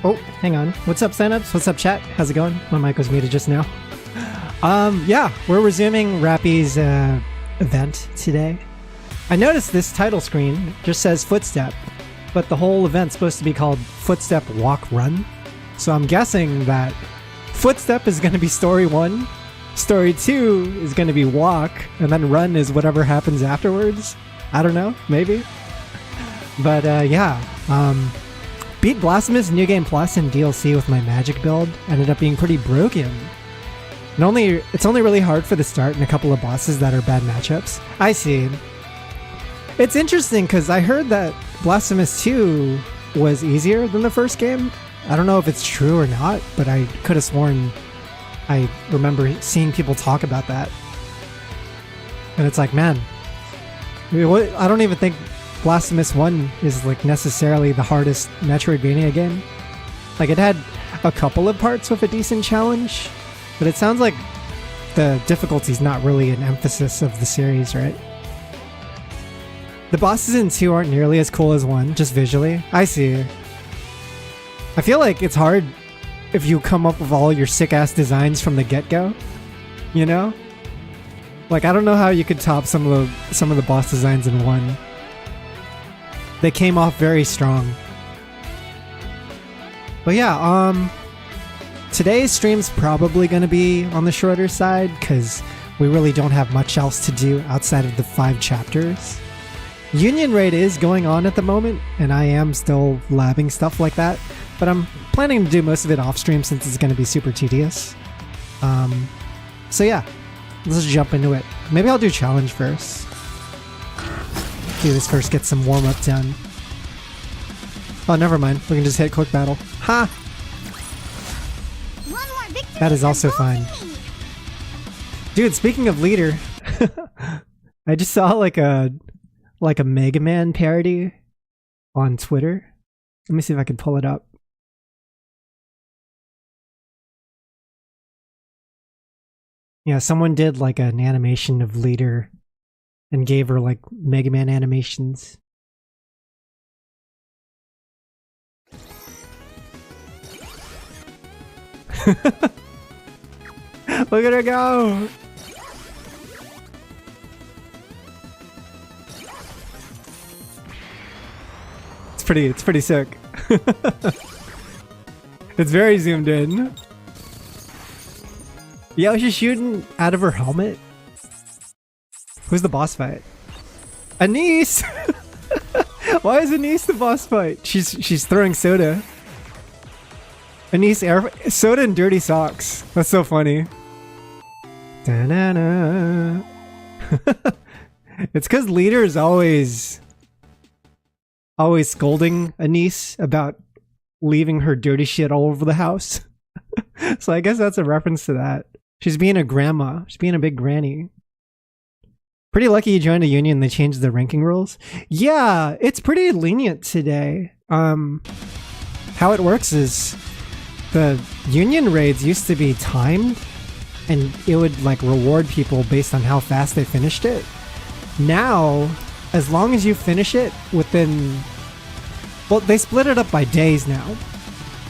Oh, hang on. What's up, signups? What's up, chat? How's it going? My mic was muted just now. Yeah, we're resuming Rapi's event today. I noticed this title screen just says Footstep, but the whole event's supposed to be called Footstep Walk Run. So I'm guessing that Footstep is going to be story 1, story 2 is going to be walk, and then run is whatever happens afterwards. I don't know, maybe. But yeah, beat Blasphemous New Game Plus and DLC with my magic build. Ended up being pretty broken. And it's only really hard for the start and a couple of bosses that are bad matchups. I see. It's interesting because I heard that Blasphemous 2 was easier than the first game. I don't know if it's true or not, but I could have sworn I remember seeing people talk about that. And it's like, man, I don't even think Blasphemous 1 is like necessarily the hardest Metroidvania game. Like, it had a couple of parts with a decent challenge, but it sounds like the difficulty's not really an emphasis of the series, right? The bosses in 2 aren't nearly as cool as 1, just visually. I see. I feel like it's hard if you come up with all your sick-ass designs from the get-go, you know? Like, I don't know how you could top some of the boss designs in 1. They came off very strong. But yeah, today's stream's probably going to be on the shorter side because we really don't have much else to do outside of the 5 chapters. Union Raid is going on at the moment, and I am still labbing stuff like that, but I'm planning to do most of it off stream since it's going to be super tedious. So yeah, let's jump into it. Maybe I'll do challenge first. Do this first, get some warm-up done. Oh, never mind. We can just hit quick battle. Ha! That is also fine. Dude, speaking of leader, I just saw like a Mega Man parody on Twitter. Let me see if I can pull it up. Yeah, someone did like an animation of leader and gave her like Mega Man animations. Look at her go! It's pretty sick. It's very zoomed in. Yeah, she's shooting out of her helmet. Who's the boss fight? Anise! Why is Anise the boss fight? She's throwing soda. Anise soda and dirty socks. That's so funny. Da-na-na. It's because Leader is always scolding Anise about leaving her dirty shit all over the house. So I guess that's a reference to that. She's being a grandma. She's being a big granny. Pretty lucky you joined a union. They changed the ranking rules. Yeah, it's pretty lenient today. How it works is the union raids used to be timed, and it would like reward people based on how fast they finished it. Now, as long as you finish it within... Well, they split it up by days now,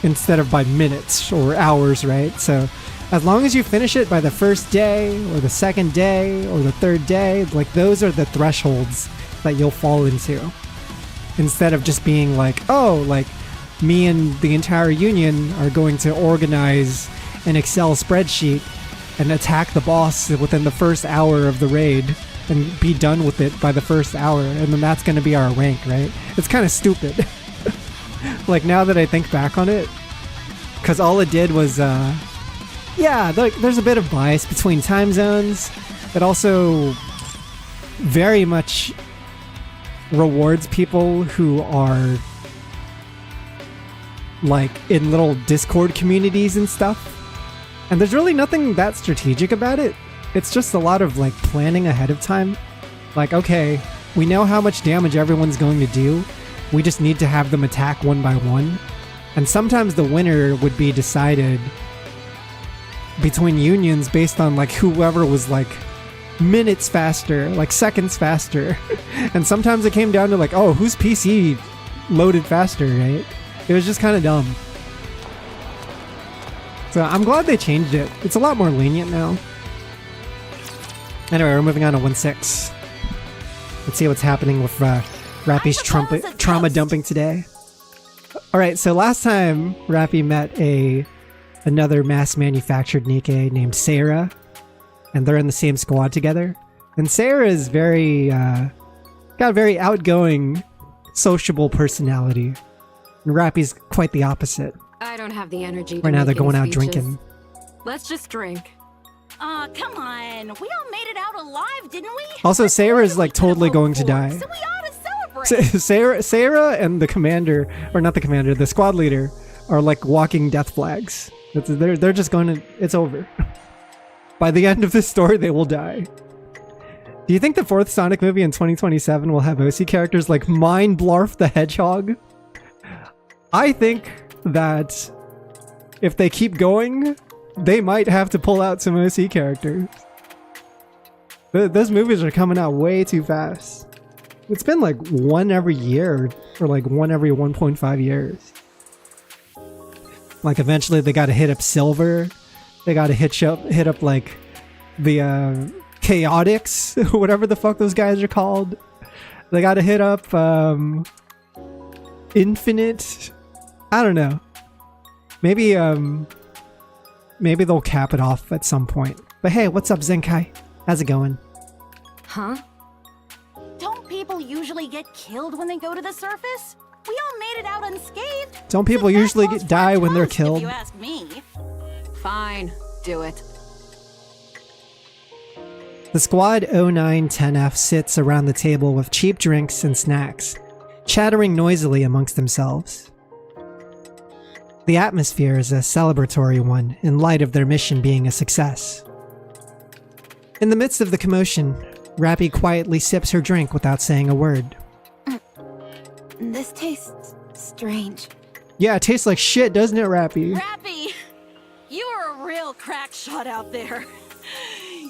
instead of by minutes or hours, right? So, as long as you finish it by the first day, or the second day, or the third day, like those are the thresholds that you'll fall into. Instead of just being like, oh, like, me and the entire union are going to organize an Excel spreadsheet and attack the boss within the first hour of the raid and be done with it by the first hour, and then that's going to be our rank, right? It's kind of stupid. Like, now that I think back on it, because all it did was, yeah, like, there's a bit of bias between time zones. It also very much rewards people who are like in little Discord communities and stuff. And there's really nothing that strategic about it. It's just a lot of like planning ahead of time. Like, okay, we know how much damage everyone's going to do. We just need to have them attack one by one. And sometimes the winner would be decided between unions based on like whoever was like minutes faster, like seconds faster. And sometimes it came down to like, oh, whose PC loaded faster, right? It was just kind of dumb. So I'm glad they changed it. It's a lot more lenient now. Anyway, we're moving on to 1-6. Let's see what's happening with Rapi's trauma dumping today. Alright, so last time Rapi met another mass-manufactured Nikke named Sarah, and they're in the same squad together. And Sarah is got a very outgoing, sociable personality. And Rapi's quite the opposite. I don't have the energy. Right now they're going out drinking. Let's just drink. Come on. We all made it out alive, didn't we? Also, Sarah is like totally going to die. So we ought to celebrate. Sarah and the commander, or not the commander, the squad leader, are like walking death flags. They're just going to... It's over. By the end of this story, they will die. Do you think the 4th Sonic movie in 2027 will have OC characters like Mind Blarf the Hedgehog? I think that if they keep going, they might have to pull out some OC characters. Those movies are coming out way too fast. It's been like one every year, or like one every 1.5 years. Like eventually they gotta hit up Silver. They gotta hit up like the Chaotix, whatever the fuck those guys are called. They gotta hit up Infinite. I don't know. Maybe they'll cap it off at some point. But hey, what's up, Zenkai? How's it going? Huh? Don't people usually get killed when they go to the surface? We all made it out unscathed. Don't people usually die when they're If killed? you ask me. Fine, do it. The squad 0910F sits around the table with cheap drinks and snacks, chattering noisily amongst themselves. The atmosphere is a celebratory one in light of their mission being a success. In the midst of the commotion, Rapi quietly sips her drink without saying a word. This tastes strange. Yeah, it tastes like shit, doesn't it, Rapi? Rapi, you are a real crack shot out there.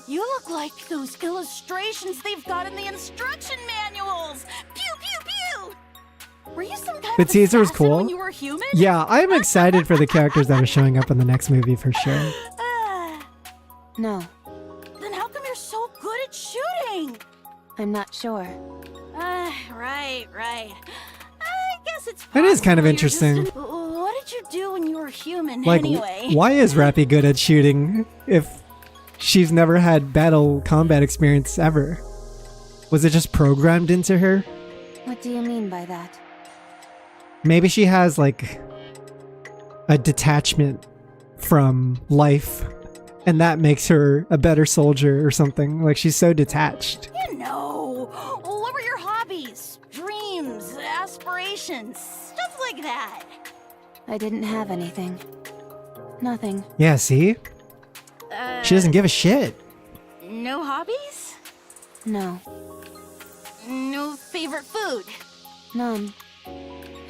You look like those illustrations they've got in the instruction manuals. Pew, pew, pew. Were you some kind The of teaser was assassin cool. when you were human? Yeah, I'm excited for the characters that are showing up in the next movie for sure. No, Then how come you're so good at shooting? I'm not sure. Right. I guess it's That is kind of possible you're interesting. just what did you do when you were human, Like, anyway? why is Rapi good at shooting if she's never had battle combat experience ever? Was it just programmed into her? What do you mean by that? Maybe she has like a detachment from life, and that makes her a better soldier or something. Like she's so detached. You know, what were your hobbies, dreams, aspirations, stuff like that? I didn't have anything. Nothing. Yeah, see? She doesn't give a shit. No hobbies? No. No favorite food? None.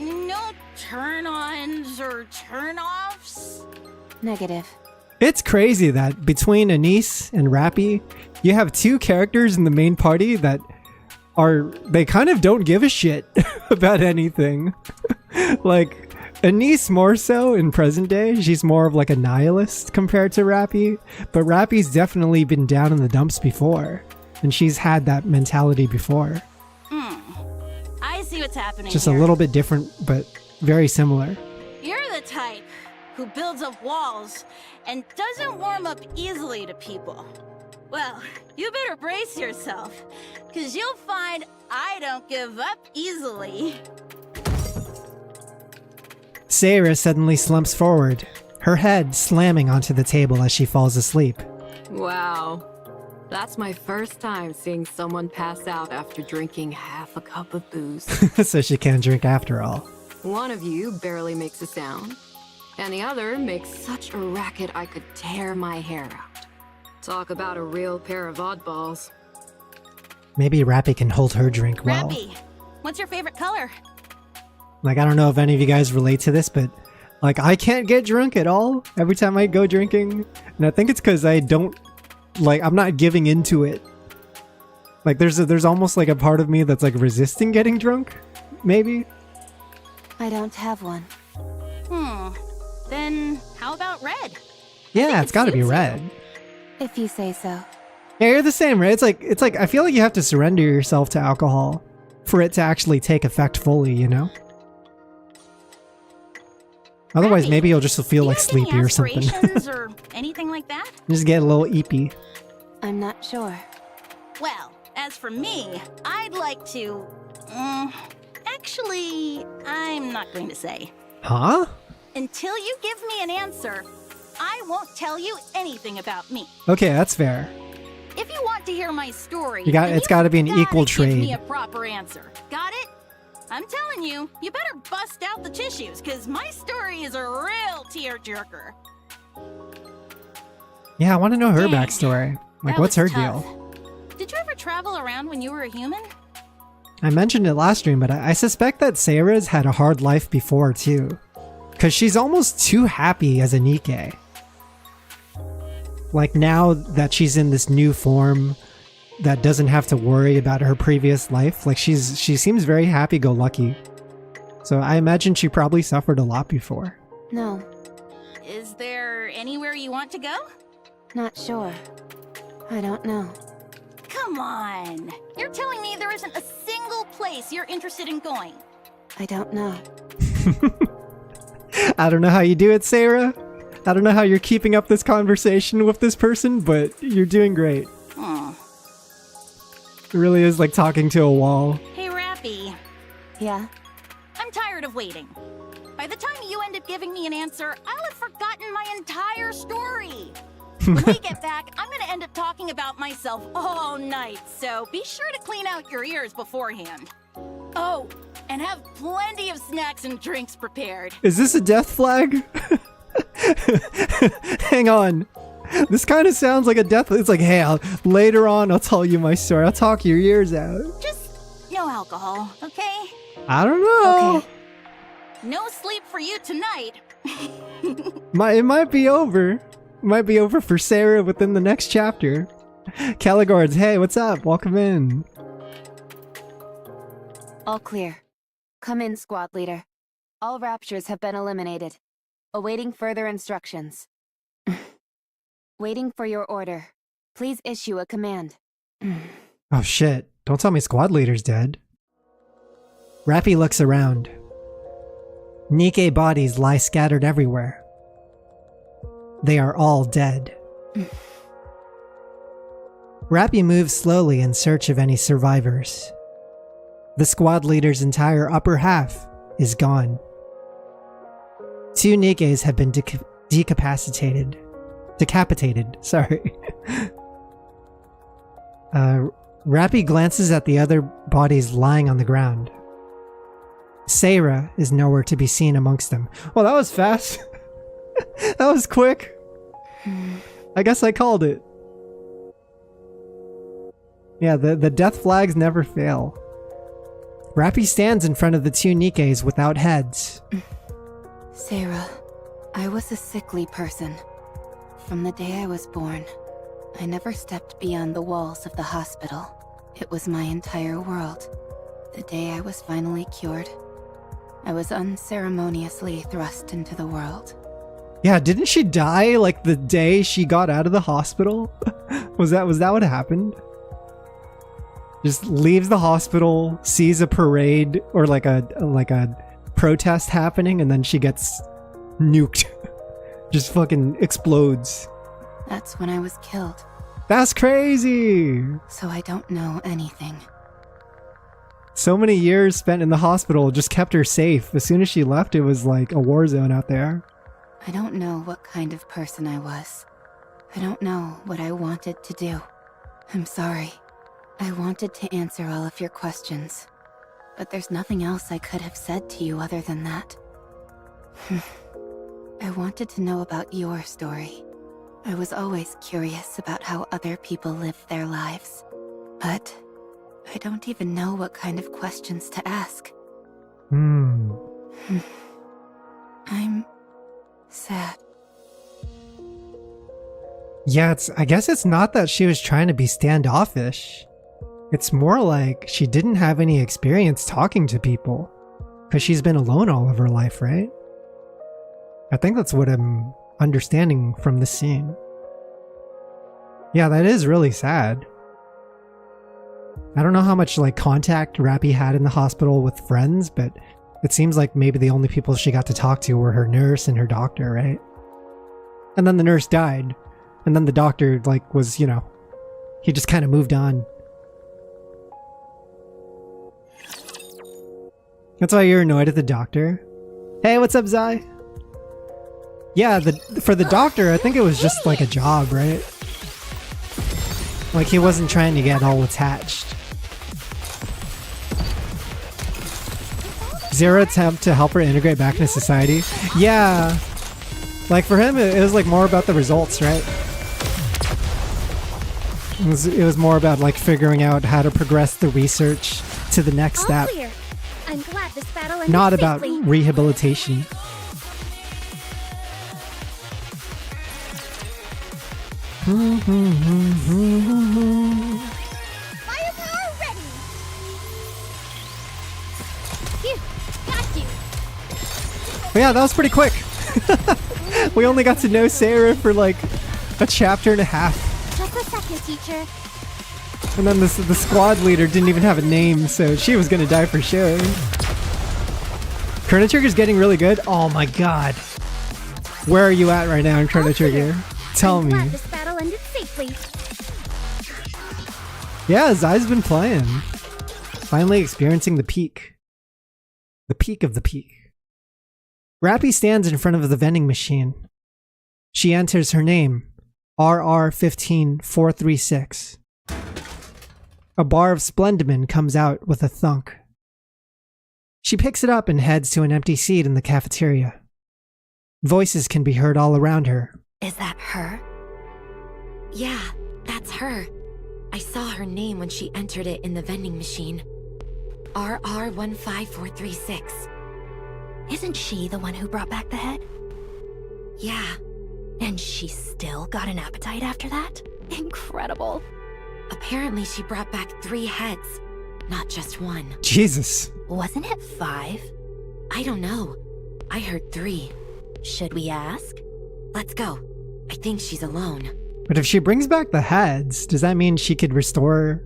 No turn-ons or turn-offs? Negative. It's crazy that between Anise and Rapi, you have two characters in the main party that they kind of don't give a shit about anything. Like, Anise more so in present day, she's more of like a nihilist compared to Rapi, but Rapi's definitely been down in the dumps before, and she's had that mentality before. I see what's happening Just here. a little bit different, but very similar. You're the type who builds up walls and doesn't warm up easily to people. Well, you better brace yourself, because you'll find I don't give up easily. Sarah suddenly slumps forward, her head slamming onto the table as she falls asleep. Wow. That's my first time seeing someone pass out after drinking half a cup of booze. So she can't drink after all. One of you barely makes a sound, and the other makes such a racket I could tear my hair out. Talk about a real pair of oddballs. Maybe Rapi can hold her drink well. Rapi, what's your favorite color? Like, I don't know if any of you guys relate to this, but like, I can't get drunk at all every time I go drinking. And I think it's because I'm not giving into it. Like, there's almost like a part of me that's like resisting getting drunk, maybe. I don't have one. Then how about red? Yeah, it's got to be suits you. red. If you say so. Yeah, you're the same, right? It's like I feel like you have to surrender yourself to alcohol for it to actually take effect fully, you know? Otherwise, Rapi, maybe you'll just feel do you like have any sleepy or something. aspirations or anything like that? Just get a little eepy. I'm not sure. Well, as for me, I'd like to... actually, I'm not going to say. Huh? Until you give me an answer, I won't tell you anything about me. Okay, that's fair. If you want to hear my story, It's then got to be an you've equal gotta give me trade. a proper answer. Got it? I'm telling you, you better bust out the tissues, because my story is a real tearjerker. Yeah, I want to know her Dang, backstory. Like, that what's her was tough. deal? Did you ever travel around when you were a human? I mentioned it last stream, but I suspect that Sarah's had a hard life before, too. Because she's almost too happy as a Nikke. Like, now that she's in this new form that doesn't have to worry about her previous life, like, she seems very happy-go-lucky. So I imagine she probably suffered a lot before. No, Is there anywhere you want to go? not sure. I don't know. Come on. You're telling me there isn't a single place you're interested in going? I don't know. I don't know how you do it, Sarah. I don't know how you're keeping up this conversation with this person, but you're doing great. Hmm. It really is like talking to a wall. Hey, Rapi. Yeah? I'm tired of waiting. By the time you end up giving me an answer, I'll have forgotten my entire story. When we get back, I'm gonna end up talking about myself all night, so be sure to clean out your ears beforehand. Oh, and have plenty of snacks and drinks prepared. Is this a death flag? Hang on. This kind of sounds like a death. It's like, hey, later on, I'll tell you my story. I'll talk your ears out. Just no alcohol, okay? I don't know. Okay. No sleep for you tonight. It might be over. It might be over for Sarah within the next chapter. Caligords, hey, what's up? Welcome in. All clear. Come in, squad leader. All raptures have been eliminated. Awaiting further instructions. Waiting for your order. Please issue a command. Oh shit. Don't tell me squad leader's dead. Rapi looks around. Nikke bodies lie scattered everywhere. They are all dead. Rapi moves slowly in search of any survivors. The squad leader's entire upper half is gone. 2 Nikkes have been decapitated, sorry. Rapi glances at the other bodies lying on the ground. Sarah is nowhere to be seen amongst them. Well, that was fast. That was quick. I guess I called it. Yeah, the death flags never fail. Rapi stands in front of the 2 Nikkes without heads. Sarah, I was a sickly person. From the day I was born, I never stepped beyond the walls of the hospital. It was my entire world. The day I was finally cured, I was unceremoniously thrust into the world. Yeah, didn't she die like the day she got out of the hospital? Was that what happened? Just leaves the hospital, sees a parade or like a protest happening, and then she gets nuked. Just fucking explodes. That's when I was killed, That's crazy. so I don't know anything. So many years spent in the hospital just kept her safe. As soon as she left, it was like a war zone out there. I don't know what kind of person I was. I don't know what I wanted to do. I'm sorry. I wanted to answer all of your questions, but there's nothing else I could have said to you other than that. I wanted to know about your story. I was always curious about how other people live their lives, but I don't even know what kind of questions to ask. I'm sad. Yeah, I guess it's not that she was trying to be standoffish. It's more like she didn't have any experience talking to people. Because she's been alone all of her life, right? I think that's what I'm understanding from this scene. Yeah, that is really sad. I don't know how much like contact Rapi had in the hospital with friends, but it seems like maybe the only people she got to talk to were her nurse and her doctor, right? And then the nurse died. And then the doctor like was, you know, he just kind of moved on. That's why you're annoyed at the doctor. Hey, what's up, Zai? Yeah, for the doctor, I think it was just like a job, right? Like he wasn't trying to get all attached. Zero attempt to help her integrate back into society. Yeah. Like for him, it was like more about the results, right? It was more about like figuring out how to progress the research to the next step. Clear. I'm glad this battle ended Not about safely. rehabilitation. Firepower ready. Phew, got you. But yeah, that was pretty quick. We only got to know Sarah for like a chapter and a half. Just a second, teacher. And then the squad leader didn't even have a name, so she was gonna die for sure. Chrono Trigger's getting really good. Oh my god. Where are you at right now in Chrono Trigger? Tell I'm me. glad this battle ended safely. Yeah, Zai's been playing. Finally experiencing the peak. The peak of the peak. Rapi stands in front of the vending machine. She enters her name, RR15436. A bar of Splendimin comes out with a thunk. She picks it up and heads to an empty seat in the cafeteria. Voices can be heard all around her. Is that her? Yeah, that's her. I saw her name when she entered it in the vending machine. RR15436. Isn't she the one who brought back the head? Yeah. And she still got an appetite after that? Incredible. Apparently she brought back 3 heads, not just 1. Jesus. Wasn't it 5? I don't know. I heard 3. Should we ask? Let's go. I think she's alone. But if she brings back the heads, does that mean she could restore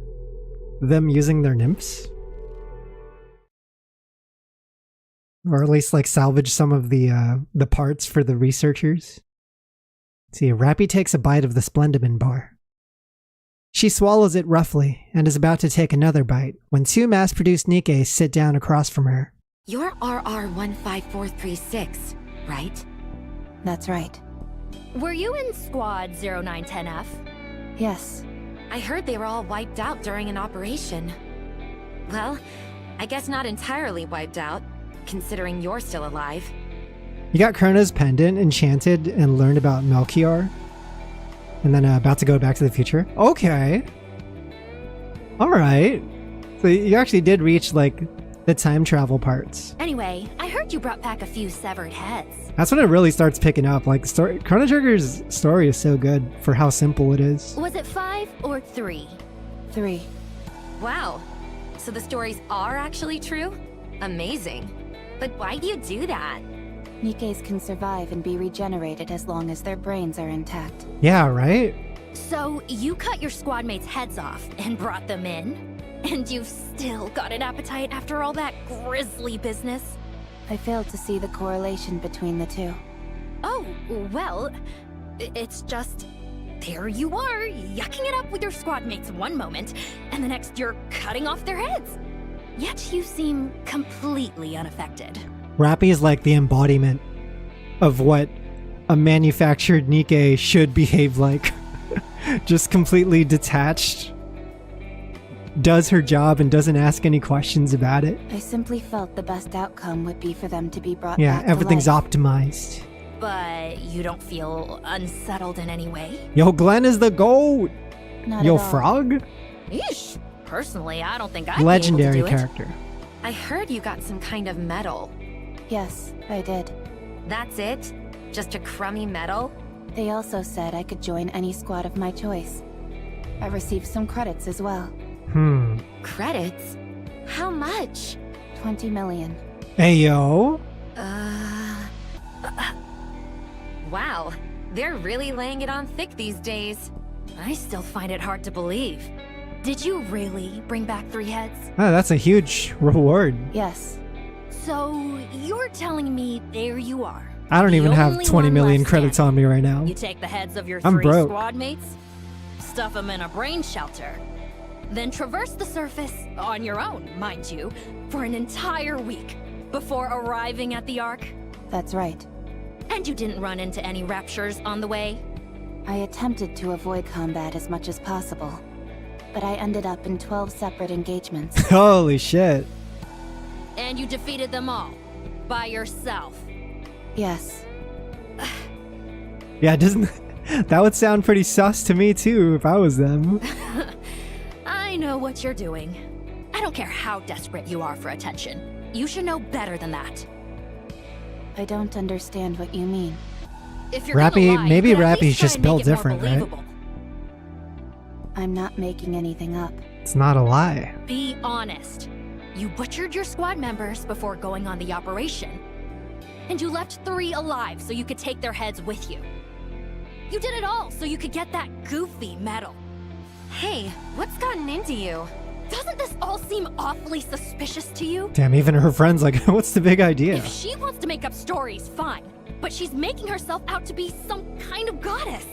them using their nymphs? Or at least like salvage some of the parts for the researchers? See, Rapi takes a bite of the Splendimin bar. She swallows it roughly and is about to take another bite when 2 mass-produced Nikke sit down across from her. You're RR15436, right? That's right. Were you in Squad 0910F? Yes. I heard they were all wiped out during an operation. Well, I guess not entirely wiped out, considering you're still alive. You got Chrono's pendant enchanted and learned about Melchior? And then about to go back to the future? Okay. Alright. So you actually did reach, like, the time travel parts. Anyway, I heard you brought back a few severed heads. That's when it really starts picking up. Like, Chrono Trigger's story is so good for how simple it is. Was it 5 or 3? 3. Wow. So the stories are actually true? Amazing. But why do you do that? Nikkes can survive and be regenerated as long as their brains are intact. Yeah, right? So you cut your squad mates' heads off and brought them in? And you've still got an appetite after all that grisly business? I failed to see the correlation between the two. Oh, well, it's just... There you are, yucking it up with your squad mates one moment, and the next you're cutting off their heads. Yet you seem completely unaffected. Rapi is like the embodiment of what a manufactured Nikke should behave like. Just completely detached. Does her job and doesn't ask any questions about it. I simply felt the best outcome would be for them to be brought Yeah, back to everything's life. optimized. But you don't feel unsettled in any way? Yo, Glenn is the GOAT! Not Yo, at all. Frog? Eesh. Personally, I don't think I'd Legendary be able to do character. I heard you got some kind of medal. Yes, I did. That's it? Just a crummy medal? They also said I could join any squad of my choice. I received some credits as well. Credits? How much? 20 million. Hey, yo. Wow, they're really laying it on thick these days. I still find it hard to believe. Did you really bring back 3 heads? Oh, that's a huge reward. Yes. So, you're telling me there you are. I don't the even have only 20 one million left credits standing. on me right now. You take the heads of your I'm 3 broke. squad mates, stuff them in a brain shelter, then traverse the surface, on your own, mind you, for an entire week before arriving at the Ark. That's right. And you didn't run into any raptures on the way? I attempted to avoid combat as much as possible, but I ended up in 12 separate engagements. Holy shit. And you defeated them all, by yourself. Yes. Yeah, doesn't that would sound pretty sus to me too if I was them. I know what you're doing. I don't care how desperate you are for attention. You should know better than that. I don't understand what you mean. If you're Rapi- gonna lie, maybe you could at Rapi's least try just and make built it more different, right? believable. I'm not making anything up. It's not a lie. Be honest. You butchered your squad members before going on the operation. And you left 3 alive so you could take their heads with you. You did it all so you could get that goofy medal. Hey, what's gotten into you? Doesn't this all seem awfully suspicious to you? Damn, even her friends like, what's the big idea? If she wants to make up stories, fine. But she's making herself out to be some kind of goddess.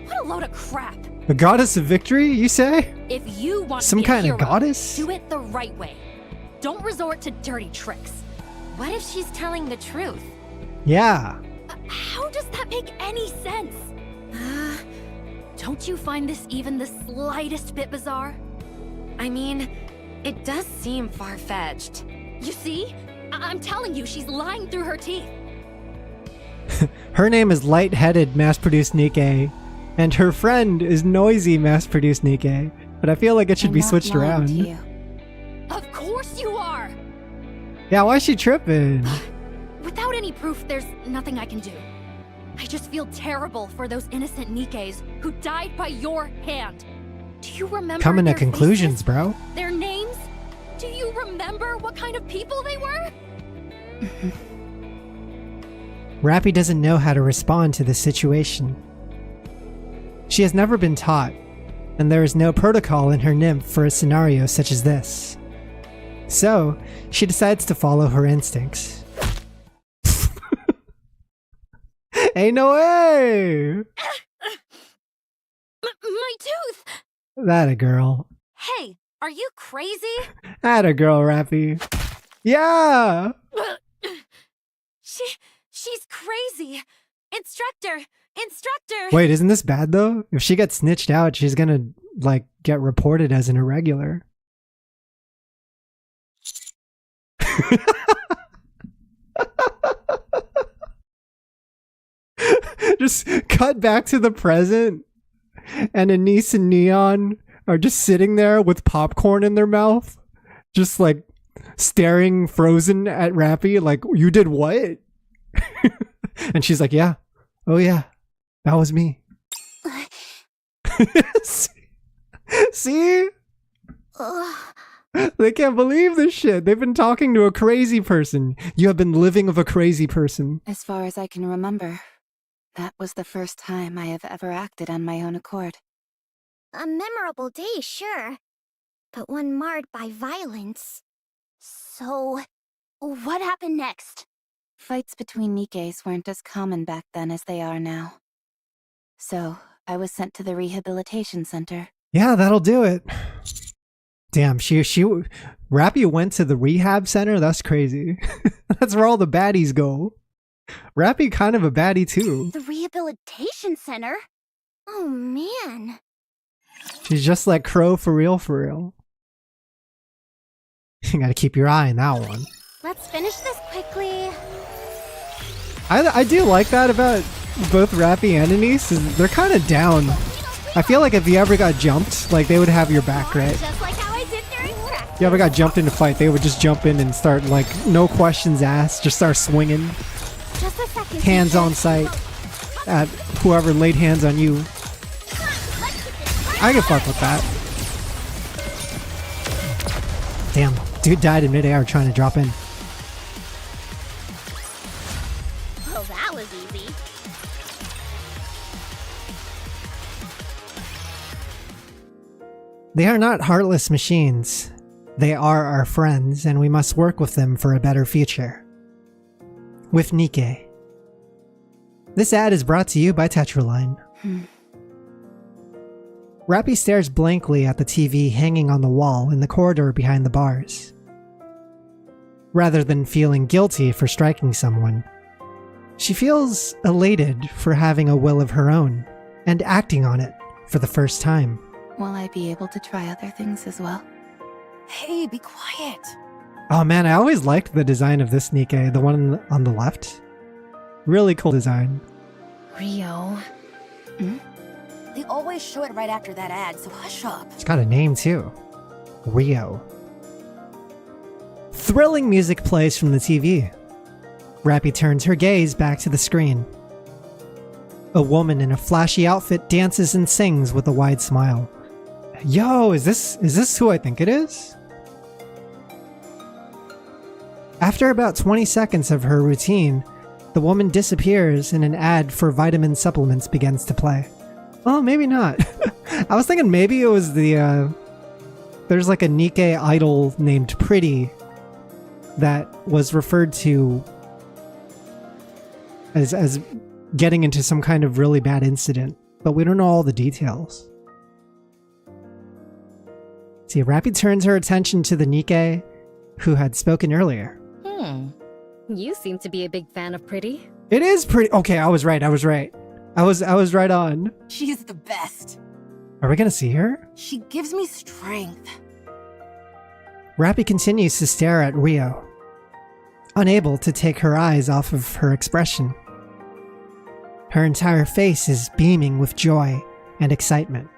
What a load of crap. A goddess of victory, you say? If you want Some to be a kind of hero, goddess? do it the right way. Don't resort to dirty tricks. What if she's telling the truth? Yeah. How does that make any sense? Don't you find this even the slightest bit bizarre? I mean, it does seem far-fetched. You see? I'm telling you, she's lying through her teeth. Her name is Light-Headed Mass-Produced Nikke, and her friend is Noisy Mass-Produced Nikke, but I feel like it should I'm be not switched lying around. to you. Of course you are! Yeah, why is she tripping? Without any proof, there's nothing I can do. I just feel terrible for those innocent Nikkes who died by your hand. Do you remember Coming to their conclusions, faces, bro. their names? Do you remember what kind of people they were? Rapi doesn't know how to respond to this situation. She has never been taught, and there is no protocol in her nymph for a scenario such as this. So, she decides to follow her instincts. Ain't no way! My tooth! That a girl. Hey, are you crazy? That a girl, Rapi. Yeah! She's crazy. Instructor! Wait, isn't this bad though? If she gets snitched out, she's gonna, like, get reported as an irregular. Just cut back to the present, and Anise and Neon are just sitting there with popcorn in their mouth, just like staring frozen at Rapi, like, you did what? And she's like, yeah, oh yeah, that was me. See? They can't believe this shit. They've been talking to a crazy person. You have been living with a crazy person. As far as I can remember, that was the first time I have ever acted on my own accord. A memorable day, sure, but one marred by violence. So, what happened next? Fights between Nikkes weren't as common back then as they are now. So, I was sent to the rehabilitation center. Yeah, that'll do it. Damn, Rapi went to the rehab center? That's crazy. That's where all the baddies go. Rapi kind of a baddie too. The rehabilitation center? Oh man. She's just like Crow for real, for real. You gotta keep your eye on that one. Let's finish this quickly. I do like that about both Rapi and Anise, is they're kind of down. I feel like if you ever got jumped, like, they would have your back, right? Just like how I did during practice. If you ever got jumped in a fight, they would just jump in and start, like, no questions asked, just start swinging. Just a second. Hands on sight at whoever laid hands on you. I can fuck with that. Damn, dude died in midair trying to drop in. Well, that was easy. They are not heartless machines. They are our friends, and we must work with them for a better future. With Nikke. This ad is brought to you by Tetraline. Rapi stares blankly at the TV hanging on the wall in the corridor behind the bars. Rather than feeling guilty for striking someone, she feels elated for having a will of her own and acting on it for the first time. Will I be able to try other things as well? Hey, be quiet. Oh man, I always liked the design of this Nikke, the one on the left. Really cool design. Rio. They always show it right after that ad, so hush up. It's got a name too. Rio. Thrilling music plays from the TV. Rapi turns her gaze back to the screen. A woman in a flashy outfit dances and sings with a wide smile. Yo, is this who I think it is? After about 20 seconds of her routine, the woman disappears and an ad for vitamin supplements begins to play. Well, maybe not. I was thinking maybe it was the, there's like a Nikke idol named Pretty that was referred to as getting into some kind of really bad incident, but we don't know all the details. See, Rapi turns her attention to the Nikke who had spoken earlier. You seem to be a big fan of Pretty. It is pretty. Okay, I was right. I was right on. She's the best. Are we gonna see her? She gives me strength. Rapi continues to stare at Rio, unable to take her eyes off of her expression. Her entire face is beaming with joy and excitement.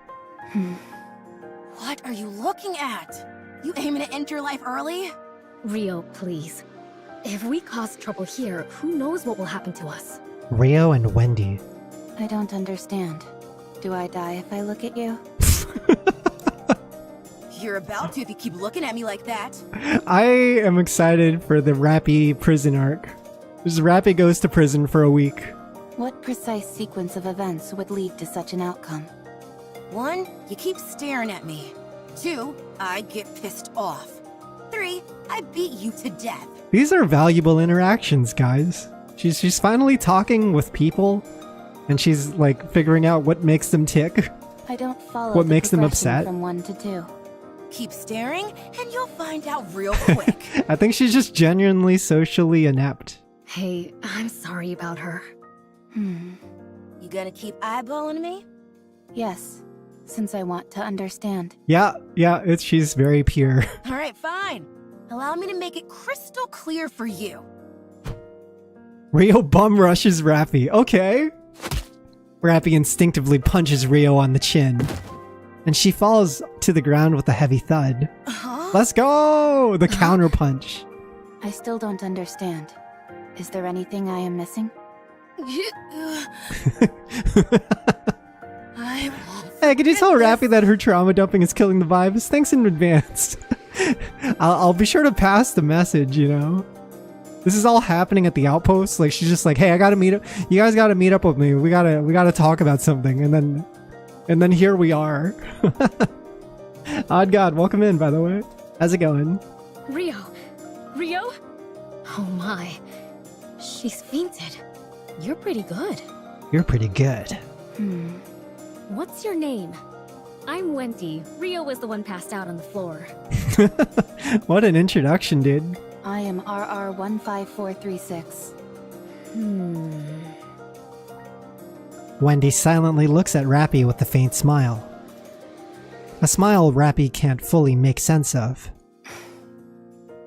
What are you looking at? You aiming to end your life early? Rio, please. If we cause trouble here, who knows what will happen to us? Rio and Wendy. I don't understand. Do I die if I look at you? You're about to if you keep looking at me like that. I am excited for the Rapi prison arc. This Rapi goes to prison for a week. What precise sequence of events would lead to such an outcome? 1, you keep staring at me. 2, I get pissed off. 3, I beat you to death. These are valuable interactions, guys. She's finally talking with people, and she's like figuring out what makes them tick. I don't follow What the makes them progression upset? From 1 to 2. Keep staring, and you'll find out real quick. I think she's just genuinely socially inept. Hey, I'm sorry about her. You gonna keep eyeballing me? Yes, since I want to understand. Yeah, she's very pure. All right, fine. Allow me to make it crystal clear for you. Rio bum rushes Rapi. Okay. Rapi instinctively punches Rio on the chin, and she falls to the ground with a heavy thud. Let's go! The counter punch. I still don't understand. Is there anything I am missing? Hey, could you tell Rapi that her trauma dumping is killing the vibes? Thanks in advance. I'll be sure to pass the message, you know? This is all happening at the outpost. Like, she's just like, hey, I gotta meet up. You guys gotta meet up with me. We gotta talk about something. And then here we are. Odd God, welcome in, by the way. How's it going? Rio? Oh my. She's fainted. You're pretty good. You're pretty good. What's your name? I'm Wendy. Rio was the one passed out on the floor. What an introduction, dude. I am RR15436. Wendy silently looks at Rapi with a faint smile. A smile Rapi can't fully make sense of.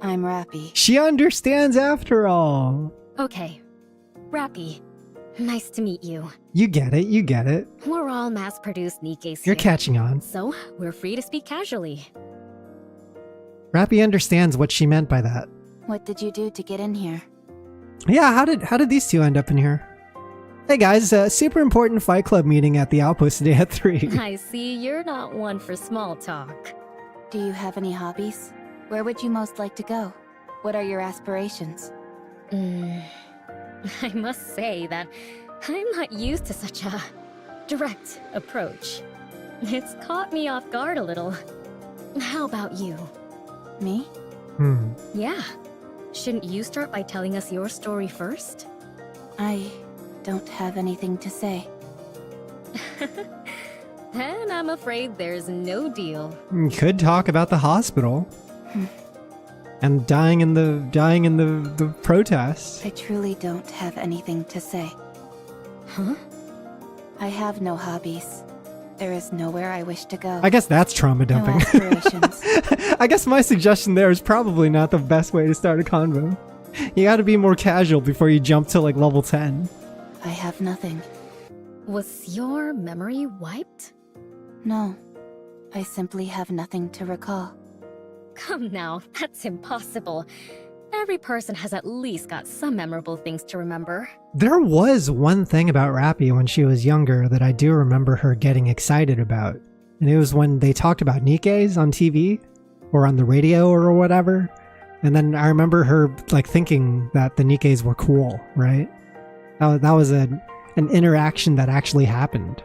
I'm Rapi. She understands after all. Okay. Rapi. Nice to meet you. You get it. We're all mass-produced Nikkes You're here, catching on. so we're free to speak casually. Rapi understands what she meant by that. What did you do to get in here? Yeah, how did these two end up in here? Hey guys, super important Fight Club meeting at the Outpost today at 3. I see you're not one for small talk. Do you have any hobbies? Where would you most like to go? What are your aspirations? I must say that I'm not used to such a direct approach. It's caught me off guard a little. How about you? Me? Yeah. Shouldn't you start by telling us your story first? I don't have anything to say. Then I'm afraid there's no deal. You could talk about the hospital. And dying in the protests. I truly don't have anything to say. Huh? I have no hobbies. There is nowhere I wish to go. I guess that's trauma No dumping. aspirations. I guess my suggestion there is probably not the best way to start a convo. You gotta be more casual before you jump to like level 10. I have nothing. Was your memory wiped? No. I simply have nothing to recall. Come now, that's impossible. Every person has at least got some memorable things to remember. There was one thing about Rapi when she was younger that I do remember her getting excited about. And it was when they talked about Nikkes on TV or on the radio or whatever. And then I remember her like thinking that the Nikkes were cool, right? That was an interaction that actually happened.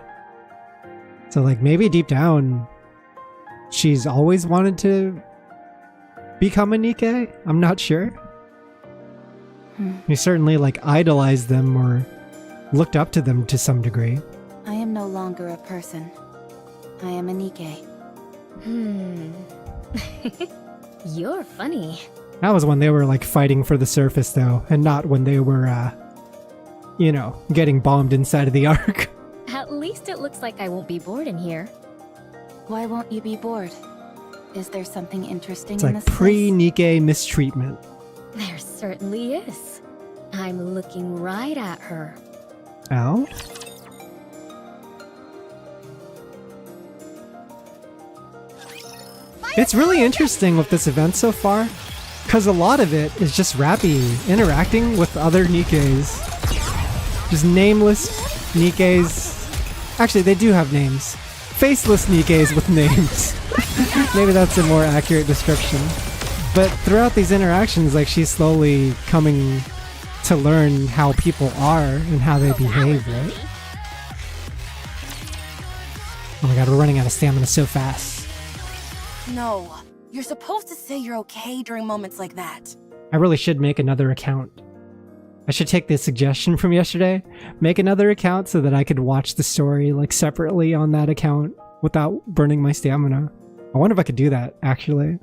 So like maybe deep down, she's always wanted to become a Nikke? I'm not sure. You certainly like idolized them or looked up to them to some degree. I am no longer a person. I am a Nikke. You're funny. That was when they were like fighting for the surface though, and not when they were, getting bombed inside of the Ark. At least it looks like I won't be bored in here. Why won't you be bored? Is there something interesting It's in like this place? pre-Nikke mistreatment. There certainly is. I'm looking right at her. Oh? It's really interesting with this event so far, because a lot of it is just Rapi interacting with other Nikkes. Just nameless Nikkes. Actually, they do have names. Faceless Nikkes with names. Maybe that's a more accurate description. But throughout these interactions, like she's slowly coming to learn how people are and how they behave, right? Oh my god, we're running out of stamina so fast. No, you're supposed to say you're okay during moments like that. I really should make another account. I should take the suggestion from yesterday, make another account so that I could watch the story like separately on that account without burning my stamina. I wonder if I could do that, actually.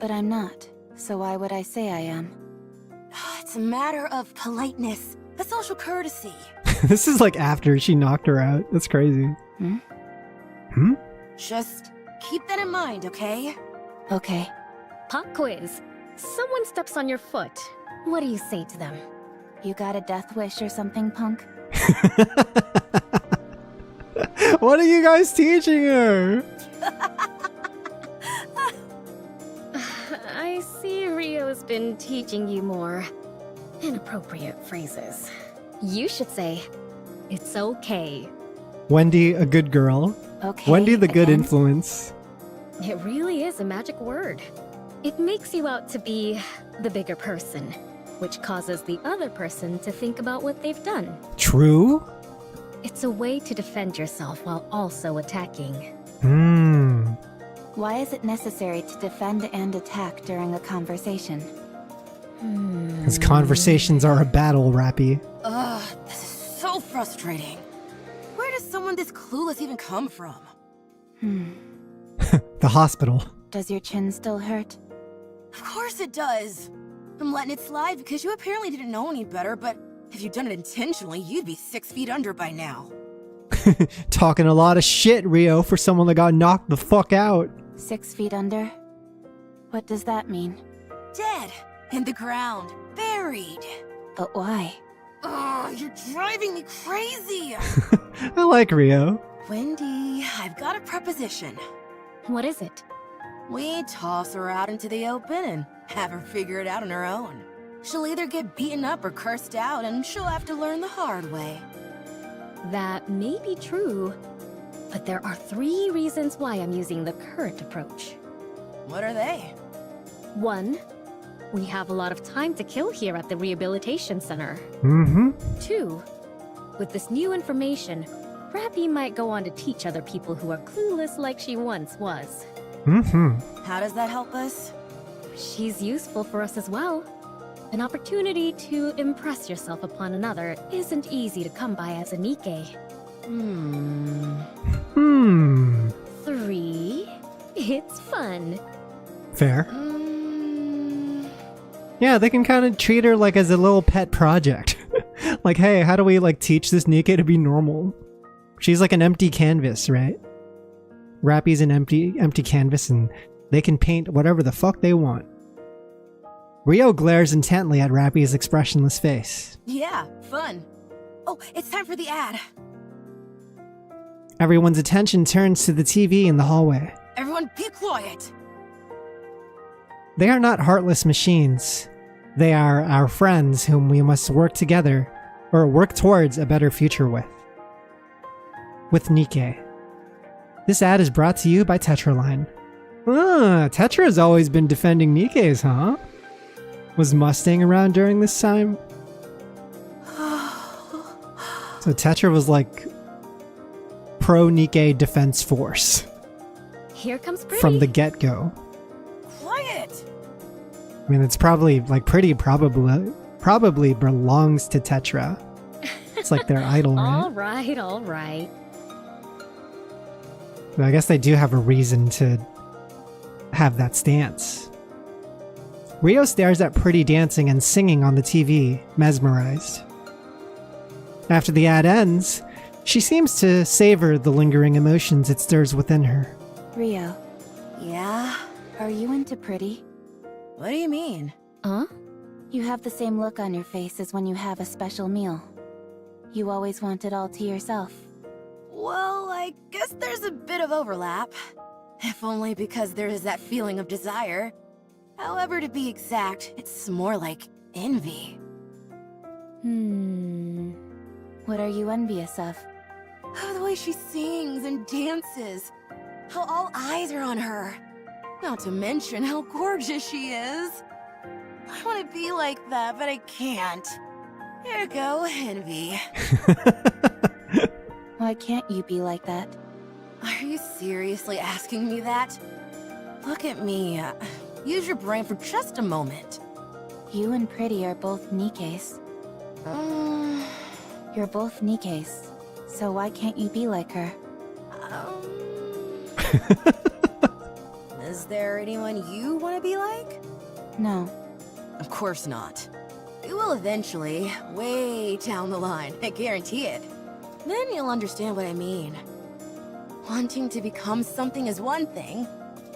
But I'm not, so why would I say I am? It's a matter of politeness, a social courtesy. This is like after she knocked her out. That's crazy. Just keep that in mind, okay? Okay. Pop quiz. Someone steps on your foot. What do you say to them? You got a death wish or something, punk? What are you guys teaching her? I see Rio's been teaching you more inappropriate phrases. You should say, "It's okay." Wendy, a good girl. Okay. Wendy, the good again? influence. It really is a magic word. It makes you out to be the bigger person, which causes the other person to think about what they've done. True? It's a way to defend yourself while also attacking. Why is it necessary to defend and attack during a conversation? Because conversations are a battle, Rapi. Ugh, this is so frustrating. Where does someone this clueless even come from? The hospital. Does your chin still hurt? Of course it does. I'm letting it slide because you apparently didn't know any better, but if you'd done it intentionally, you'd be 6 feet under by now. Talking a lot of shit, Rio, for someone that got knocked the fuck out. 6 feet under? What does that mean? Dead. In the ground. Buried. But why? Ugh, you're driving me crazy. I like Rio. Wendy, I've got a proposition. What is it? We toss her out into the open and have her figure it out on her own. She'll either get beaten up or cursed out, and she'll have to learn the hard way. That may be true, but there are 3 reasons why I'm using the current approach. What are they? 1, we have a lot of time to kill here at the rehabilitation center. 2, with this new information, Rapi might go on to teach other people who are clueless like she once was. Mm-hmm. How does that help us? She's useful for us as well. An opportunity to impress yourself upon another isn't easy to come by as a Nikke. Hmm. 3. It's fun. Fair. Yeah, they can kind of treat her like as a little pet project. Like, hey, how do we like teach this Nikke to be normal? She's like an empty canvas, right? Rapi's an empty canvas and they can paint whatever the fuck they want. Rio glares intently at Rapi's expressionless face. Yeah, fun. Oh, it's time for the ad. Everyone's attention turns to the TV in the hallway. Everyone be quiet. They are not heartless machines. They are our friends whom we must work together, or work towards a better future with. With Nikke. This ad is brought to you by Tetraline. Tetra has always been defending Nikke's, huh? Was Mustang around during this time? So Tetra was like pro Nikke defense force Here comes Pretty. from the get-go. Quiet. I mean, it's probably like Pretty probably belongs to Tetra. It's like their idol, right? All right. But I guess they do have a reason to have that stance. Rio stares at Pretty dancing and singing on the TV, mesmerized. After the ad ends, she seems to savor the lingering emotions it stirs within her. Rio, Yeah? are you into Pretty? What do you mean? Huh? You have the same look on your face as when you have a special meal. You always want it all to yourself. Well, I guess there's a bit of overlap. If only because there is that feeling of desire. However, to be exact, it's more like envy. What are you envious of? Oh, the way she sings and dances. How all eyes are on her. Not to mention how gorgeous she is. I want to be like that, but I can't. Here you go, envy. Why can't you be like that? Are you seriously asking me that? Look at me. Use your brain for just a moment. You and Pretty are both Nikkes. You're both Nikkes. So why can't you be like her? Is there anyone you want to be like? No. Of course not. We will eventually, way down the line, I guarantee it. Then you'll understand what I mean. Wanting to become something is one thing.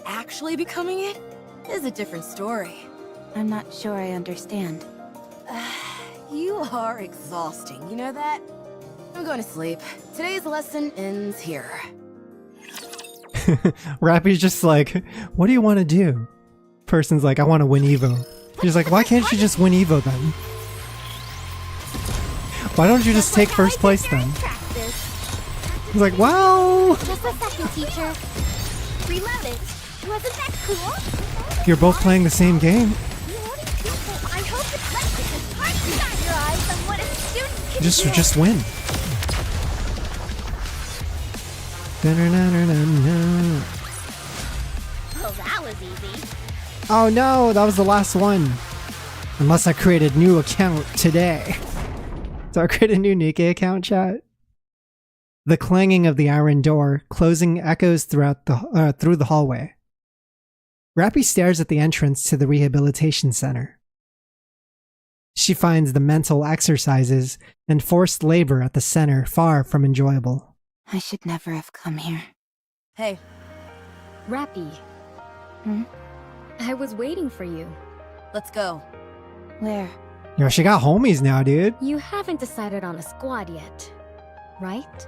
Actually becoming it is a different story. I'm not sure I understand. You are exhausting, you know that? I'm going to sleep. Today's lesson ends here. Rapi's just like, what do you want to do? Person's like, I want to win Evo. She's like, why can't you just win Evo then? Why don't you just take first place then? He's like, well... Just a second, teacher. Reload it. Wasn't that cool? You're both playing the same game. I hope it's like this is hard to shine your eyes on what a student can do. Just win. Oh, that was easy. Oh no, that was the last one. Unless I create a new account today. So I create a new Nikke account, chat. The clanging of the iron door closing echoes throughout through the hallway. Rapi stares at the entrance to the rehabilitation center. She finds the mental exercises and forced labor at the center far from enjoyable. I should never have come here. Hey. Rapi. I was waiting for you. Let's go. Where? Yo, she got homies now, dude. You haven't decided on a squad yet, right?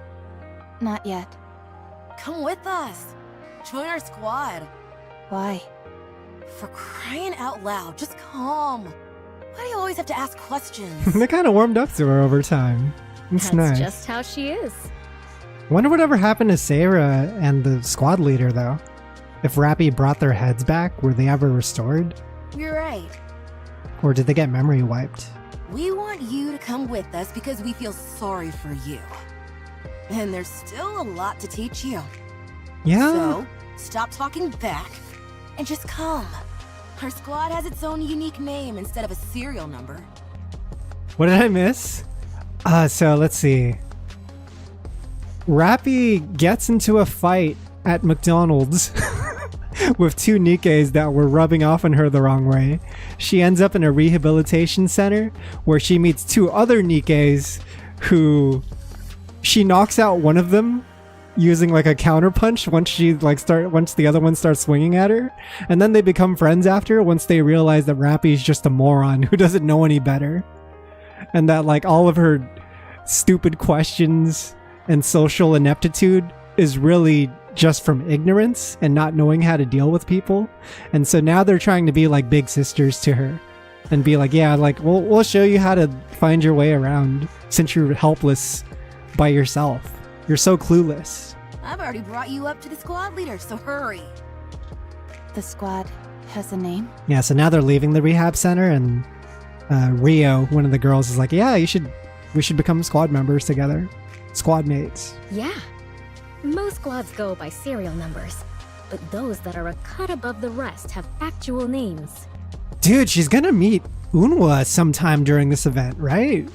Not yet. Come with us. Join our squad. Why? For crying out loud, just calm. Why do you always have to ask questions? They kind of warmed up to her over time. It's That's nice. just how she is. Wonder whatever happened to Sarah and the squad leader, though. If Rapi brought their heads back, were they ever restored? You're right. Or did they get memory wiped? We want you to come with us because we feel sorry for you. And there's still a lot to teach you. Yeah. So, stop talking back, and just come. Our squad has its own unique name instead of a serial number. What did I miss? So let's see. Rapi gets into a fight at McDonald's with two Nikkes that were rubbing off on her the wrong way. She ends up in a rehabilitation center where she meets two other Nikkes who she knocks out one of them using like a counterpunch once the other one starts swinging at her, and then they become friends after once they realize that Rapi's just a moron who doesn't know any better, and that like all of her stupid questions and social ineptitude is really just from ignorance and not knowing how to deal with people. And so now they're trying to be like big sisters to her and be like, yeah, like we'll show you how to find your way around since you're helpless by yourself. You're so clueless. I've already brought you up to the squad leader, so hurry. The squad has a name? Yeah, so now they're leaving the rehab center, and Rio, one of the girls, is like, yeah, we should become squad members together. Squad mates. Yeah. Most squads go by serial numbers, but those that are a cut above the rest have actual names. Dude, she's gonna meet Unwa sometime during this event, right?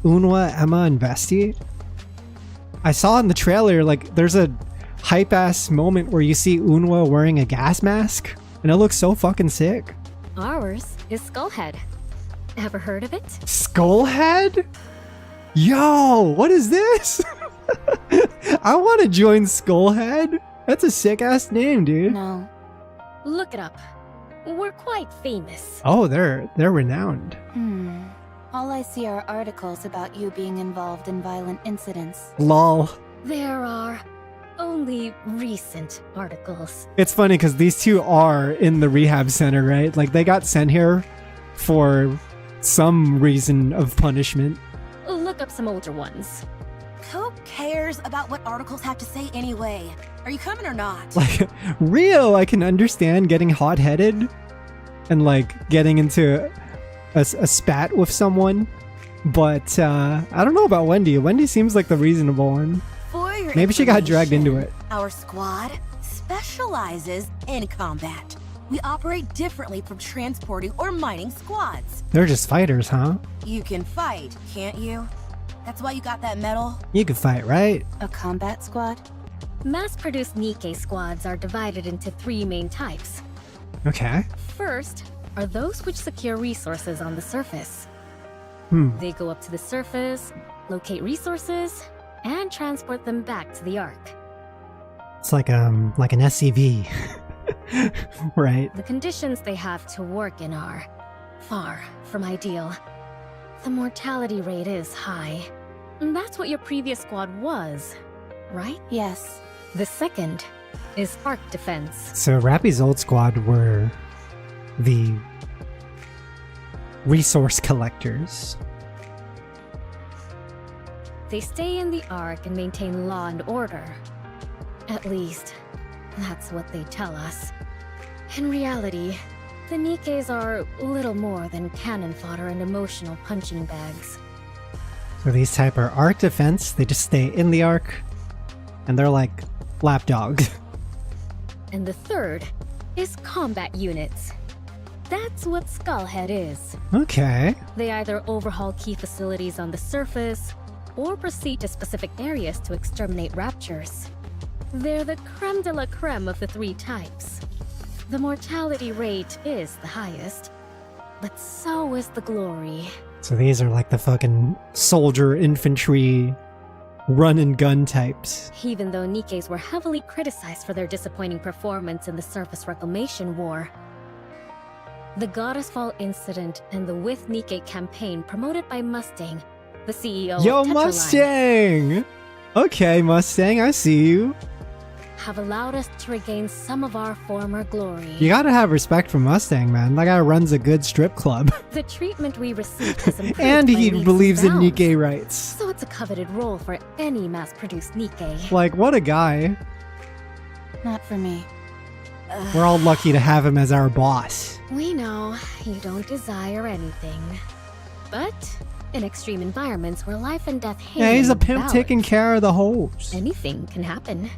Unwa, Emma, and Vesti. I saw in the trailer, like, there's a hype-ass moment where you see Unwa wearing a gas mask, and it looks so fucking sick. Ours is Skullhead. Ever heard of it? Skullhead? Yo, what is this? I want to join Skullhead. That's a sick-ass name, dude. No. Look it up. We're quite famous. Oh, they're renowned. All I see are articles about you being involved in violent incidents. Lol. There are only recent articles. It's funny because these two are in the rehab center, right? Like, they got sent here for some reason of punishment. Look up some older ones. Who cares about what articles have to say anyway? Are you coming or not? Like, Rio, I can understand getting hot-headed and, like, getting into a spat with someone. But, I don't know about Wendy. Wendy seems like the reasonable one. For your Maybe she got dragged into information, it. Our squad specializes in combat. We operate differently from transporting or mining squads. They're just fighters, huh? You can fight, can't you? That's why you got that medal? You can fight, right? A combat squad? Mass-produced Nikke squads are divided into three main types. Okay. First are those which secure resources on the surface. They go up to the surface, locate resources, and transport them back to the Ark. It's like an SCV. Right. The conditions they have to work in are far from ideal. The mortality rate is high. And that's what your previous squad was, right? Yes. The second is Ark defense. So Rapi's old squad were the resource collectors. They stay in the Ark and maintain law and order. At least, that's what they tell us. In reality, the Nikkes are little more than cannon fodder and emotional punching bags. So these type are Ark defense. They just stay in the Ark, and they're like lapdogs. And the third is combat units. That's what Skullhead is. Okay. They either overhaul key facilities on the surface, or proceed to specific areas to exterminate raptures. They're the creme de la creme of the three types. The mortality rate is the highest, but so is the glory. So these are like the fucking soldier, infantry, run and gun types. Even though Nikkes were heavily criticized for their disappointing performance in the Surface Reclamation War, the Goddess Fall incident and the With Nikke campaign promoted by Mustang, the CEO Yo, of Tetraline, Mustang! Okay, Mustang, I see you. have allowed us to regain some of our former glory. You gotta have respect for Mustang, man. That guy runs a good strip club. The treatment we received has improved And by he leaps believes and in bounds. Nikke rights. So it's a coveted role for any mass-produced Nikke. Like, what a guy. Not for me. We're all lucky to have him as our boss. We know you don't desire anything. But in extreme environments where life and death hang Yeah, he's in a the pimp balance, taking care of the hoes. anything can happen.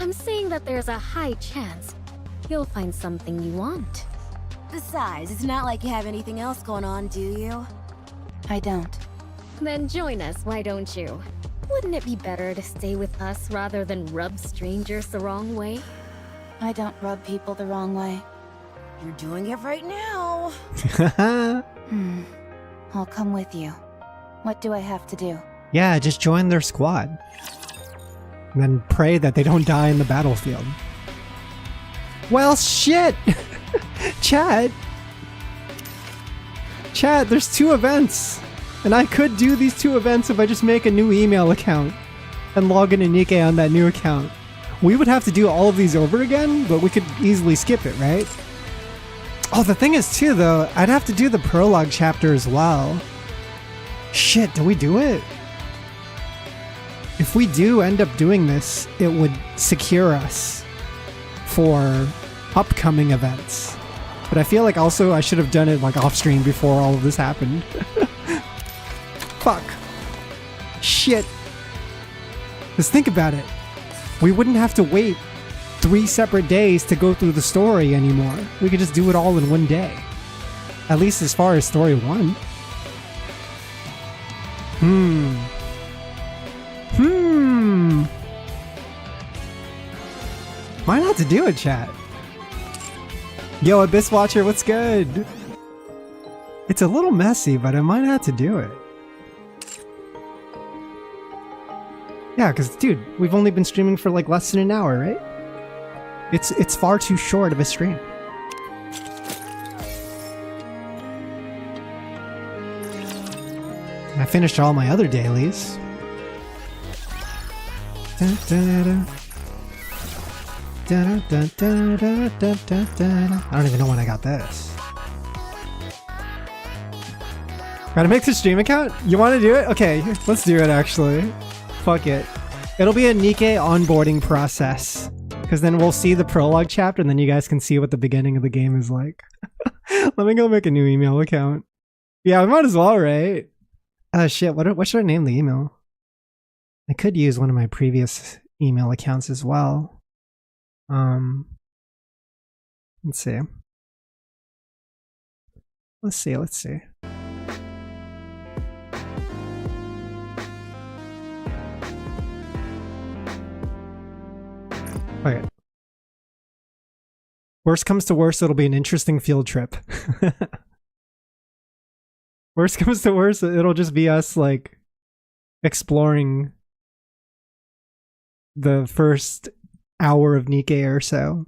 I'm saying that there's a high chance you'll find something you want. Besides, it's not like you have anything else going on, do you? I don't. Then join us, why don't you? Wouldn't it be better to stay with us rather than rub strangers the wrong way? I don't rub people the wrong way. You're doing it right now. I'll come with you. What do I have to do? Yeah, just join their squad. And then pray that they don't die in the battlefield. Well, shit! Chat, there's 2 events. And I could do these 2 events if I just make a new email account and log into Nikke on that new account. We would have to do all of these over again, but we could easily skip it, right? Oh, the thing is too, though, I'd have to do the prologue chapter as well. Shit, do we do it? If we do end up doing this, it would secure us for upcoming events. But I feel like also I should have done it like off stream before all of this happened. Fuck. Shit. Just think about it. We wouldn't have to wait 3 separate days to go through the story anymore. We could just do it all in one day. At least as far as story 1. Might have to do it, chat. Yo, Abyss Watcher, what's good? It's a little messy, but I might have to do it. Yeah, because, dude, we've only been streaming for like less than an hour, right? It's far too short of a stream. I finished all my other dailies. I don't even know when I got this. Gotta make the stream account? You want to do it? Okay, let's do it actually. Fuck it. It'll be a Nikke onboarding process. Because then we'll see the prologue chapter and then you guys can see what the beginning of the game is like. Let me go make a new email account. Yeah, we might as well, right? Shit, what should I name the email? I could use one of my previous email accounts as well. Let's see. Let's see. Okay. Worst comes to worst, it'll be an interesting field trip. Worst comes to worst, it'll just be us, like, exploring the first hour of Nikke or so.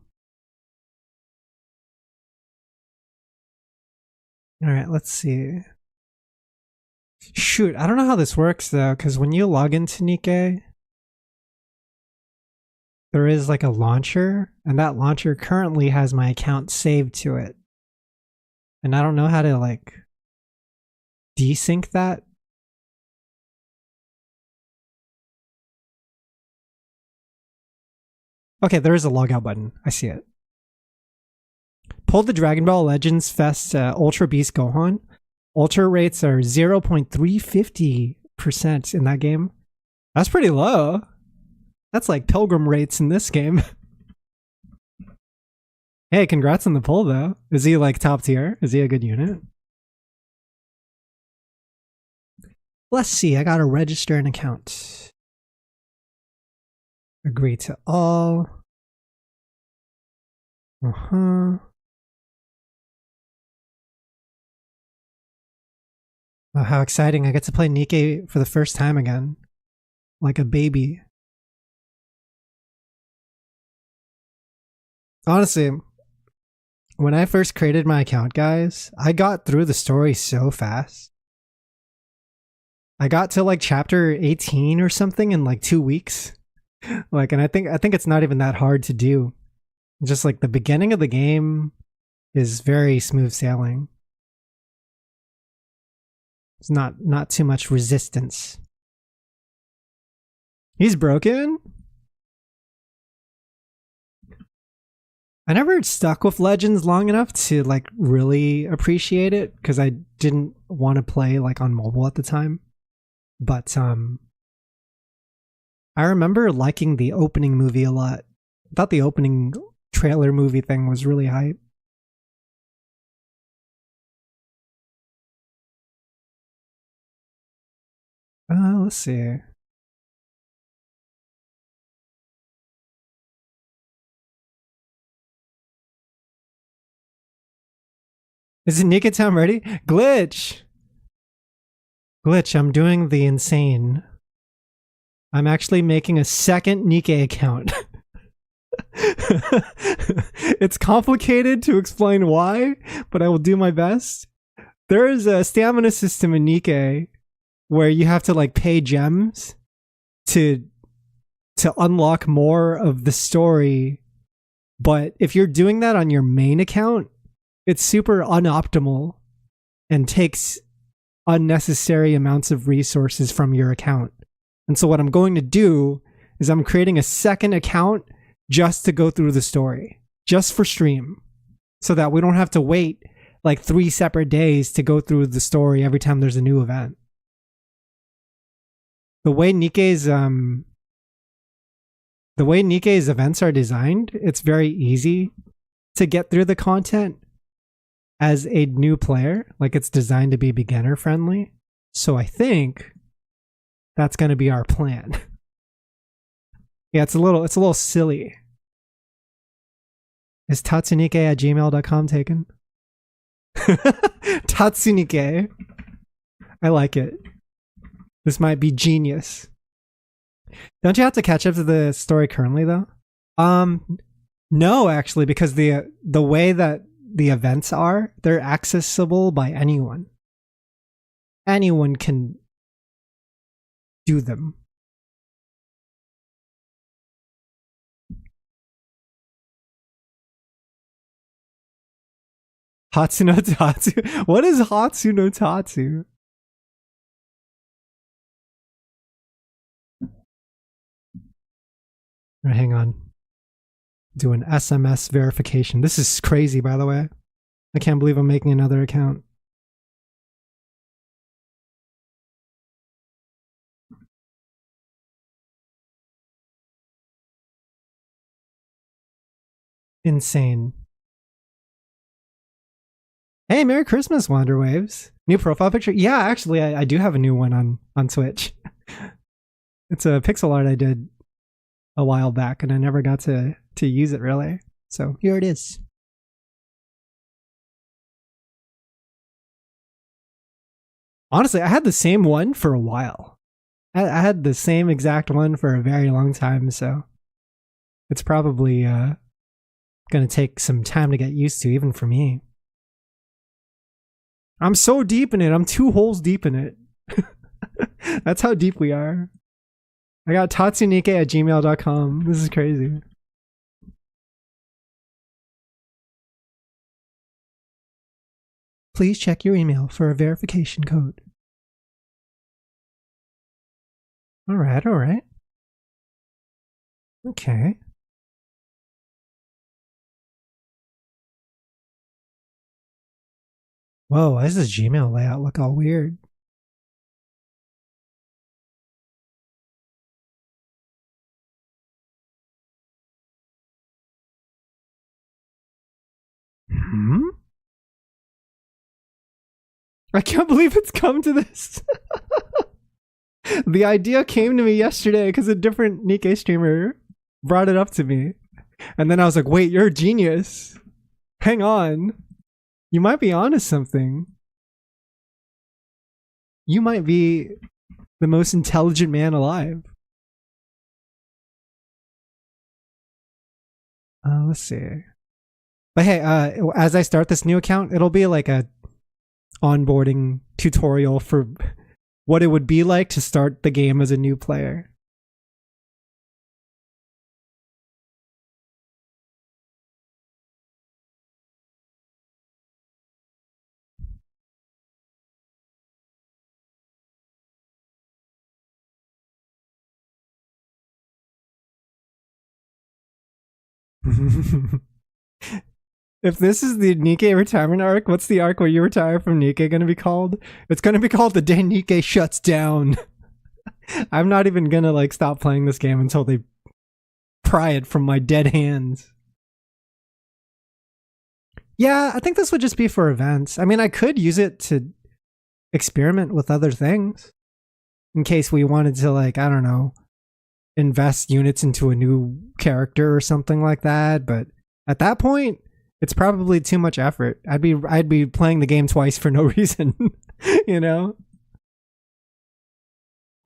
Alright, let's see. Shoot, I don't know how this works, though, because when you log into Nikke, there is like a launcher, and that launcher currently has my account saved to it. And I don't know how to like desync that. Okay, there is a logout button. I see it. Pull the Dragon Ball Legends Fest Ultra Beast Gohan. Ultra rates are 0.350% in that game. That's pretty low. That's like Pilgrim rates in this game. Hey, congrats on the pull though. Is he like top tier? Is he a good unit? Let's see, I gotta register an account. Agree to all. Oh, how exciting. I get to play Nikke for the first time again. Like a baby. Honestly, when I first created my account, guys, I got through the story so fast. I got to like chapter 18 or something in like 2 weeks. Like, and I think it's not even that hard to do. Just like the beginning of the game is very smooth sailing. It's not too much resistance. He's broken? I never stuck with Legends long enough to like really appreciate it because I didn't want to play like on mobile at the time. But I remember liking the opening movie a lot thought the opening trailer movie thing was really hype. Let's see. Is it Nikke time ready? Glitch! Glitch, I'm doing the insane. I'm actually making a second Nikke account. It's complicated to explain why, but I will do my best. There is a stamina system in Nikke where you have to like pay gems to unlock more of the story. But if you're doing that on your main account, it's super unoptimal and takes unnecessary amounts of resources from your account. And so what I'm going to do is I'm creating a second account just to go through the story, just for stream, so that we don't have to wait like 3 separate days to go through the story every time there's a new event. The way Nikke's events are designed, it's very easy to get through the content as a new player. Like, it's designed to be beginner friendly. So I think that's going to be our plan. Yeah, it's a little silly. Is tatsunike@gmail.com taken? Tatsunike. I like it. This might be genius. Don't you have to catch up to the story currently though? No, actually, because the way that the events are, they're accessible by anyone. Anyone can do them. Hatsu no Tatsu? What is Hatsu no Tatsu? Right, hang on. Do an SMS verification. This is crazy, by the way. I can't believe I'm making another account. Insane. Hey, Merry Christmas, Wanderwaves. New profile picture? Yeah, actually, I do have a new one on Twitch. It's a pixel art I did a while back, and I never got to use it, really. So here it is. Honestly, I had the same one for a while. I had the same exact one for a very long time, so it's probably going to take some time to get used to, even for me. I'm so deep in it. I'm 2 holes deep in it. That's how deep we are. I got tatsunike@gmail.com. This is crazy. Please check your email for a verification code. Alright, alright. Okay. Whoa, why does this Gmail layout look all weird? I can't believe it's come to this. The idea came to me yesterday because a different Nikke streamer brought it up to me. And then I was like, wait, you're a genius. Hang on. You might be onto something. You might be the most intelligent man alive. Let's see. But hey, as I start this new account, it'll be like a onboarding tutorial for what it would be like to start the game as a new player. If this is the Nikke retirement arc, what's the arc where you retire from Nikke going to be called? It's going to be called The Day Nikke Shuts Down. I'm not even going to like stop playing this game until they pry it from my dead hands. Yeah, I think this would just be for events. I mean, I could use it to experiment with other things in case we wanted to, like, I don't know, invest units into a new character or something like that. But at that point, it's probably too much effort. I'd be playing the game twice for no reason, you know?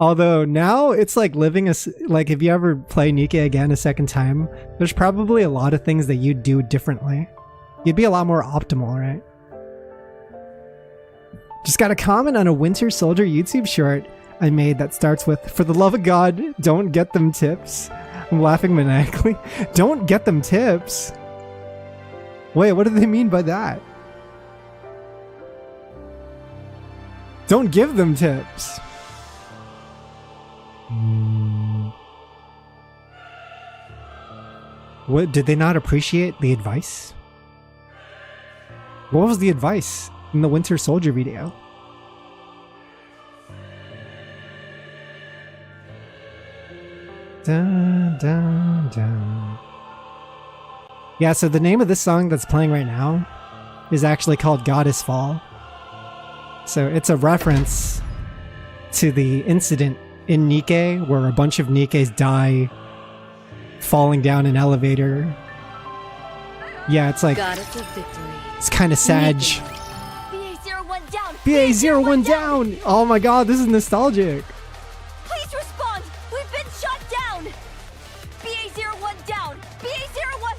Although now it's like living like if you ever play Nikke again a second time, there's probably a lot of things that you'd do differently. You'd be a lot more optimal, right? Just got a comment on a Winter Soldier YouTube short I made that starts with, "For the love of God, don't get them tips." I'm laughing maniacally. Don't get them tips? Wait, what do they mean by that? Don't give them tips. What, did they not appreciate the advice? What was the advice in the Winter Soldier video? Dun, dun, dun. Yeah, so the name of this song that's playing right now is actually called Goddess Fall. So it's a reference to the incident in Nikke where a bunch of Nikkes die falling down an elevator. Yeah, it's like, Goddess of victory. it's kind of sag. BA-01 down! BA-01 down! Oh my god, this is nostalgic. Please respond! We've been shot down! BA-01 down! BA-01!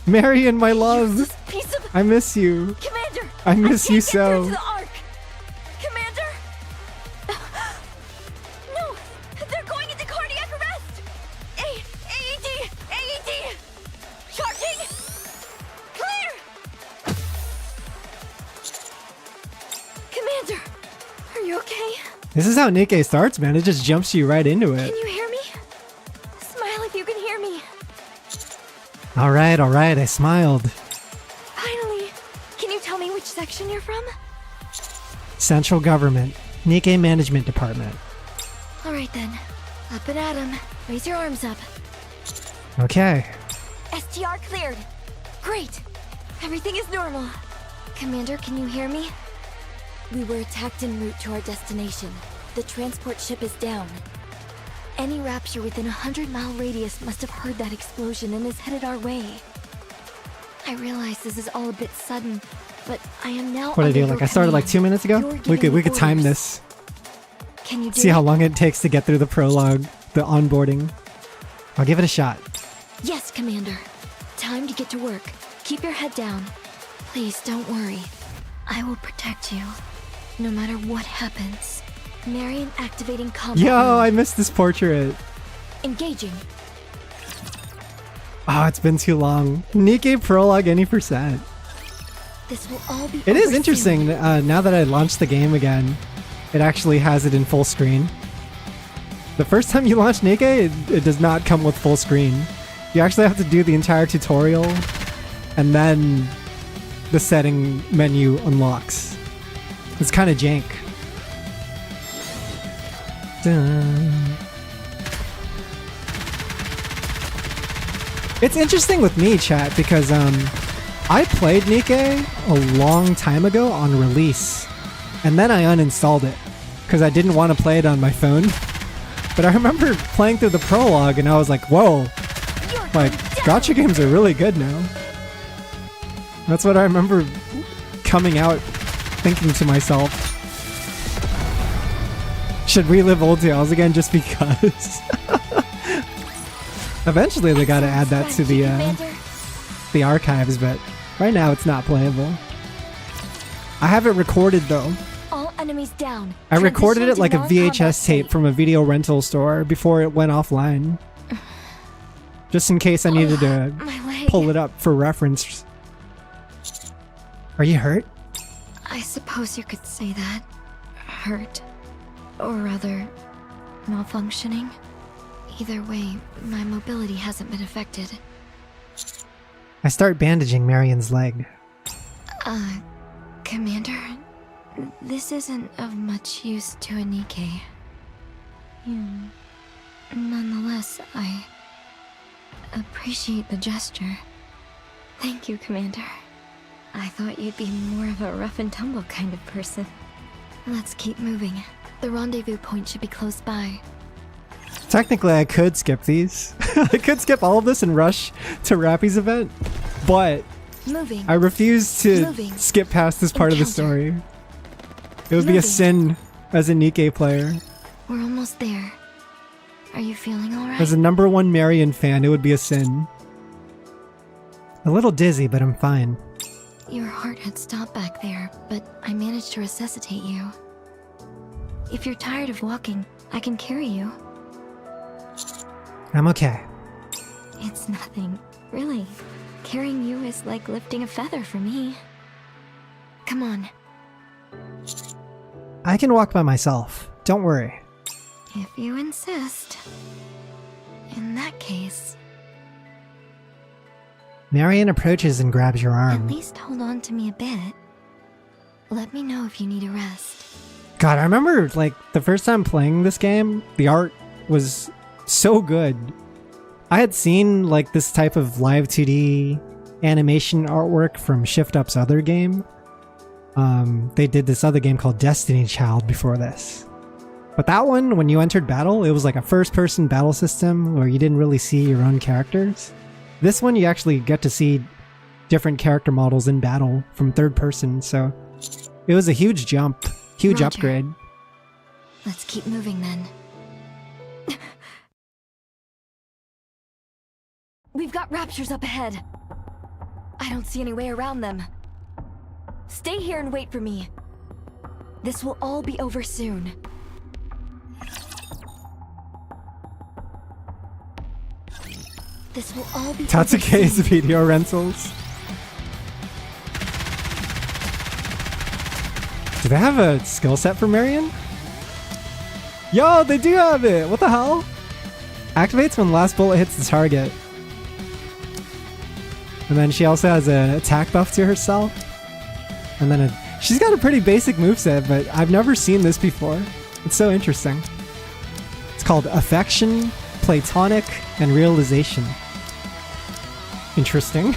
Marion, my love. Useless piece of... I miss you. Commander! I miss you so. I can't get through to the Ark! Commander? No! They're going into cardiac arrest! AED! AED! Charging! Clear! Commander! Are you okay? This is how Nikke starts, man. It just jumps you right into it. Can you hear me? Smile if you can hear me. Alright, I smiled. Finally! Can you tell me which section you're from? Central Government. Nikke Management Department. Alright then. Up and at 'em. Raise your arms up. Okay. STR cleared. Great. Everything is normal. Commander, can you hear me? We were attacked en route to our destination. The transport ship is down. Any Rapture within a 100-mile radius must have heard that explosion and is headed our way. I realize this is all a bit sudden, but I am now. What did I do? Like I started like 2 minutes ago? We could time this. Can you do See how it? long it takes to get through the prologue, the onboarding. I'll give it a shot. Yes, Commander. Time to get to work. Keep your head down. Please don't worry. I will protect you, no matter what happens. Marion activating combat. Yo, mode. I missed this portrait. Engaging. Oh, it's been too long. Nikke prologue any %. This will all be. It is over interesting, soon. now that I launched the game again, it actually has it in full screen. The first time you launch Nikke, it does not come with full screen. You actually have to do the entire tutorial, and then the setting menu unlocks. It's kind of jank. Dun. It's interesting with me, chat, because I played Nikke a long time ago on release, and then I uninstalled it because I didn't want to play it on my phone. But I remember playing through the prologue and I was like, whoa, like gacha games are really good now. That's what I remember coming out thinking to myself. Should relive old tales again just because? Eventually they gotta add that to the archives, but right now it's not playable. I have it recorded though. All enemies down. I recorded it Transition like to a non-combat VHS tape state. from a video rental store before it went offline. Just in case I needed to My leg. pull it up for reference. Are you hurt? I suppose you could say that. Hurt. Or rather, malfunctioning. Either way, my mobility hasn't been affected. I start bandaging Marion's leg. Commander, this isn't of much use to a Nikke. Nonetheless, appreciate the gesture. Thank you, Commander. I thought you'd be more of a rough and tumble kind of person. Let's keep moving. The rendezvous point should be close by. Technically, I could skip these. I could skip all of this and rush to Rapi's event, but Moving. I refuse to Moving. skip past this part of the Encounter. story. It would be a Moving. sin as a Nikke player. We're almost there. Are you feeling alright? As a #1 Marion fan, it would be a sin. A little dizzy, but I'm fine. Your heart had stopped back there, but I managed to resuscitate you. If you're tired of walking, I can carry you. I'm okay. It's nothing, really. Carrying you is like lifting a feather for me. Come on. I can walk by myself. Don't worry. If you insist. In that case, Marion approaches and grabs your at arm. least hold on to me a bit. Let me know if you need a rest. God, I remember, like, the first time playing this game, the art was so good. I had seen, like, this type of live 2D animation artwork from Shift Up's other game. They did this other game called Destiny Child before this. But that one, when you entered battle, it was like a first-person battle system where you didn't really see your own characters. This one, you actually get to see different character models in battle from third person, so it was a huge jump, huge Roger. upgrade. Let's keep moving then. We've got raptures up ahead. I don't see any way around them. Stay here and wait for me. This will all be over soon. This will all be over Tatsuke's soon. video rentals. Do they have a skill set for Marion? Yo, they do have it! What the hell? Activates when the last bullet hits the target. And then she also has an attack buff to herself. And then she's got a pretty basic moveset, but I've never seen this before. It's so interesting. It's called Affection, Platonic, and Realization. Interesting.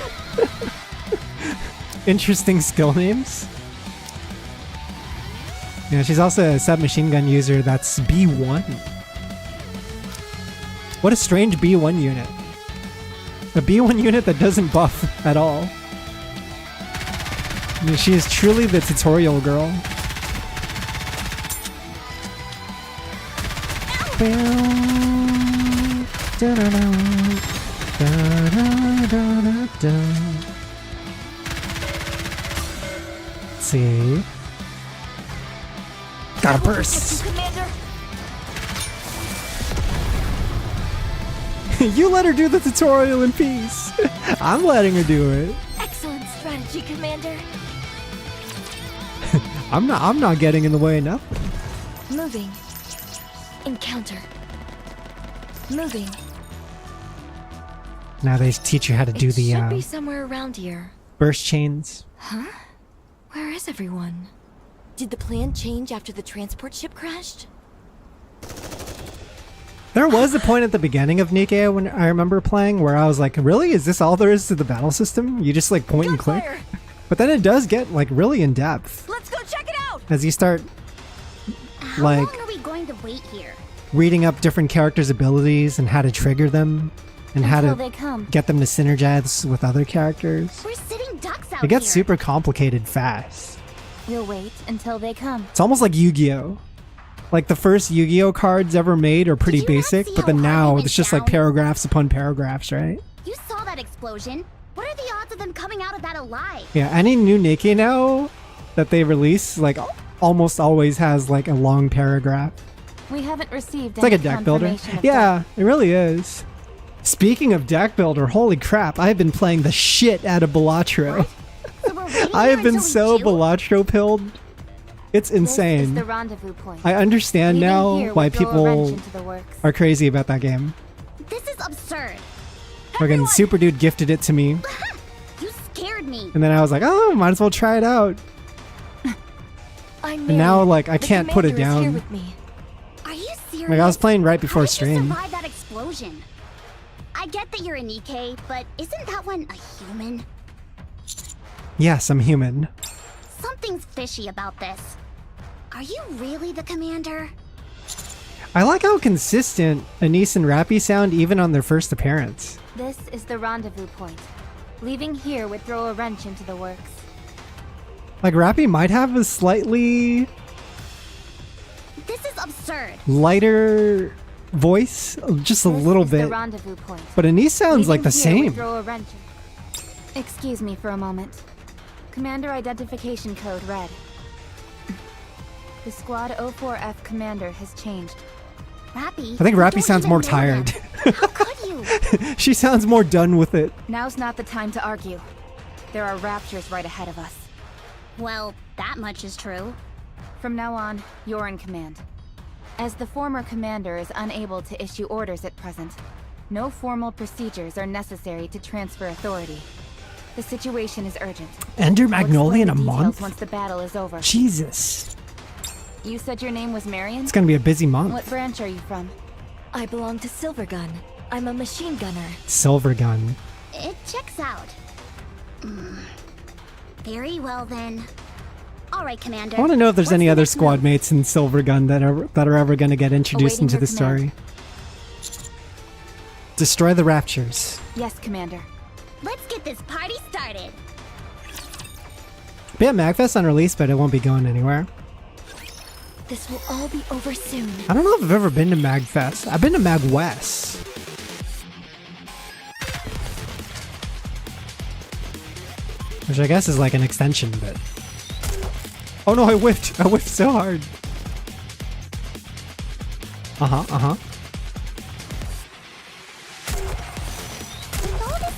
Interesting skill names. Yeah, she's also a submachine gun user that's B1. What a strange B1 unit. A B1 unit that doesn't buff at all. I mean, she is truly the tutorial girl. Let's see. Got a burst. You let her do the tutorial in peace. I'm letting her do it. Excellent strategy, Commander. I'm not getting in the way enough. Moving. Encounter. Moving. Now they teach you how to do It the should be somewhere around here. burst chains. Huh? Where is everyone? Did the plan change after the transport ship crashed? There was a point at the beginning of Nikke when I remember playing where I was like, really? Is this all there is to the battle system? You just like point and click? Gunfire! But then it does get like really in depth Let's go check it out! as you start How like long are we going to wait here? reading up different characters' abilities and how to trigger them and how Until to they come. get them to synergize with other characters. We're sitting ducks out It gets here. super complicated fast. We'll wait until they come. It's almost like Yu-Gi-Oh! Like the first Yu-Gi-Oh cards ever made are pretty Did you not basic, see but how then hard we now went it's just like down? paragraphs upon paragraphs, right? You saw that explosion. What are the odds of them coming out of that alive? Yeah, any new Nikke now that they release, like almost always has like a long paragraph. We haven't received It's like a deck builder. Yeah, it really is. Speaking of deck builder, holy crap, I have been playing the shit out of Balatro. So we're waiting I here have been until we so do? Balatro pilled. It's This is insane. the rendezvous point. I understand Leaving now here why would throw a wrench people into the works. are crazy about that game. This is absurd. Fucking Super Dude gifted it to me, You scared me. and then I was like, oh, might as well try it out. I'm And now, Mary. like, I The can't put it commander is here down. with me. Are you serious? Like, I was playing right How before did you stream. survive that explosion? I get that you're a Nikke, but isn't that one a human? Yes, I'm human. Something's fishy about this. Are you really the commander? I like how consistent Anise and Rapi sound even on their first appearance. This is the rendezvous point. Leaving here would throw a wrench into the works. Like, Rapi might have a slightly This is absurd. lighter voice, just a little This is bit. the rendezvous point. But Anise sounds like Leaving the here would same. throw a wrench in- Excuse me for a moment. Commander identification code red. The Squad 04F commander has changed. Rapi. I think you Rapi don't sounds even more know tired. him. How could you? She sounds more done with it. Now's not the time to argue. There are raptures right ahead of us. Well, that much is true. From now on, you're in command. As the former commander is unable to issue orders at present, no formal procedures are necessary to transfer authority. The situation is urgent. Ender I'll Magnolia in a explain the details month? once the battle is over. Jesus. You said your name was Marion? It's gonna be a busy month. What branch are you from? I belong to Silvergun. I'm a machine gunner. Silver gun. It checks out. Very well then. All right, Commander. I want to know if there's What's any the other next squad move? mates in Silver Gun that are ever going to get introduced Awaiting into your the story. command. Destroy the Raptures. Yes, Commander. Let's get this party started. Be at MagFest on release, but it won't be going anywhere. This will all be over soon. I don't know if I've ever been to MagFest. I've been to MagWest. Which I guess is like an extension, but... Oh no, I whiffed! I whiffed so hard! Uh-huh.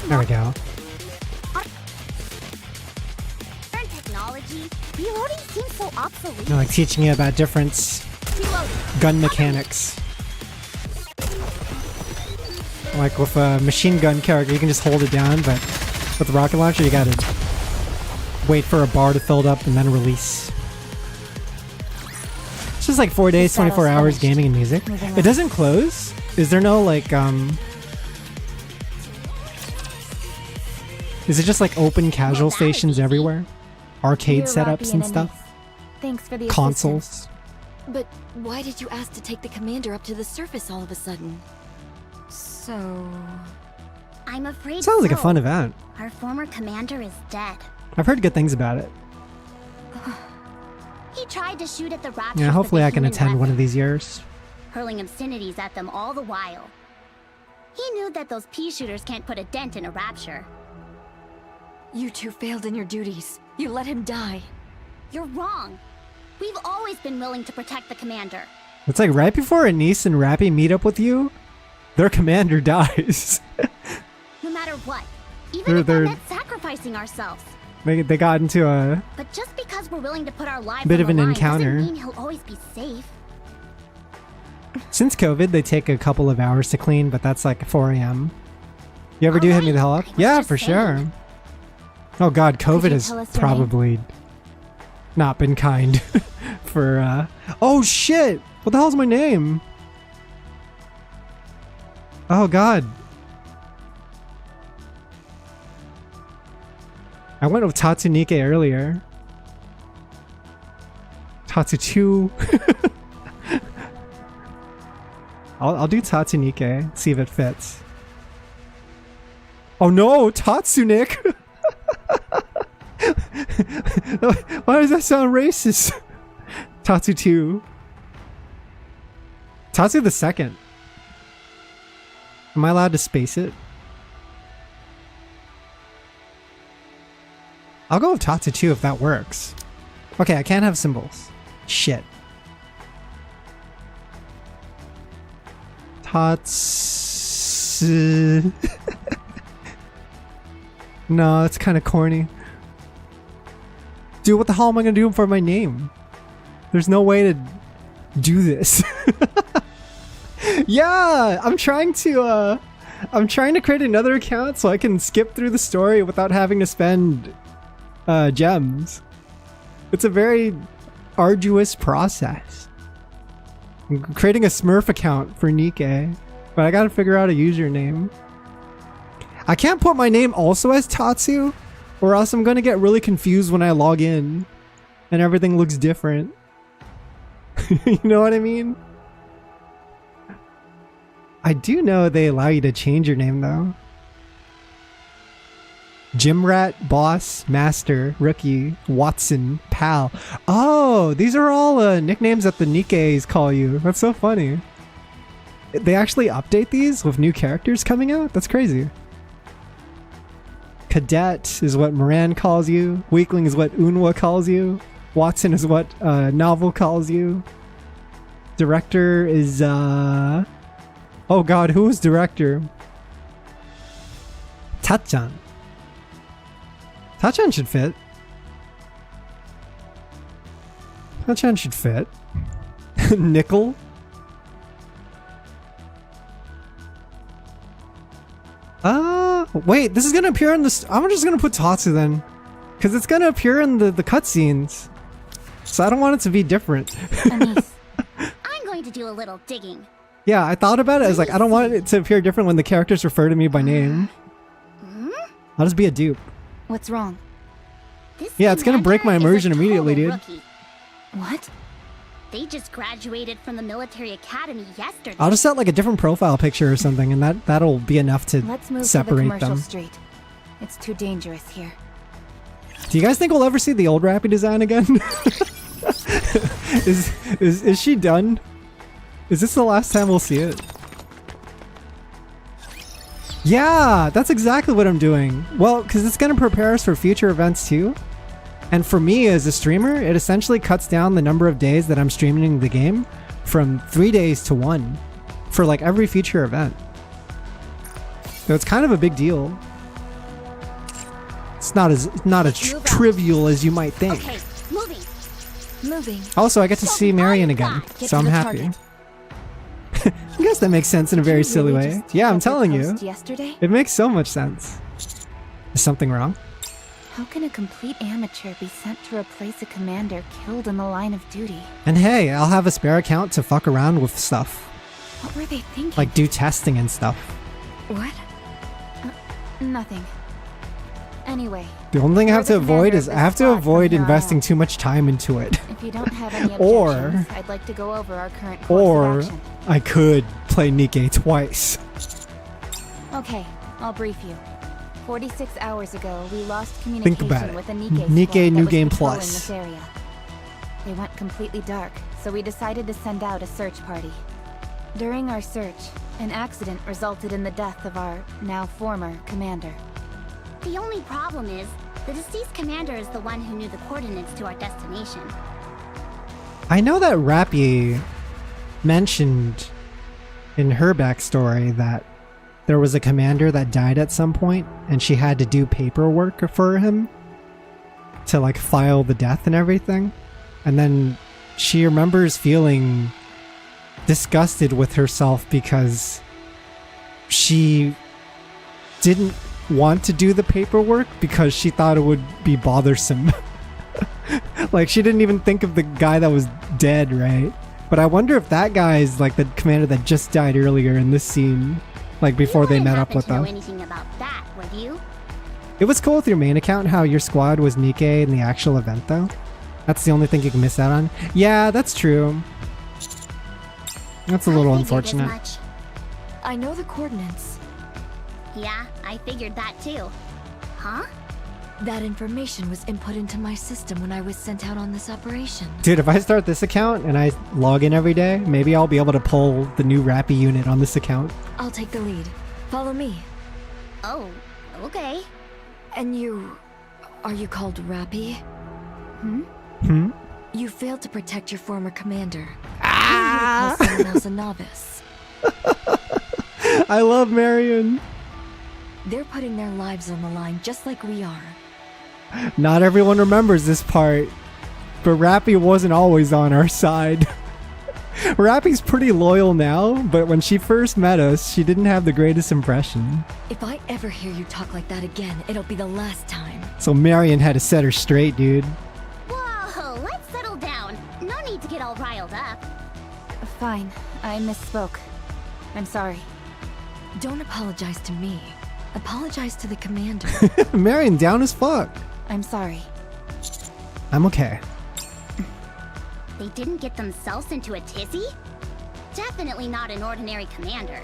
There we go. Modern technology. Reloading seems so obsolete. They're like teaching you about different Reloading. gun mechanics. Like with a machine gun character, you can just hold it down, but with the rocket launcher, you gotta wait for a bar to fill up and then release. It's just like 4 days, This battle's 24 hours finished. gaming and music. Moving It on. doesn't close? Is there no like, is it just like open casual Well, that would stations be everywhere? Arcade Dear setups Rapi and Anise, stuff? Thanks for the assistance. Consoles? But why did you ask to take the commander up to the surface all of a sudden? So... I'm afraid Sounds like a so. fun event. Our former commander is dead. I've heard good things about it. He tried to shoot at the raptors. Yeah, hopefully I can attend one of weapon, these years. hurling obscenities at them all the while. He knew that those pea shooters can't put a dent in a rapture. You two failed in your duties. You let him die. You're wrong. We've always been willing to protect the commander. It's like right before Anise and Rapi meet up with you, their commander dies. No matter what. Even if They're- that meant sacrificing ourselves. They got into a But just because we're willing to put our lives Bit on of the an line encounter. doesn't mean he'll always be safe. Since COVID, they take a couple of hours to clean, but that's like 4 a.m. You ever do hit me the hell up? I was Yeah, just for saying. sure. Oh god, COVID you has tell us your probably not been kind for, Oh shit! What the hell's my name? Oh god. I went with Tatsu Nikke earlier. Tatsu 2. I'll do Tatsu Nikke, see if it fits. Oh no, Tatsu Nick! Why does that sound racist? Tatsu 2. Tatsu the second. Am I allowed to space it? I'll go with Tatsu 2 if that works. Okay, I can't have symbols. Shit. Tatsu. No, it's kind of corny. Dude, what the hell am I gonna do for my name? There's no way to do this. Yeah, I'm trying to create another account so I can skip through the story without having to spend gems. It's a very arduous process. I'm creating a Smurf account for Nikke, but I gotta figure out a username. I can't put my name also as Tatsu, or else I'm gonna get really confused when I log in and everything looks different. You know what I mean? I do know they allow you to change your name though. Gym Rat, Boss, Master, Rookie, Watson, Pal. Oh, these are all nicknames that the Nikkes call you. That's so funny. They actually update these with new characters coming out? That's crazy. Cadet is what Moran calls you. Weakling is what Unwa calls you. Watson is what Novel calls you. Director is oh god, who was director? Tachan. Tachan should fit. Tachan should fit. Nickel. Wait, this is gonna appear in the... I'm just gonna put Tatsu then. Because it's gonna appear in the cutscenes. So I don't want it to be different. Anise, I'm going to do a little digging. Yeah, I thought about it. I was like, I don't want it to appear different when the characters refer to me by name. I'll just be a dupe. What's wrong? This Yeah, it's gonna break my commander is a immersion immediately, total dude. rookie. What? They just graduated from the military academy yesterday. I'll just set like a different profile picture or something, and that'll be enough to Let's move to the separate commercial them. street. It's too dangerous here. Do you guys think we'll ever see the old Rapi design again? Is she done? Is this the last time we'll see it? Yeah, that's exactly what I'm doing. Well, because it's going to prepare us for future events too. And for me as a streamer, it essentially cuts down the number of days that I'm streaming the game from 3 days to 1 for like every future event. So it's kind of a big deal. It's not as trivial as you might think. Okay, moving. Moving. Also, I get to see Marion again, Get so to I'm the happy. target. I guess that makes sense in a very Did you silly really way. just Yeah, I'm take up telling your you. post Yesterday? It makes so much sense. Is something wrong? How can a complete amateur be sent to replace a commander killed in the line of duty? And hey, I'll have a spare account to fuck around with stuff. What were they thinking? Like do testing and stuff. What? Nothing. Anyway, The only thing I have to You're the avoid commander is of I the have to squad from avoid here on investing out. too much time into it. if you don't have any Or- objections, I'd like to go over our current course Or of action. I could play Nikke twice. Okay, I'll brief you. 46 hours ago, we lost Think communication about it. with a Nikke Nikke squad that New was Game patrolling Plus. this area. They went completely dark, so we decided to send out a search party. During our search, an accident resulted in the death of our now former commander. The only problem is, the deceased commander is the one who knew the coordinates to our destination. I know that Rapi mentioned in her backstory that there was a commander that died at some point and she had to do paperwork for him to like file the death and everything. And then she remembers feeling disgusted with herself because she didn't want to do the paperwork because she thought it would be bothersome. Like she didn't even think of the guy that was dead, right? But I wonder if that guy is like the commander that just died earlier in this scene, like before they met up with You them. wouldn't happen to know anything about that, would you? It was cool with your main account how your squad was Nikke in the actual event though. That's the only thing you can miss out on. Yeah, that's true. That's a little I figured as unfortunate. much. I know the coordinates. Yeah, I figured that too. Huh? That information was input into my system when I was sent out on this operation. Dude, if I start this account and I log in every day, maybe I'll be able to pull the new Rapi unit on this account. I'll take the lead. Follow me. Oh, okay. And you... Are you called Rapi? Hmm? You failed to protect your former commander. Ah! You call someone else a novice. I love Marion. They're putting their lives on the line just like we are. Not everyone remembers this part, but Rapi wasn't always on our side. Rapi's pretty loyal now, but when she first met us, she didn't have the greatest impression. If I ever hear you talk like that again, it'll be the last time. So Marion had to set her straight, dude. Whoa, let's settle down. No need to get all riled up. Fine, I misspoke. I'm sorry. Don't apologize to me. Apologize to the commander. Marion, down as fuck. I'm sorry. I'm okay. They didn't get themselves into a tizzy? Definitely not an ordinary commander.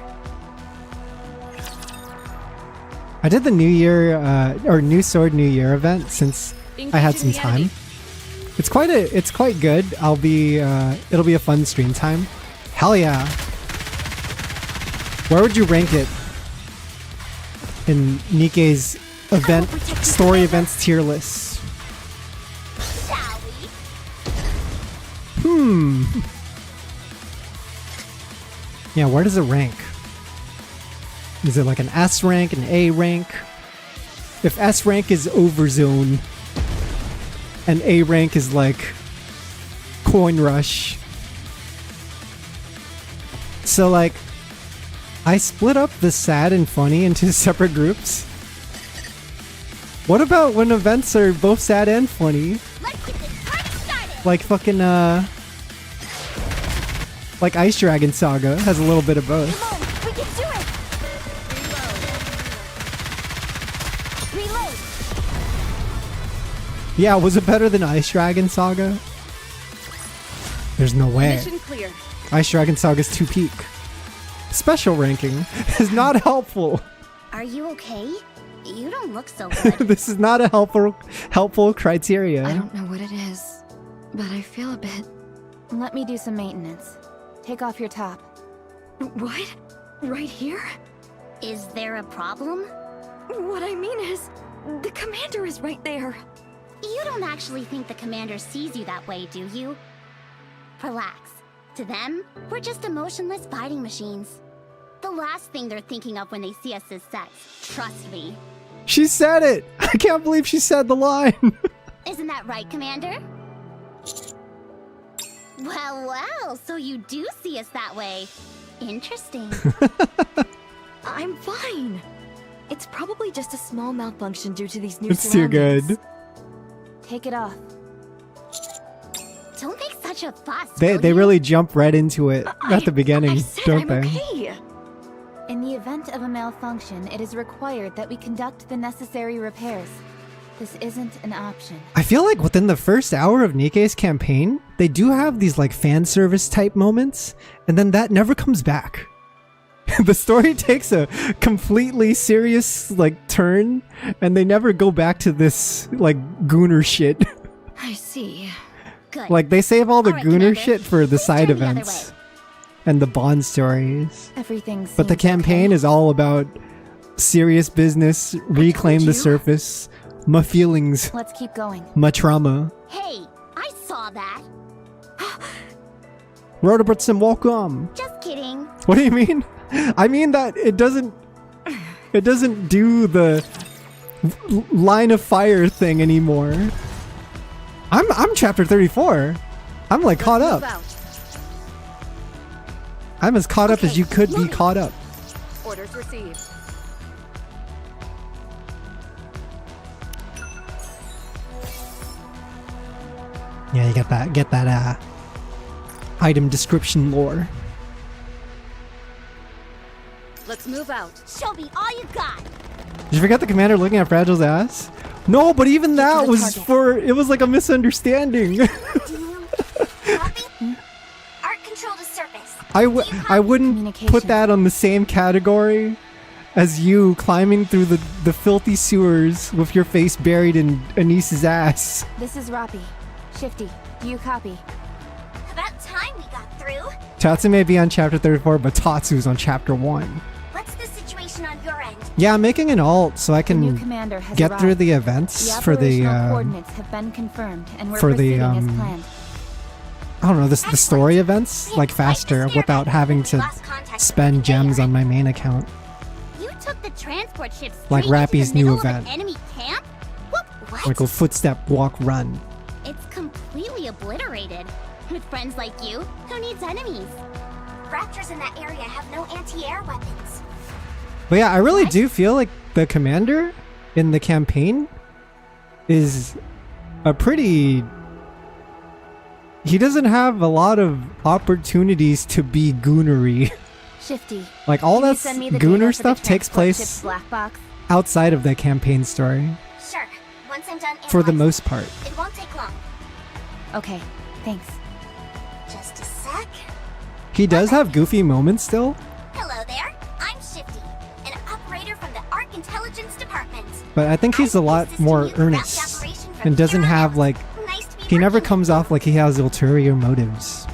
I did the New Year, or New Sword New Year event since I had some time. It's quite good. It'll be a fun stream time. Hell yeah. Where would you rank it in Nikke's story events tier list? Shall we? Yeah, where does it rank? Is it like an S rank, an A rank? If S rank is overzone and A rank is like coin rush. So like I split up the sad and funny into separate groups. What about when events are both sad and funny? Let's get this party started! Like fucking like Ice Dragon Saga has a little bit of both. Come on, we can do it! Reload! Yeah, was it better than Ice Dragon Saga? There's no way. Mission clear. Ice Dragon Saga's 2 peak. Special ranking is not helpful. Are you okay? You don't look so good. This is not a helpful criteria. I don't know what it is, but I feel a bit. Let me do some maintenance. Take off your top. What? Right here? Is there a problem? What I mean is, the commander is right there. You don't actually think the commander sees you that way, do you? Relax. To them, we're just emotionless fighting machines. The last thing they're thinking of when they see us is sex. Trust me. She said it! I can't believe she said the line! Isn't that right, Commander? Well, so you do see us that way. Interesting. I'm fine. It's probably just a small malfunction due to these new It's too surroundings. good. Take it off. Don't make such a fuss, They will you? really jump right into it at the beginning, I said don't I'm they? okay. In the event of a malfunction, it is required that we conduct the necessary repairs. This isn't an option. I feel like within the first hour of Nikke's campaign, they do have these like fan service type moments, and then that never comes back. The story takes a completely serious like turn, and they never go back to this like gooner shit. I see. Good. Like they save all the All right, gooner Commander. shit for the Please side turn the other events way. and the Bond stories. Everything But the seems campaign okay. is all about serious business, reclaim the you. surface, my feelings, Let's keep going. my trauma. Hey, I saw that. Robertson, welcome. Just kidding. What do you mean? I mean that it doesn't do the line of fire thing anymore. I'm chapter 34. I'm like caught up. Move out. I'm as caught up as Okay, you could be moving. caught up. Orders received. Yeah, you get that item description lore. Let's move out. Show me all you got. Did you forget the commander looking at Fragile's ass? No, but even that was it was like a misunderstanding. Rapi? Art control to surface. I wouldn't Communication. put that on the same category as you climbing through the filthy sewers with your face buried in Anise's ass. This is Rapi. Shifty, do you copy? About time we got through. Tatsu may be on chapter 34, but Tatsu's on chapter 1. What's the situation on your end? Yeah, I'm making an alt so I The new can commander has get arrived. through the events The for the operational coordinates have been confirmed, and we're for the, proceeding as planned. I don't know, the story events like faster without having to spend gems on my main account. You took the transport ship Like straight into Rapi's the middle new of an event. enemy camp? What? Like a footstep, walk, run. It's completely obliterated. With friends like you, who needs enemies? Raptors in that area have no anti-air weapons. But yeah, I really do feel like the commander in the campaign is a pretty... He doesn't have a lot of opportunities to be goonery. Shifty, Like all can you that send me the gooner data for the stuff takes transport ship's place black box? outside of the campaign story, Sure. Once I'm done for the analyzing, most part. it won't take long. Okay, thanks. Just a sec. He does have goofy moments still, Hello there. I'm Shifty, an operator from the Arc Intelligence Department. but I think he's a lot more earnest and doesn't have like, Nice to be he never working comes off like he has ulterior motives.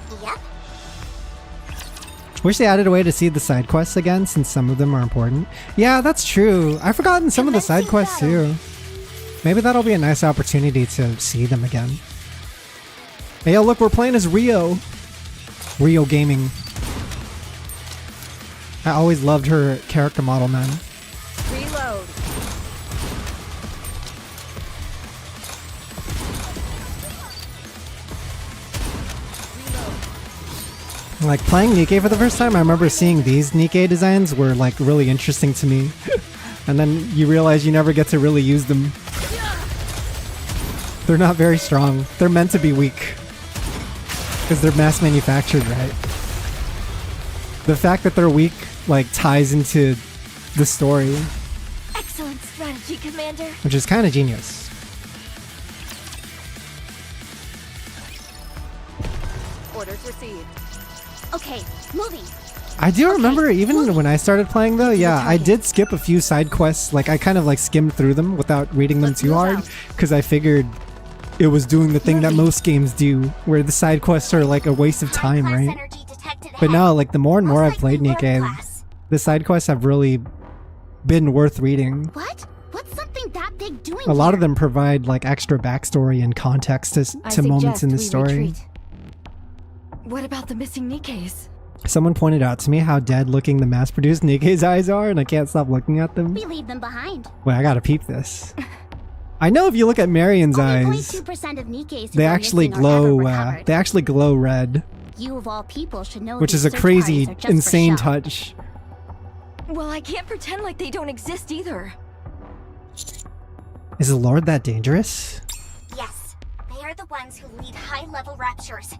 with you. Yep. Wish they added a way to see the side quests again, since some of them are important. Yeah, that's true. I've forgotten some of the side quests too. Maybe that'll be a nice opportunity to see them again. Hey, yo, look, we're playing as Rio. Rio Gaming. I always loved her character model, man. Reload. Like, playing Nikke for the first time, I remember seeing these Nikke designs were, like, really interesting to me. And then you realize you never get to really use them. They're not very strong. They're meant to be weak. Because they're mass manufactured, right? The fact that they're weak, like, ties into the story, Excellent strategy, Commander. which is kind of genius. Orders received. Okay, moving. I do remember even when I started playing though, yeah, I did skip a few side quests. Like I kind of like skimmed through them without reading them too hard because I figured it was doing the thing that most games do, where the side quests are like a waste of time, High-class right? energy detected But ahead. now, like the more and more Most I've played likely Nikke, world-class. the side quests have really been worth reading. What? What's something that big doing A lot here? of them provide like extra backstory and context to moments in the story. What about the missing Nikkes? Someone pointed out to me how dead-looking the mass-produced Nikke's eyes are, and I can't stop looking at them. We leave them behind. Wait, I gotta peep this. I know if you look at Marion's Only eyes, 0.2% of Nikke's who they are actually missing are ever glow. recovered. They actually glow red, You of all people should know which these is a search crazy, parties are just for insane show. touch. Well, I can't pretend like they don't exist either. Is the Lord that dangerous? Yes, they are the ones who lead high-level raptures.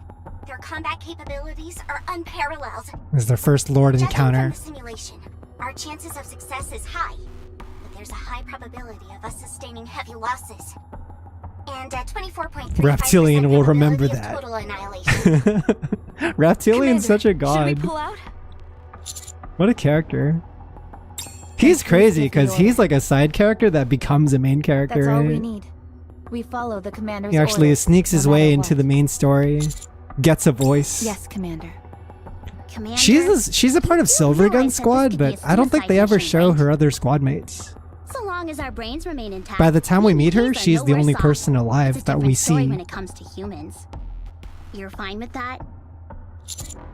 Their combat capabilities are unparalleled. Is their first Lord Judging encounter? from the simulation, our chances of success is high, but there's a high probability of us sustaining heavy losses. And at 24.35% Reptilian will remember probability of that. total annihilation. Reptilian's such a Should we god. pull out? What a character. He's crazy because he's like a side character that becomes a main character. That's all we right? need. We follow the commander's He actually orders, sneaks his no way matter into what. the main story, gets a voice. Yes, Commander. Commander, She's a part of you Silver Gun realize that this Squad, could be but a I don't think they suicide ever mission, show right? her other squad mates. so long as our brains remain intact. By the time we meet her, Nikke's are she's no the worse only off. person alive It's a that we different story see. when it comes to humans. You're fine with that?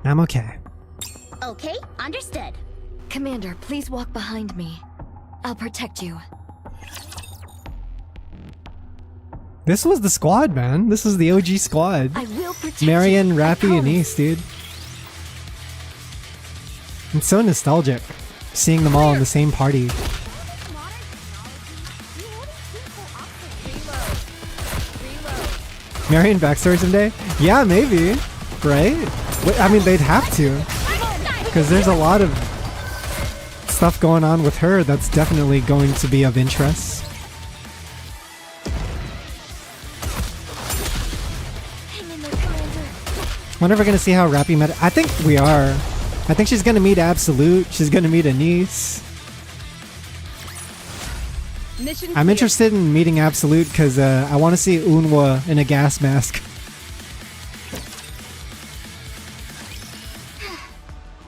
I'm okay. Okay, understood. Commander, please walk behind me. I'll protect you. This was the squad, man. This was the OG squad. I will protect Marion, you. I Rapi, and promise. Ace, dude. It's so nostalgic seeing them all in the same party. Marion backstory someday? Yeah, maybe. Right? Wait, I mean, they'd have to. Because there's a lot of stuff going on with her that's definitely going to be of interest. Hang in there, Commander. We're never gonna see how Rapi met. I think we are. I think she's gonna meet Absolute. She's gonna meet Anise. Mission I'm clear. interested in meeting Absolute because I want to see Unwa in a gas mask.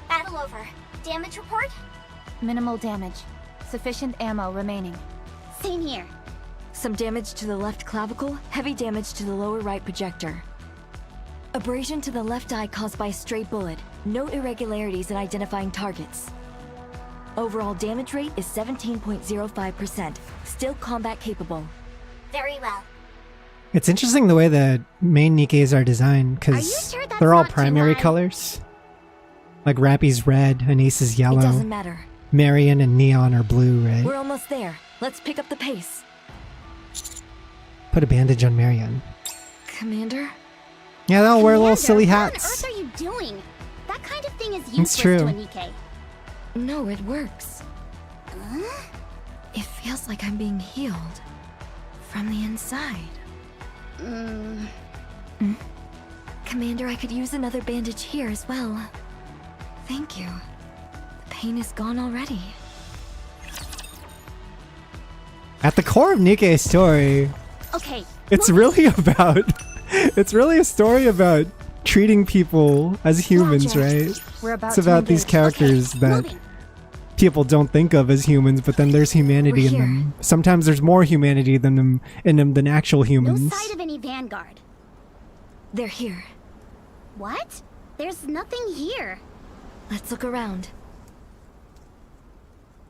Battle over. Damage report? Minimal damage. Sufficient ammo remaining. Same here. Some damage to the left clavicle, heavy damage to the lower right projector. Abrasion to the left eye caused by a stray bullet. No irregularities in identifying targets. Overall damage rate is 17.05%. Still combat capable. Very well. It's interesting the way the main Nikkes are designed Are you because sure that's they're all not too primary high? colors. Like Rappy's red, Anise is It yellow, doesn't matter. Marion and Neon are blue, right? We're almost there. Let's pick up the pace. Put a bandage on Marion. Commander? Yeah, they'll wear little Commander, silly what hats. on earth are you doing? That kind of thing is useless true. to a Nikke. No, it works. It feels like I'm being healed from the inside. Commander, I could use another bandage here as well. Thank you. The pain is gone already. At the core of Nikke's story, Okay. it's really a story about treating people as humans, right? We're about It's to about these engage. characters that Moving. people don't think of as humans, but then there's humanity We're in here. them. Sometimes there's more humanity in them than actual No humans. sight of any Vanguard. They're here. What? There's nothing here. Let's look around.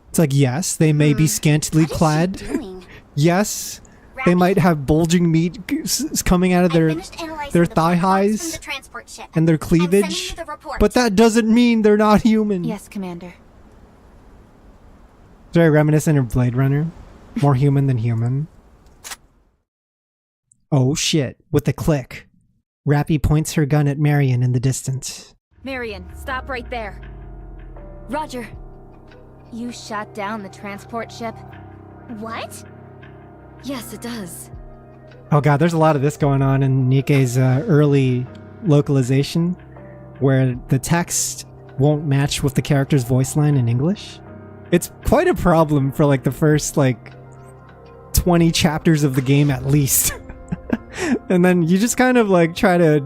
It's like, yes, they may be scantily What is she clad. doing? Yes, they Rapi, might have bulging meat coming out of I their finished analyzing their the thigh black box highs from the transport ship. and their I'm sending cleavage, you the report. but that doesn't mean they're not human. Yes, Commander. Very reminiscent of Blade Runner. More human than human. Oh shit, with a click. Rapi points her gun at Marion in the distance. Marion, stop right there. Roger. You shot down the transport ship? What? Yes, it does. Oh god, there's a lot of this going on in Nikke's early localization, where the text won't match with the character's voice line in English. It's quite a problem for like the first like 20 chapters of the game at least. And then you just kind of like try to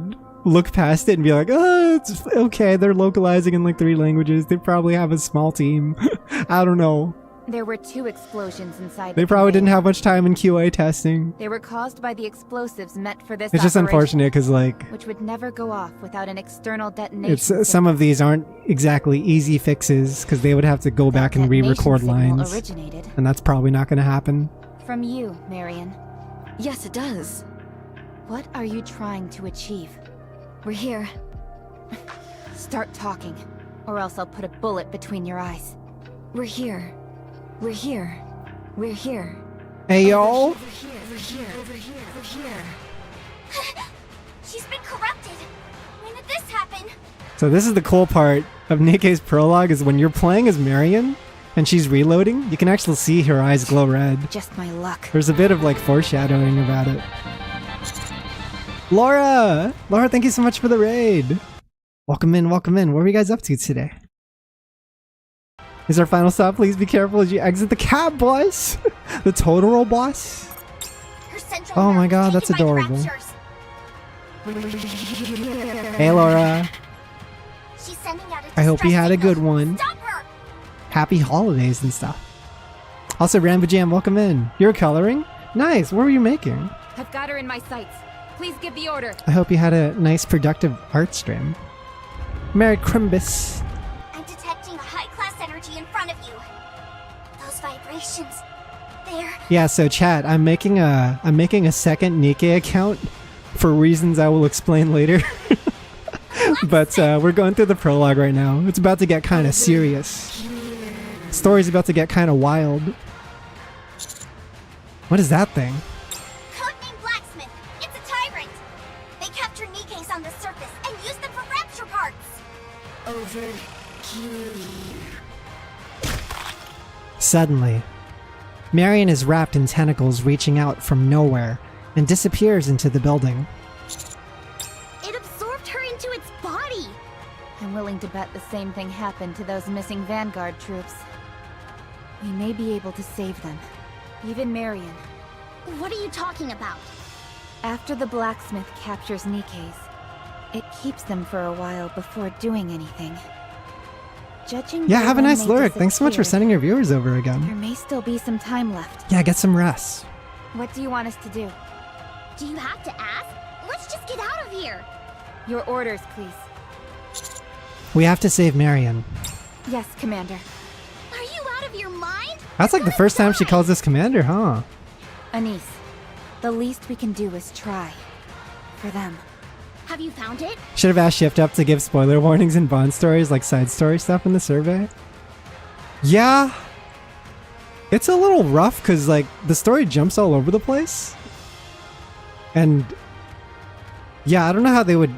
look past it and be like, oh, it's okay, they're localizing in like 3 languages. They probably have a small team. I don't know. There were 2 explosions inside They the probably didn't conveyor. have much time in QA testing. They were caused by the explosives meant for this It's just operation, unfortunate because like which would never go off without an external detonation. it's some of these aren't exactly easy fixes because they would have to go back and re-record lines, Originated and that's probably not going to happen. from you, Marion. Yes, it does. What are you trying to achieve? We're here. Start talking, or else I'll put a bullet between your eyes. We're here. We're here. We're here. Hey yo! Over here. Over here. Over here. Over here. She's been corrupted. When did this happen? So this is the cool part of Nikke's prologue is when you're playing as Marion and she's reloading, you can actually see her eyes glow red. Just my luck. There's a bit of like foreshadowing about it. Laura! Laura, thank you so much for the raid. Welcome in, welcome in. What are you guys up to today? Is our final stop? Please be careful as you exit the cab, boss. The Totoro boss. Her central Oh my nerve god, is that's taken by the adorable. raptures. Hey Laura. She's sending out I hope you distress had a good signal. one. Stop her! Happy holidays and stuff. Also, Rambo Jam, welcome in. You're coloring? Nice. What were you making? I've got her in my sights. Please give the order. I hope you had a nice, productive art stream. Merry Crimbus. I'm detecting a high-class energy in front of you. Those vibrations, they're... Yeah, so chat, I'm making a second Nikke account for reasons I will explain later. But we're going through the prologue right now. It's about to get kind of serious. Story's about to get kind of wild. What is that thing? Codename Blacksmith. It's a tyrant. They capture Nikke's on the surface and use them for rapture parts. Suddenly, Marion is wrapped in tentacles reaching out from nowhere and disappears into the building. It absorbed her into its body. I'm willing to bet the same thing happened to those missing Vanguard troops. We may be able to save them. Even Marion. What are you talking about? After the blacksmith captures Nikke's, it keeps them for a while before doing anything. Judging Yeah, by have a when nice they lyric. Thanks so much for disappeared, sending your viewers over There again. may still be some time left. Yeah, get some rest. What do you want us to do? Do you have to ask? Let's just get out of here. Your orders, please. We have to save Marion. Yes, Commander. Are you out of your mind? That's like the first time she calls us commander, huh? Anise, the least we can do is try. For them. Have you found it? Should have asked Shift Up to give spoiler warnings in Bond stories like side story stuff in the survey. Yeah. It's a little rough because like the story jumps all over the place. And yeah, I don't know how they would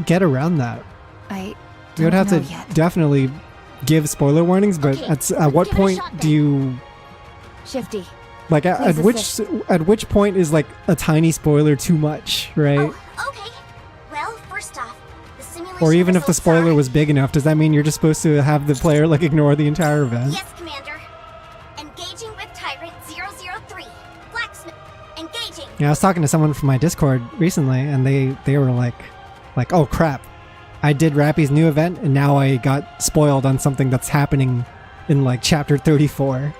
get around that. I You would don't have know to yet. definitely give spoiler warnings, but Okay, at what give it a point shot do then. you Shifty. like at which point is like a tiny spoiler too much, right? Oh, okay. Well, first off, the simulation Or even if the results spoiler are- was big enough, does that mean you're just supposed to have the player like ignore the entire event? Yes, Commander. Engaging with Tyrant 003. Blacksmith. Engaging. Yeah, I was talking to someone from my Discord recently, and they were like, oh crap, I did Rapi's new event, and now I got spoiled on something that's happening in like chapter 34.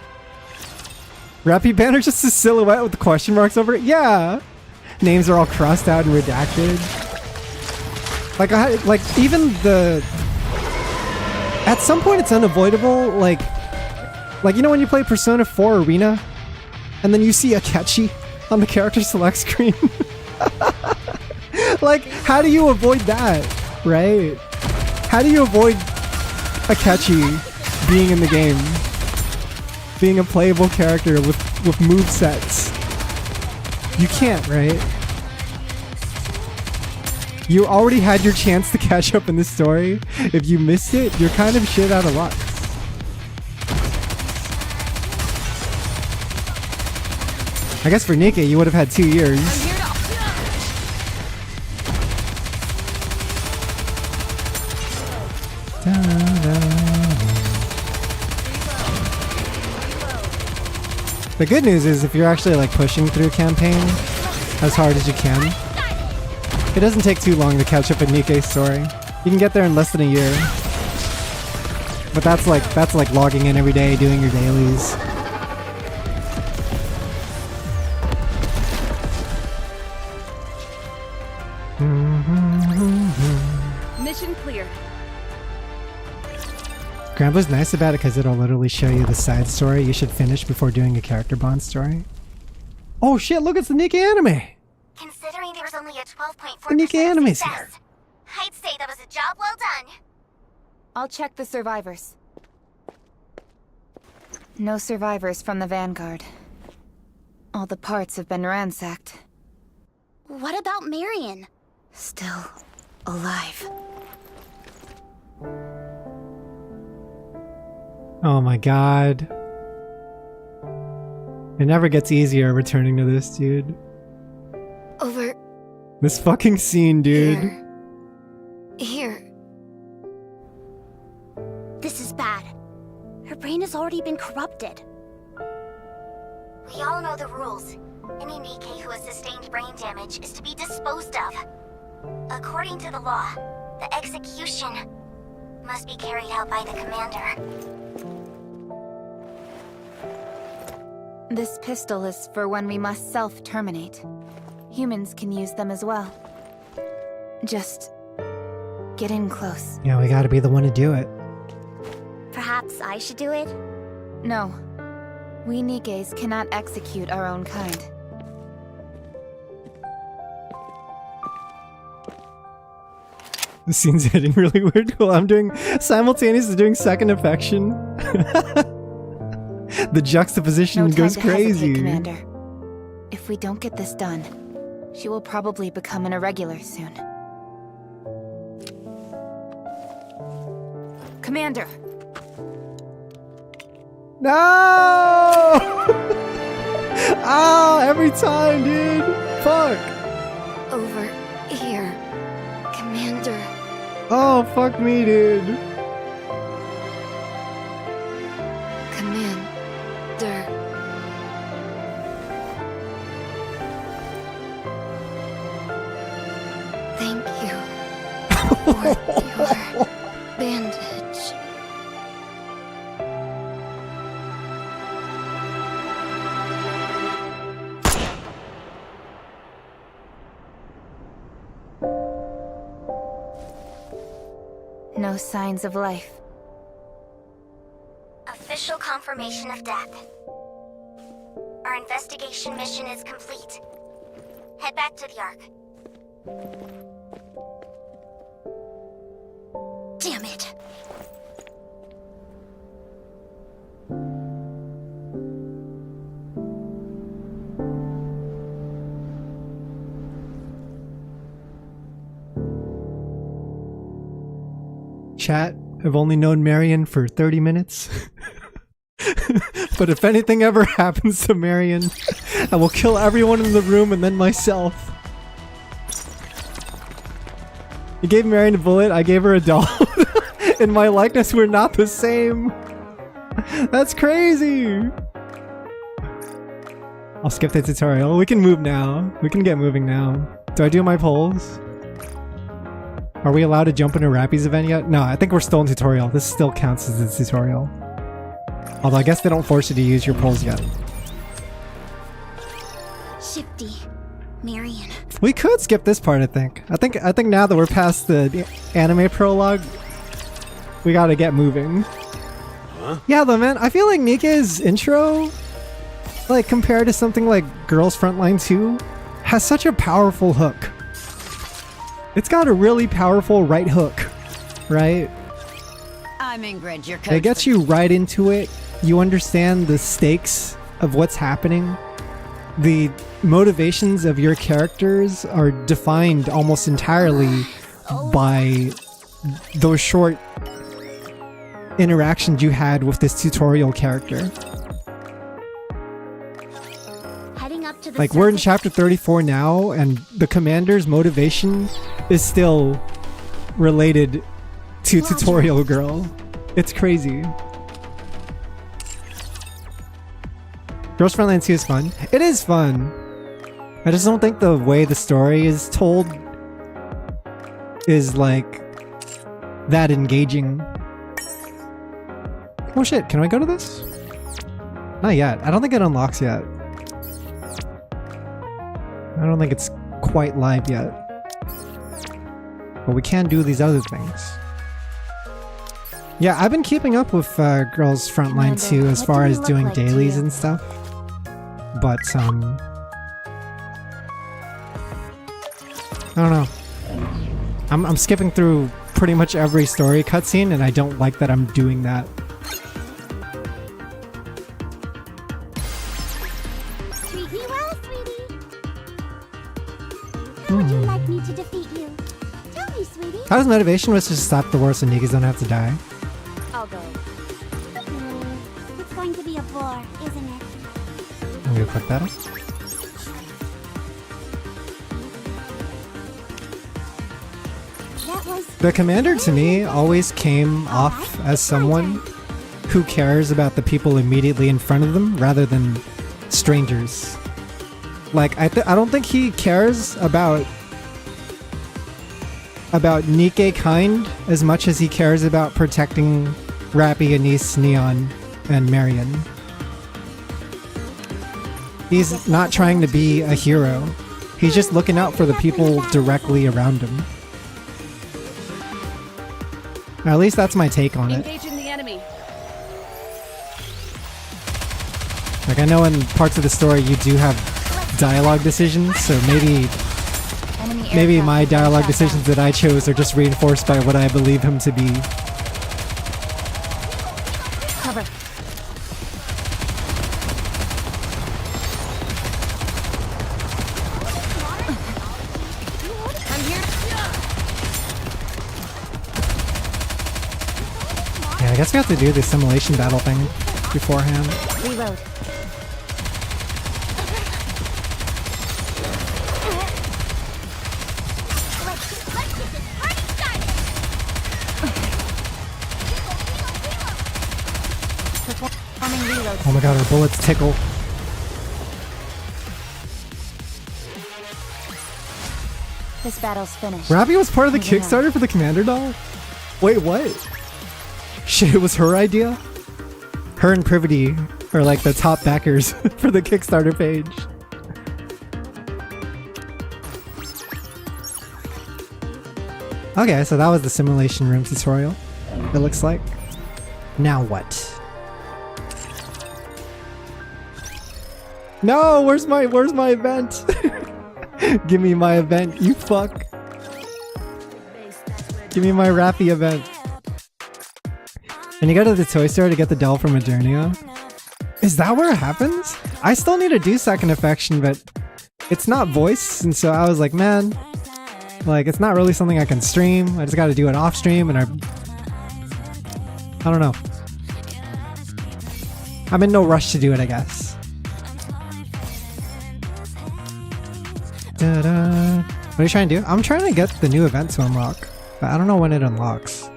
Rapi banner just a silhouette with the question marks over it. Yeah, names are all crossed out and redacted. Like even the at some point it's unavoidable. Like you know when you play Persona 4 Arena, and then you see a catchy on the character select screen. Like, how do you avoid that, right? How do you avoid a catchy being in the game? Being a playable character with movesets. You can't, right? You already had your chance to catch up in the story. If you missed it, you're kind of shit out of luck. I guess for Nikke, you would have had 2 years. The good news is if you're actually like pushing through a campaign as hard as you can, it doesn't take too long to catch up in Nikke's story. You can get there in less than a year. But that's like logging in every day, doing your dailies. Mission clear. Grandpa's nice about it because it'll literally show you the side story you should finish before doing a character bond story. Oh shit, look, it's the Nikke anime! Considering there was only a 12.4% The Nikke anime's success, here. I'd say that was a job well done. I'll check the survivors. No survivors from the Vanguard. All the parts have been ransacked. What about Marion? Still alive. Oh my god. It never gets easier returning to this, dude. Over This fucking scene, dude. here. This is bad. Her brain has already been corrupted. We all know the rules. Any Nikke who has sustained brain damage is to be disposed of. According to the law, the execution must be carried out by the commander. This pistol is for when we must self-terminate. Humans can use them as well. Just get in close. Yeah, we gotta be the one to do it. Perhaps I should do it? No. We Nikkes cannot execute our own kind. The scene's hitting really weird while I'm doing simultaneously doing second affection. The juxtaposition No time goes to crazy. hesitate, Commander. If we don't get this done, she will probably become an irregular soon. Commander! No! Ah, every time, dude. Fuck. Over here, Commander. Oh, fuck me, dude. Commander. Thank you for your bandage. No signs of life. Official confirmation of death. Our investigation mission is complete. Head back to the Ark. Damn it! Chat, I've only known Marion for 30 minutes. But if anything ever happens to Marion, I will kill everyone in the room and then myself. You gave Marion a bullet, I gave her a doll. In my likeness, we're not the same. That's crazy. I'll skip the tutorial. We can move now. We can get moving now. Do I do my polls? Are we allowed to jump into Rapi's event yet? No, I think we're still in tutorial. This still counts as a tutorial. Although I guess they don't force you to use your polls yet. Shifty. Marion. We could skip this part, I think. I think now that we're past the anime prologue, we gotta get moving. Huh? Yeah, though, man, I feel like Nikke's intro, like compared to something like Girls Frontline 2, has such a powerful hook. It's got a really powerful right hook, right? I'm Ingrid, your coach. It gets you right into it. You understand the stakes of what's happening. The motivations of your characters are defined almost entirely by those short interactions you had with this tutorial character. Heading up to the Like, we're in chapter 34 now, and the commander's motivation is still related to Tutorial Girl. It's crazy. Girls Frontline 2 is fun. It is fun. I just don't think the way the story is told is, like, that engaging. Oh shit, can I go to this? Not yet. I don't think it unlocks yet. I don't think it's quite live yet. But we can do these other things. Yeah, I've been keeping up with Girls Frontline 2 as far as doing dailies and stuff. But, I don't know. I'm skipping through pretty much every story cutscene, and I don't like that I'm doing that. Treat me well, sweetie. How would you like me to defeat you? Tell me, sweetie. How's motivation was to stop the war so Nikke's don't have to die? I'll go. It's going to be a bore, isn't it? I'm gonna click that. The commander to me always came off as someone who cares about the people immediately in front of them rather than strangers. Like, I don't think he cares about Nikke kind as much as he cares about protecting Rapi, Anise, Neon, and Marion. He's not trying to be a hero. He's just looking out for the people directly around him. Or at least that's my take on it. Engaging the enemy. Like, I know in parts of the story you do have dialogue decisions, so maybe my dialogue decisions that I chose are just reinforced by what I believe him to be. Cover. I'm here. Yeah, I guess we have to do the simulation battle thing beforehand. Reload. Oh my god, our bullets tickle. This battle's finished. Rapi was part of the Kickstarter for the Commander doll? Wait, what? Shit, it was her idea? Her and Privity are like the top backers for the Kickstarter page. Okay, so that was the simulation room tutorial, it looks like. Now what? No, where's my event? Give me my event, you fuck. Give me my Rapi event. And you go to the toy store to get the doll from Modernia. Is that where it happens? I still need to do Second Affection, but it's not voice, and so I was like, man, like, it's not really something I can stream. I just gotta do it off stream, and I don't know. I'm in no rush to do it, I guess. Da-da. What are you trying to do? I'm trying to get the new event to unlock, but I don't know when it unlocks.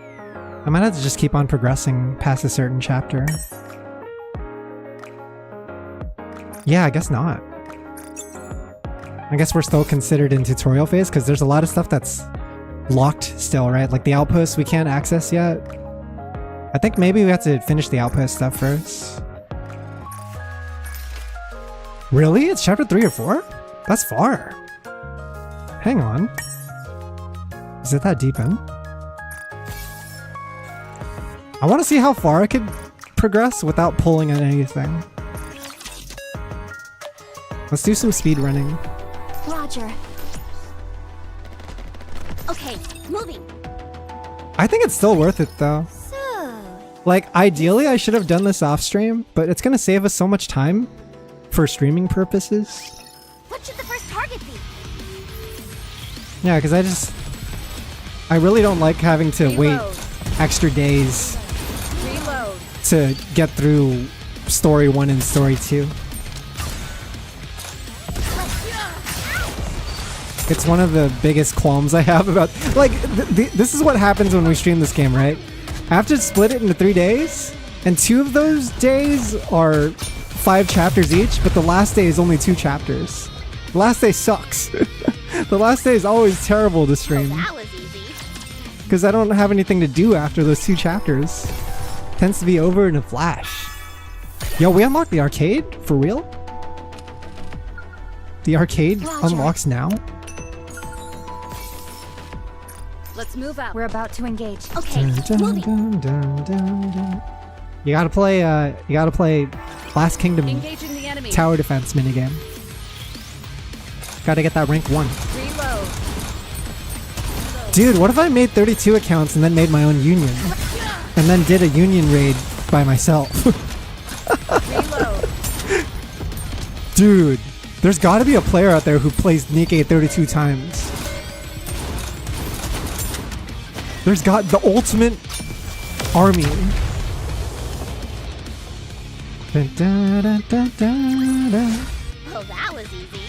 I might have to just keep on progressing past a certain chapter. Yeah, I guess not. I guess we're still considered in tutorial phase because there's a lot of stuff that's locked still, right? Like the outpost we can't access yet. I think maybe we have to finish the outpost stuff first. Really? It's chapter 3 or 4? That's far. Hang on. Is it that deep in? I want to see how far I could progress without pulling on anything. Let's do some speed running. Roger. Okay, moving. I think it's still worth it though. So, Like, ideally I should have done this off stream, but it's gonna save us so much time for streaming purposes. what should the first target be? Yeah, because I really don't like having to wait extra days to get through story 1 and story 2. It's one of the biggest qualms I have about, like, this is what happens when we stream this game, right? I have to split it into 3 days, and 2 of those days are 5 chapters each, but the last day is only 2 chapters. The last day sucks. The last day is always terrible to stream. That was easy. Because I don't have anything to do after those 2 chapters. Tends to be over in a flash. Yo, we unlocked the arcade? For real? The arcade unlocks now? Let's move out. We're about to engage. Okay, moving. You gotta play Last Kingdom Engaging the enemy. tower defense minigame. Gotta get that rank 1. Reload. Dude, what if I made 32 accounts and then made my own union? And then did a union raid by myself? Reload. Dude, there's gotta be a player out there who plays Nikke 32 times. There's got the ultimate army. Oh, that was easy.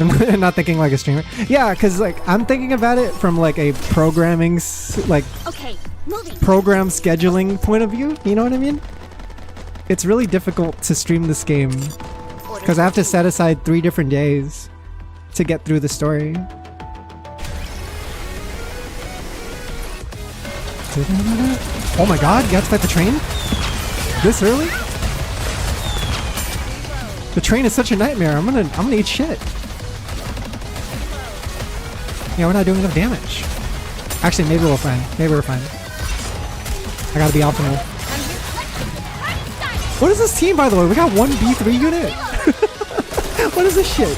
I'm not thinking like a streamer. Yeah, because like I'm thinking about it from like a programming, Okay, moving. program scheduling point of view. You know what I mean? It's really difficult to stream this game because I have to set aside 3 different days to get through the story. Oh my god, you have to fight the train? This early? The train is such a nightmare. I'm gonna eat shit. Yeah, we're not doing enough damage. Actually, maybe we're fine. Maybe we're fine. I gotta be optimal. What is this team, by the way? We got 1 B3 unit? What is this shit?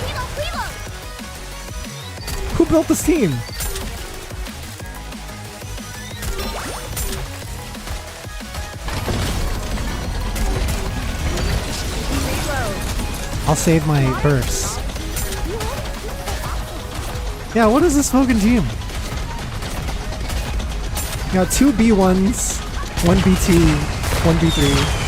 Who built this team? I'll save my burst. Yeah, what is this fucking team? You got 2 B1s, 1 B2, 1 B3.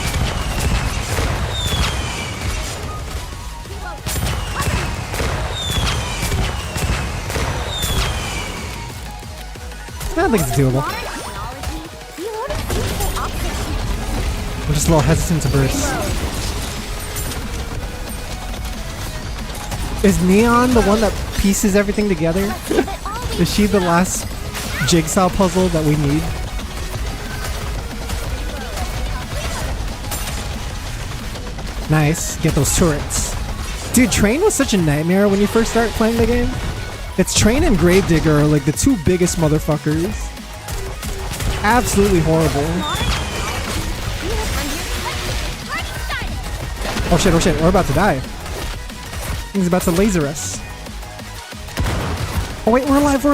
I think it's doable. I'm just a little hesitant to burst. Is Neon the one that pieces everything together? Is she the last jigsaw puzzle that we need? Nice, get those turrets. Dude, Train was such a nightmare when you first start playing the game. It's Train and Gravedigger are like the 2 biggest motherfuckers. Absolutely horrible. Oh shit, we're about to die. He's about to laser us. Oh wait, we're alive,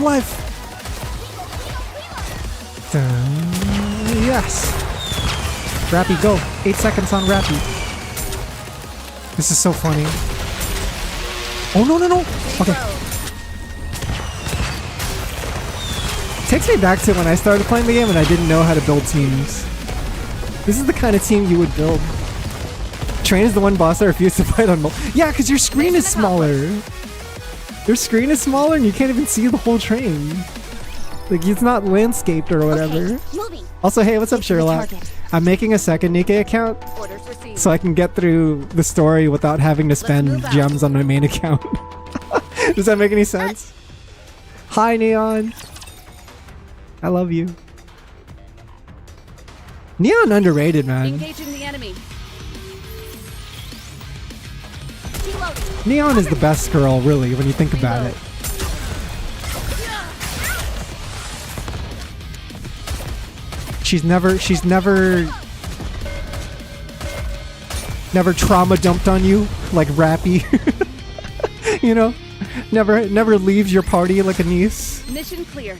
Yes. Rapi, go. 8 seconds on Rapi. This is so funny. Oh no. Okay. Takes me back to when I started playing the game and I didn't know how to build teams. This is the kind of team you would build. Train is the one boss I refuse to fight on. Yeah, because your screen is smaller. Your screen is smaller and you can't even see the whole train. Like, it's not landscaped or whatever. Moving. Also, hey, what's up, Sherlock? I'm making a second Nikke account so I can get through the story without having to spend gems on my main account. Does that make any sense? Hi, Neon. I love you. Neon underrated, man. Engaging the enemy. Neon is the best girl, really, when you think about it. She's never trauma dumped on you like Rapi. You know? Never leaves your party like a niece. Mission clear.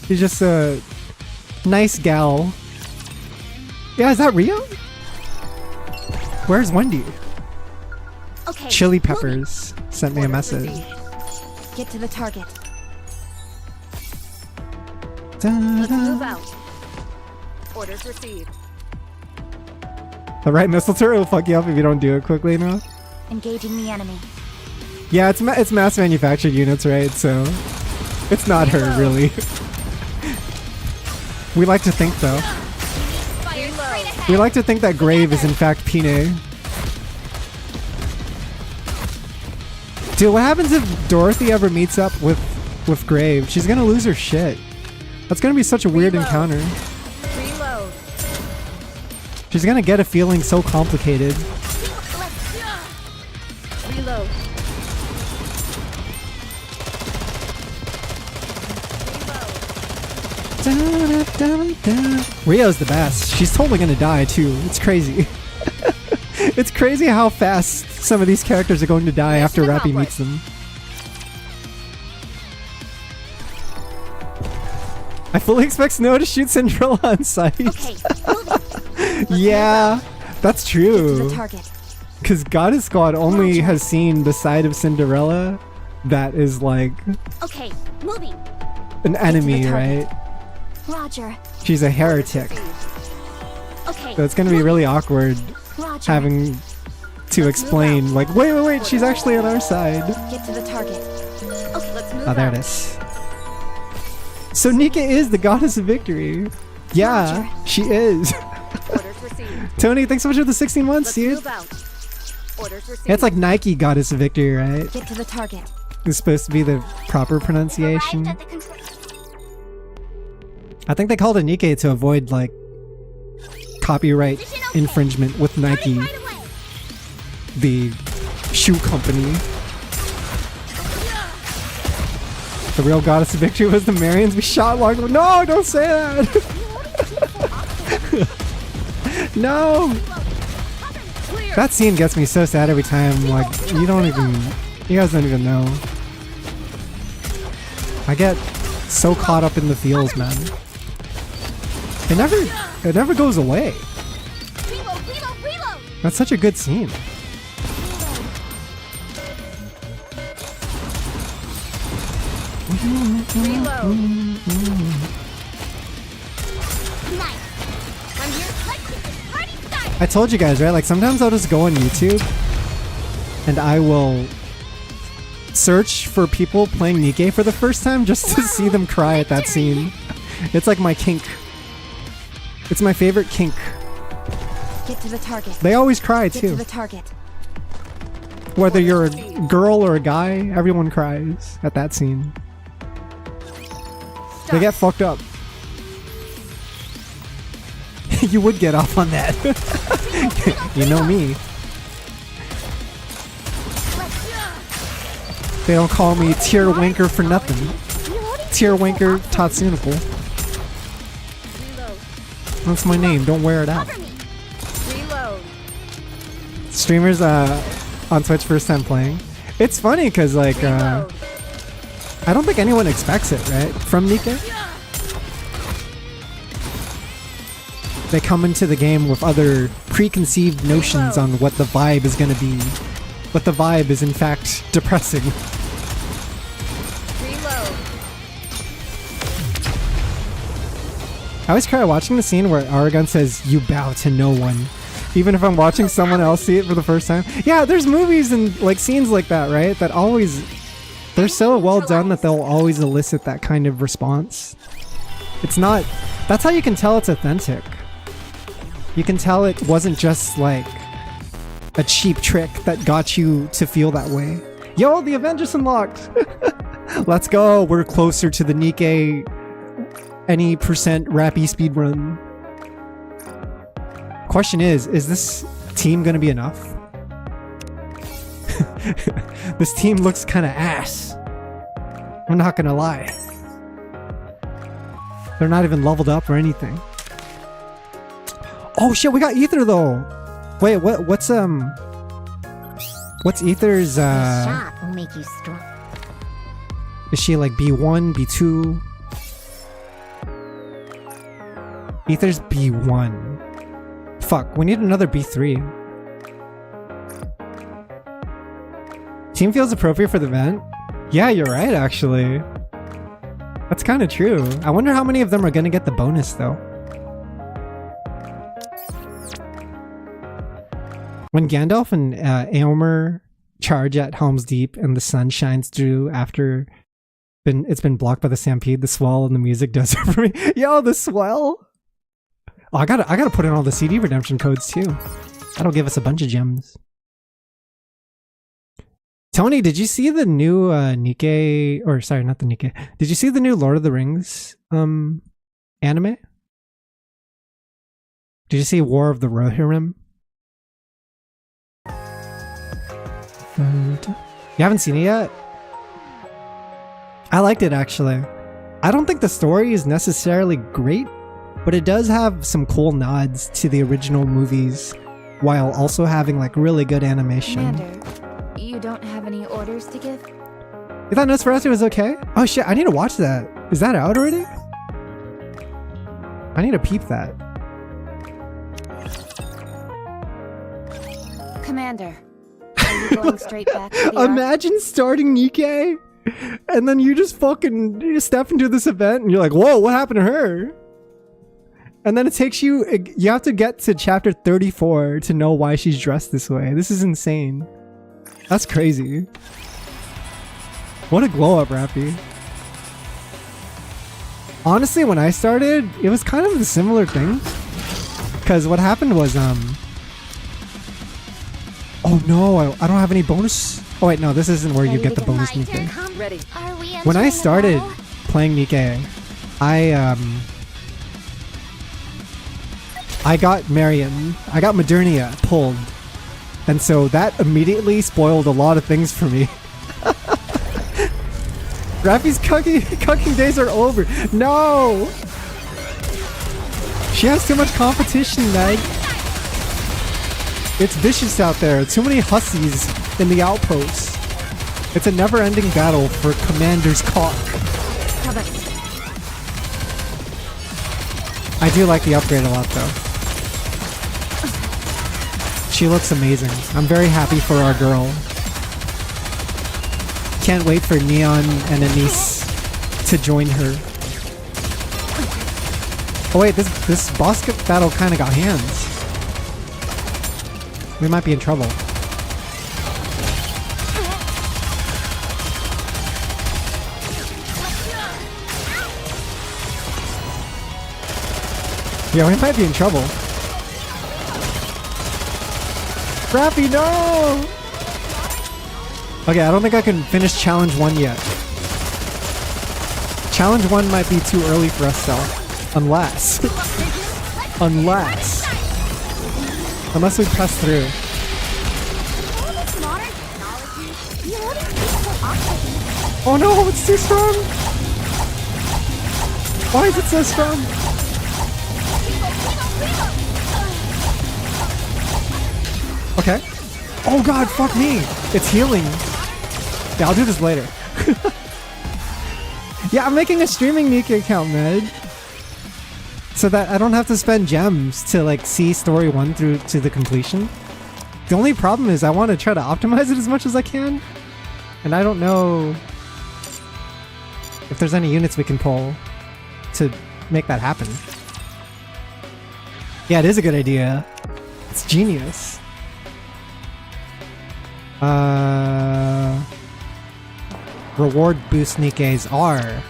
She's just a nice gal. Yeah, is that Rio? Where's Wendy? Okay. Chili Peppers sent me a message. Get to the target. Let's move out. Orders received. The right missile turret will fuck you up if you don't do it quickly enough. Engaging the enemy. Yeah, it's mass manufactured units, right? So it's not her, really. We like to think, though. We like to think that Grave is in fact Pine. Dude, what happens if Dorothy ever meets up with Grave? She's gonna lose her shit. That's gonna be such a weird encounter. Reload. She's gonna get a feeling so complicated. Reload. Rio's the best. She's totally gonna die too. It's crazy. It's crazy how fast some of these characters are going to die after Rapi meets them. I fully expect Snow to shoot Cinderella on sight. Okay. Yeah, that's true. Target. Because Goddess Squad only has seen the side of Cinderella that is like Okay. Moving. an enemy, right? Roger. She's a heretic. Okay. So it's gonna be really awkward Roger. having to explain, like, wait, she's actually on our side. Get to the target. Okay, let's move Oh, there out. it is. So Nikke is the goddess of victory. Yeah, she is. Orders received. Tony, thanks so much for the 16 months, Let's dude. move out. Orders received. It's like Nike goddess of victory, right? Get to the target. It's supposed to be the proper pronunciation. Arrived at the control. I think they called it Nikke to avoid, like, copyright infringement with Nike, Right away. the shoe company. The real goddess of victory was the Marians we shot long ago. No, don't say that! No! That scene gets me so sad every time. Like, you guys don't even know. I get so caught up in the feels, man. It never goes away. Reload. That's such a good scene. Reload. Nice. I'm here. Let's get this party started. I told you guys, right? Like, sometimes I'll just go on YouTube and I will search for people playing Nikke for the first time just to see them cry at that scene. It's like my kink. It's my favorite kink. Get to the target. They always cry Get to too. the target. Whether you're a girl or a guy, everyone cries at that scene. They get fucked up. You would get off on that. You know me. They don't call me Tier Wanker for nothing. Tier Wanker Tatsunoko. That's my name. Don't wear it out. Reload. Streamers on Twitch first time playing. It's funny because like Reload. I don't think anyone expects it, right? From Nikke. They come into the game with other preconceived notions on what the vibe is going to be. But the vibe is in fact depressing. Reload. I always cry watching the scene where Aragon says, "You bow to no one," even if I'm watching someone else see it for the first time. Yeah, there's movies and like scenes like that, right? That always, they're so well done that they'll always elicit that kind of response. It's not, that's how you can tell it's authentic. You can tell it wasn't just like a cheap trick that got you to feel that way. Yo, the event just unlocked. Let's go. We're closer to the Nikke any percent Rapi speedrun. Question is this team gonna be enough? This team looks kind of ass. I'm not gonna lie. They're not even leveled up or anything. Oh shit, we got Ether though. Wait, what's Ether's Shot will make you strong. is she like B1, B2? Ether's B1. Fuck, we need another B3. Team feels appropriate for the event? Yeah, you're right actually. That's kind of true. I wonder how many of them are gonna get the bonus though. When Gandalf and Éomer charge at Helm's Deep and the sun shines through after it's been blocked by the stampede, the swell and the music does it for me. Yo, the swell! Oh, I gotta put in all the CD redemption codes too. That'll give us a bunch of gems. Tony, did you see the new Nikke, or sorry, not the Nikke. Did you see the new Lord of the Rings anime? Did you see War of the Rohirrim? And you haven't seen it yet? I liked it actually. I don't think the story is necessarily great, but it does have some cool nods to the original movies while also having like really good animation. Commander, you don't have any orders to give? You thought Nosferatu was okay? Oh shit, I need to watch that. Is that out already? I need to peep that. Commander, are you going straight back to the Imagine starting Nikke and then you just fucking step into this event and you're like, whoa, what happened to her? And then it takes you have to get to chapter 34 to know why she's dressed this way. This is insane. That's crazy. What a glow up, Rapi. Honestly, when I started, it was kind of a similar thing. Because what happened was, oh no, I don't have any bonus. Oh wait, no, this isn't where you get the bonus Nikke. Ready. When I started playing Nikke, I got Marion, I got Modernia pulled. And so that immediately spoiled a lot of things for me. Rapi's cucking days are over. No! She has too much competition, Meg. It's vicious out there. Too many hussies in the outposts. It's a never-ending battle for Commander's cock. I do like the upgrade a lot, though. She looks amazing. I'm very happy for our girl. Can't wait for Neon and Anise to join her. Oh wait, this boss battle kind of got hands. We might be in trouble. Yeah, we might be in trouble. Rapi, no! Okay, I don't think I can finish challenge 1 yet. Challenge 1 might be too early for us though. Unless we press through. Oh no, it's too strong! Why is it so strong? Okay. Oh god, fuck me! It's healing. Yeah, I'll do this later. Yeah, I'm making a streaming Nikke account, man. So that I don't have to spend gems to like see story 1 through to the completion. The only problem is I want to try to optimize it as much as I can. And I don't know if there's any units we can pull to make that happen. Yeah, it is a good idea. It's genius. Reward boost Nikke's are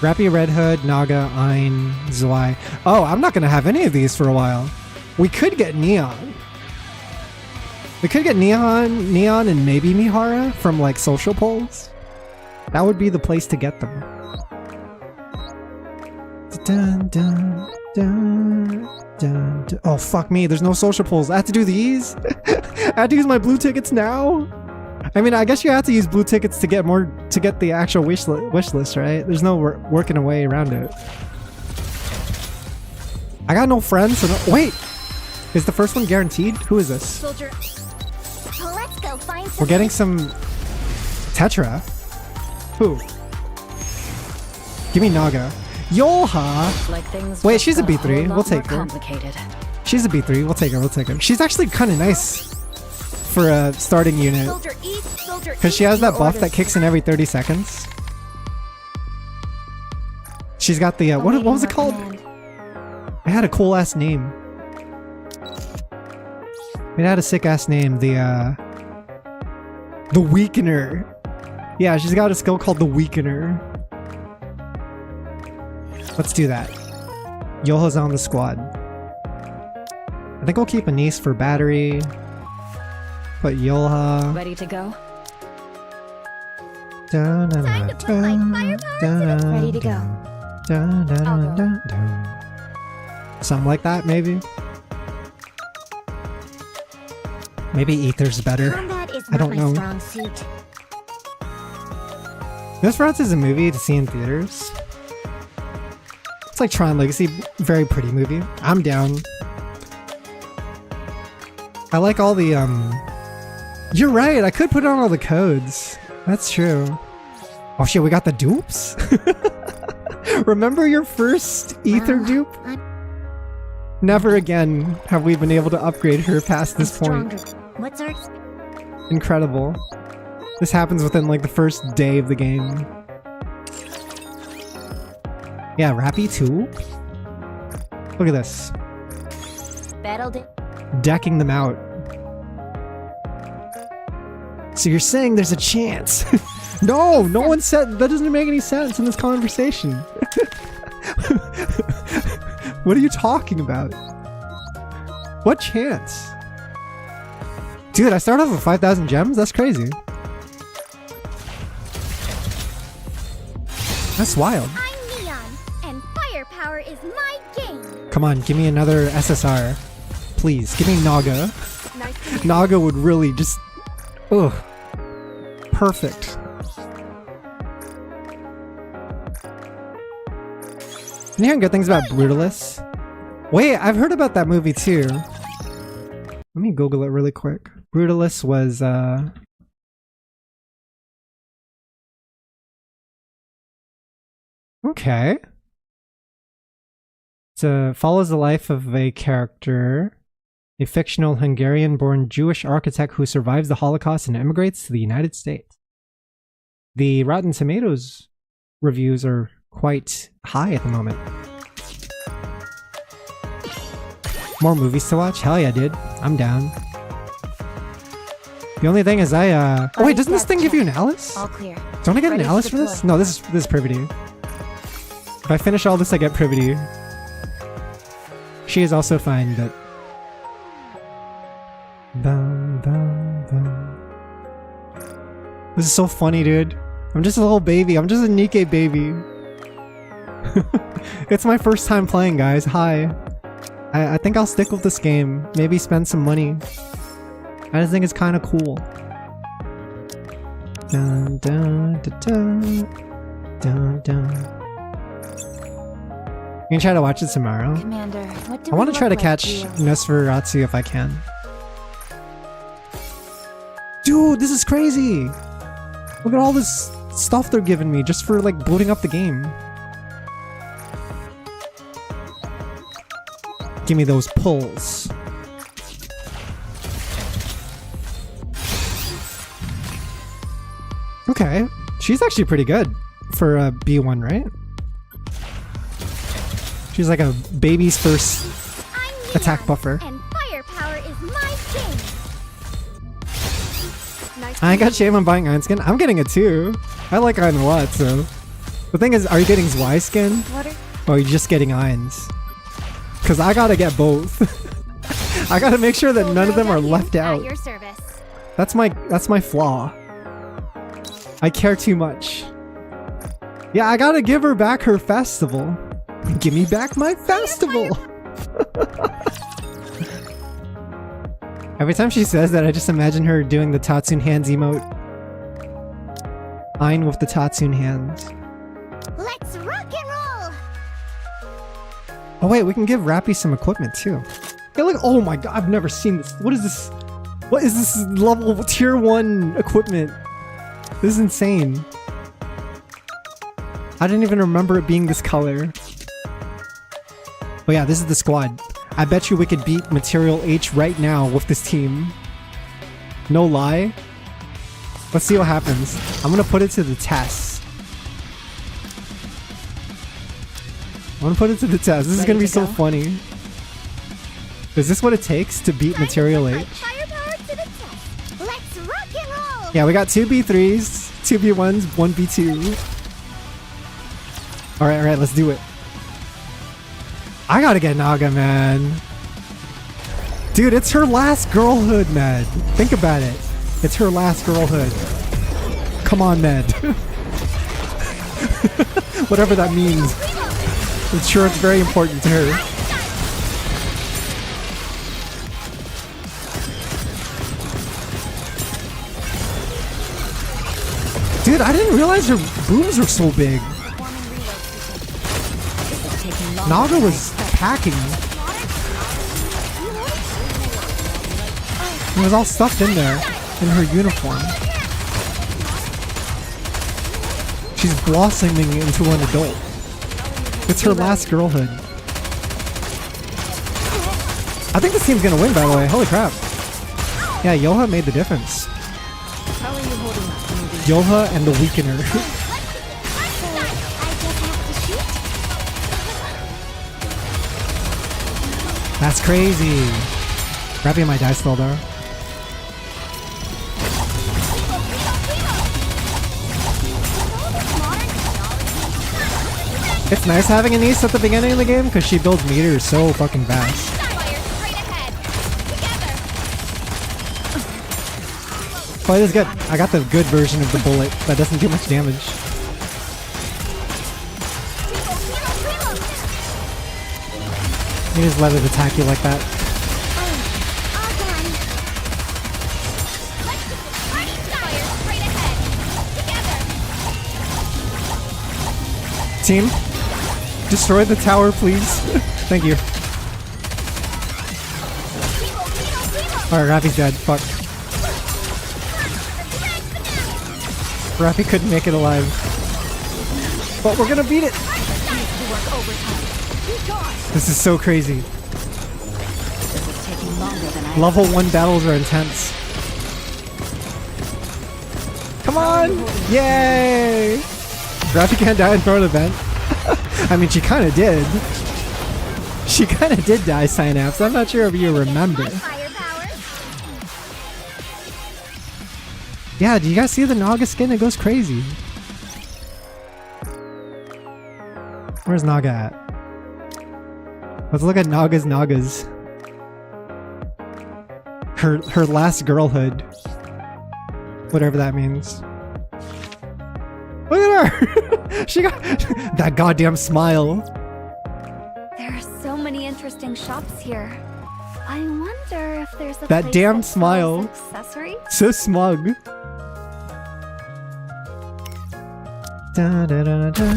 Rapi, Red Hood, Naga, Ein, Zwei. Oh, I'm not gonna have any of these for a while. We could get Neon. We could get Neon, and maybe Mihara from like social polls. That would be the place to get them. Dun, dun, dun, dun, dun. Oh fuck me! There's no social polls. I have to do these. I have to use my blue tickets now. I mean, I guess you have to use blue tickets to get the actual wish list, right? There's no working a way around it. I got no friends. So wait, is the first one guaranteed? Who is this? Soldier. Let's go find some. We're getting some Tetra. Who? Give me Naga. Yolha. Like things Wait, just she's a got whole B3. lot We'll take more her. complicated. She's a B3. We'll take her. We'll take her. She's actually kind of nice for a starting unit. Soldier East, Soldier Because she has that buff that kicks in every 30 seconds. She's got the, what was it called? It had a cool ass name. It had a sick ass name. The Weakener. Yeah, she's got a skill called the Weakener. Let's do that. Yoha's on the squad. I think we'll keep Anise for battery. Put Yoha. Ready to go? Time to put my firepower. Ready to go. Something like that, maybe. Maybe Ether's better. Combat is I not don't my know. strong suit. Nosferatu is a movie to see in theaters. It's like Tron Legacy, very pretty movie. I'm down. I like all the You're right, I could put on all the codes. That's true. Oh shit, we got the dupes? Remember your first Ether dupe? Never again have we been able to upgrade her past this point. What's our Incredible. This happens within like the first day of the game. Yeah, Rapi too? Look at this. battle? Decking them out. So you're saying there's a chance? No one said that. Doesn't make any sense in this conversation. What are you talking about? What chance? Dude, I started off with 5,000 gems? That's crazy. That's wild. I'm Neon, and firepower is my game. Come on, give me another SSR. Please, give me Naga. Naga would really just... Ugh. Perfect. Been hearing good things about Brutalis. Wait, I've heard about that movie too. Let me Google it really quick. Brutalis was, okay. It follows the life of a character, a fictional Hungarian-born Jewish architect who survives the Holocaust and emigrates to the United States. The Rotten Tomatoes reviews are quite high at the moment. More movies to watch? Hell yeah, dude. I'm down. The only thing is oh wait, doesn't this thing give you an Alice? All clear. Don't I get an Ready to Alice for this? deploy. No, this is Privity. If I finish all this, I get Privity. She is also fine, but... Bum, bum, bum. This is so funny, dude. I'm just a little baby. I'm just a Nikke baby. It's my first time playing, guys. Hi. I think I'll stick with this game. Maybe spend some money. I just think it's kind of cool. Dun, dun, dun, dun, dun, dun. You can try to watch it tomorrow. Commander, what do I want to try to like catch here? Nosferatu if I can. Dude, this is crazy! Look at all this stuff they're giving me just for like booting up the game. Give me those pulls. Okay, she's actually pretty good for a B1, right? She's like a baby's first attack buffer. And firepower is my thing. I ain't got shame on buying Iron skin. I'm getting it too. I like Iron a lot, so. The thing is, are you getting Y skin? Or are you just getting Irons? Because I gotta get both. I gotta make sure that none of them are left out. Your service. That's my flaw. I care too much. Yeah, I gotta give her back her festival. Give me back my festival. Every time she says that, I just imagine her doing the Tatsun hands emote. Ein with the Tatsun hands. Let's rock and roll. Oh wait, we can give Rapi some equipment too. Hey, look! Oh my god, I've never seen this. What is this? What is this level tier 1 equipment? This is insane. I didn't even remember it being this color. Oh yeah, this is the squad. I bet you we could beat Material H right now with this team. No lie. Let's see what happens. I'm gonna put it to the test. This is gonna be so funny. Is this what it takes to beat Material H? Firepower to the test. Let's rock and roll. Yeah, we got 2 B3s, 2 B1s, 1 B2. Alright, let's do it. I gotta get Naga, man. Dude, it's her last girlhood, Med. Think about it. It's her last girlhood. Come on, Med. Whatever that means. I'm sure it's very important to her. Dude, I didn't realize her boobs were so big. Naga was packing. It was all stuffed in there, in her uniform. She's blossoming into an adult. It's her last girlhood. I think this team's gonna win, by the way. Holy crap. Yeah, Yoha made the difference. Yoha and the Weakener. That's crazy. Rapi might die still though. It's nice having Anise at the beginning of the game because she builds meters so fucking fast. Oh, it is good. I got the good version of the bullet that doesn't do much damage. You just let it attack you like that. Team, destroy the tower, please. Thank you. Alright, Rapi's dead. Fuck. Rapi couldn't make it alive. But we're gonna beat it! This is so crazy. Level 1 battles are intense. Come on! Yay! Rapi can't die in front of the vent. I mean, she kinda did. She kinda did die, Synapse. I'm not sure if you remember. Yeah, do you guys see the Naga skin? It goes crazy. Where's Naga at? Let's look at Naga's. Her last girlhood. Whatever that means. Look at her! She got that goddamn smile. There are so many interesting shops here. I wonder if there's a That place damn that sells smile. accessories? So smug. Da, da, da, da.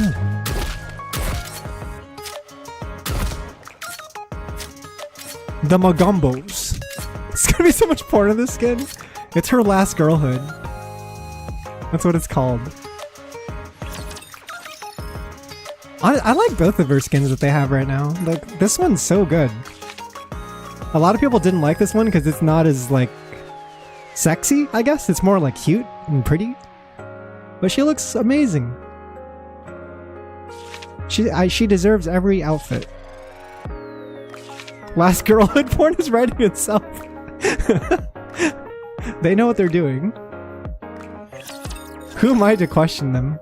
The Magumbos. It's gonna be so much porn in this skin. It's her last girlhood. That's what it's called. I like both of her skins that they have right now. Like, this one's so good. A lot of people didn't like this one because it's not as, like, sexy, I guess. It's more, like, cute and pretty. But she looks amazing. She deserves every outfit. Last girlhood porn is writing itself. They know what they're doing. Who am I to question them?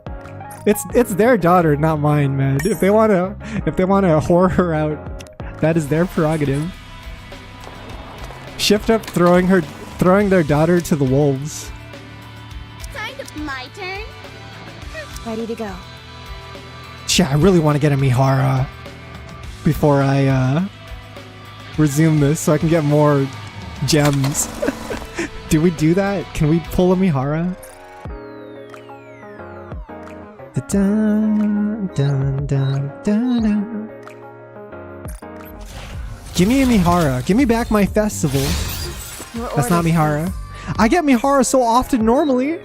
It's their daughter, not mine, man. If they wanna whore her out, that is their prerogative. Shift up throwing their daughter to the wolves. Kind of my turn. Ready to go. Shit, I really want to get a Mihara before I resume this so I can get more gems. Do we do that? Can we pull a Mihara? Dun, dun, dun, dun, dun. Give me a Mihara. Give me back my festival. That's not Mihara. I get Mihara so often normally.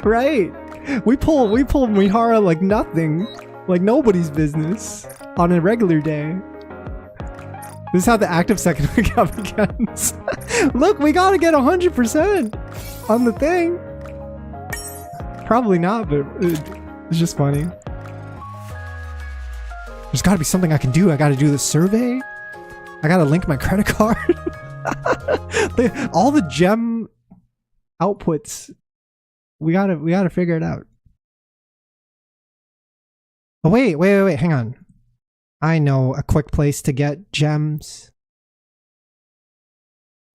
Right? We pull Mihara like nothing. Like nobody's business. On a regular day. This is how the active second account begins. Look, we gotta get 100% on the thing. Probably not, but it's just funny. There's gotta be something I can do. I gotta do the survey. I gotta link my credit card. All the gem outputs. We gotta figure it out. Oh wait, hang on. I know a quick place to get gems.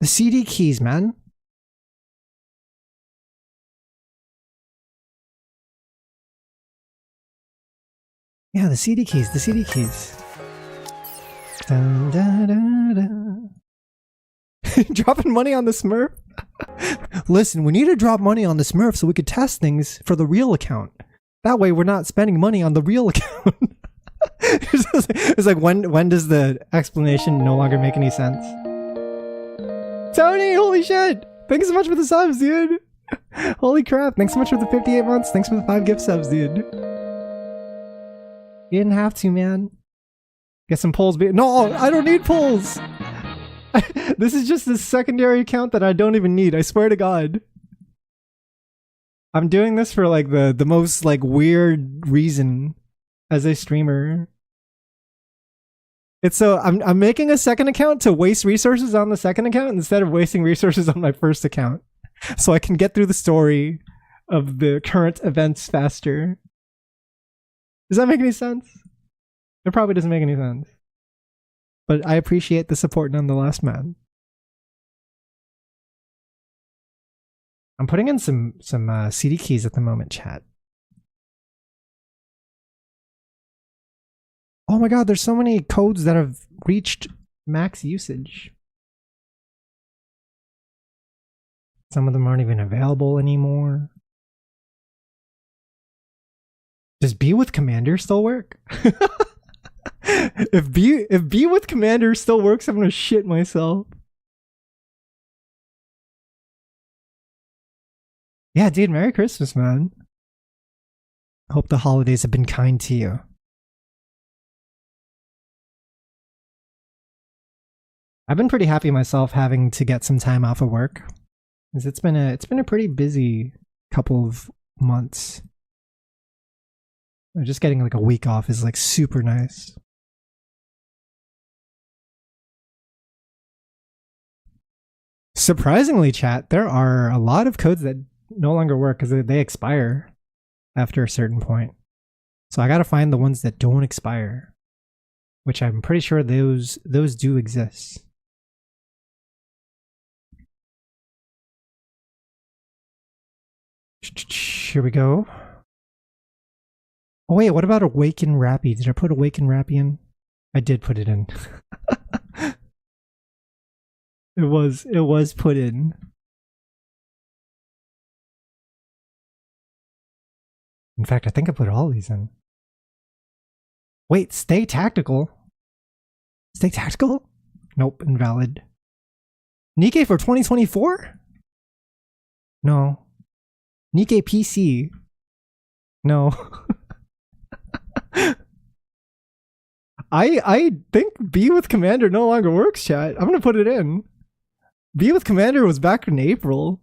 The CD keys, man. Yeah, the CD keys, Dun, dun, dun, dun. Dropping money on the Smurf? Listen, we need to drop money on the Smurf so we could test things for the real account. That way we're not spending money on the real account. It's like, when does the explanation no longer make any sense? Tony, holy shit! Thanks so much for the subs, dude! Holy crap, thanks so much for the 58 months, thanks for the 5 gift subs, dude. You didn't have to, man. Get some polls. No, I don't need polls! This is just a secondary account that I don't even need, I swear to God. I'm doing this for like the most like weird reason as a streamer. It's so I'm making a second account to waste resources on the second account instead of wasting resources on my first account. So I can get through the story of the current events faster. Does that make any sense? It probably doesn't make any sense. But I appreciate the support nonetheless, man. I'm putting in some CD keys at the moment, chat. Oh my god, there's so many codes that have reached max usage. Some of them aren't even available anymore. Does B with Commander still work? If B with Commander still works, I'm gonna shit myself. Yeah, dude, Merry Christmas, man. Hope the holidays have been kind to you. I've been pretty happy myself having to get some time off of work, because it's been a pretty busy couple of months. Just getting like a week off is like super nice. Surprisingly, chat, there are a lot of codes that no longer work because they expire after a certain point. So I gotta find the ones that don't expire, which I'm pretty sure those do exist. Here we go. Oh wait, what about Awaken Rapi? Did I put Awaken Rapi in? I did put it in. It was put in. In fact, I think I put all these in. Wait, Stay Tactical? Stay Tactical? Nope, invalid. Nikke for 2024? No. Nikke PC? No. I think B with Commander no longer works, chat. I'm gonna put it in. B with Commander was back in April.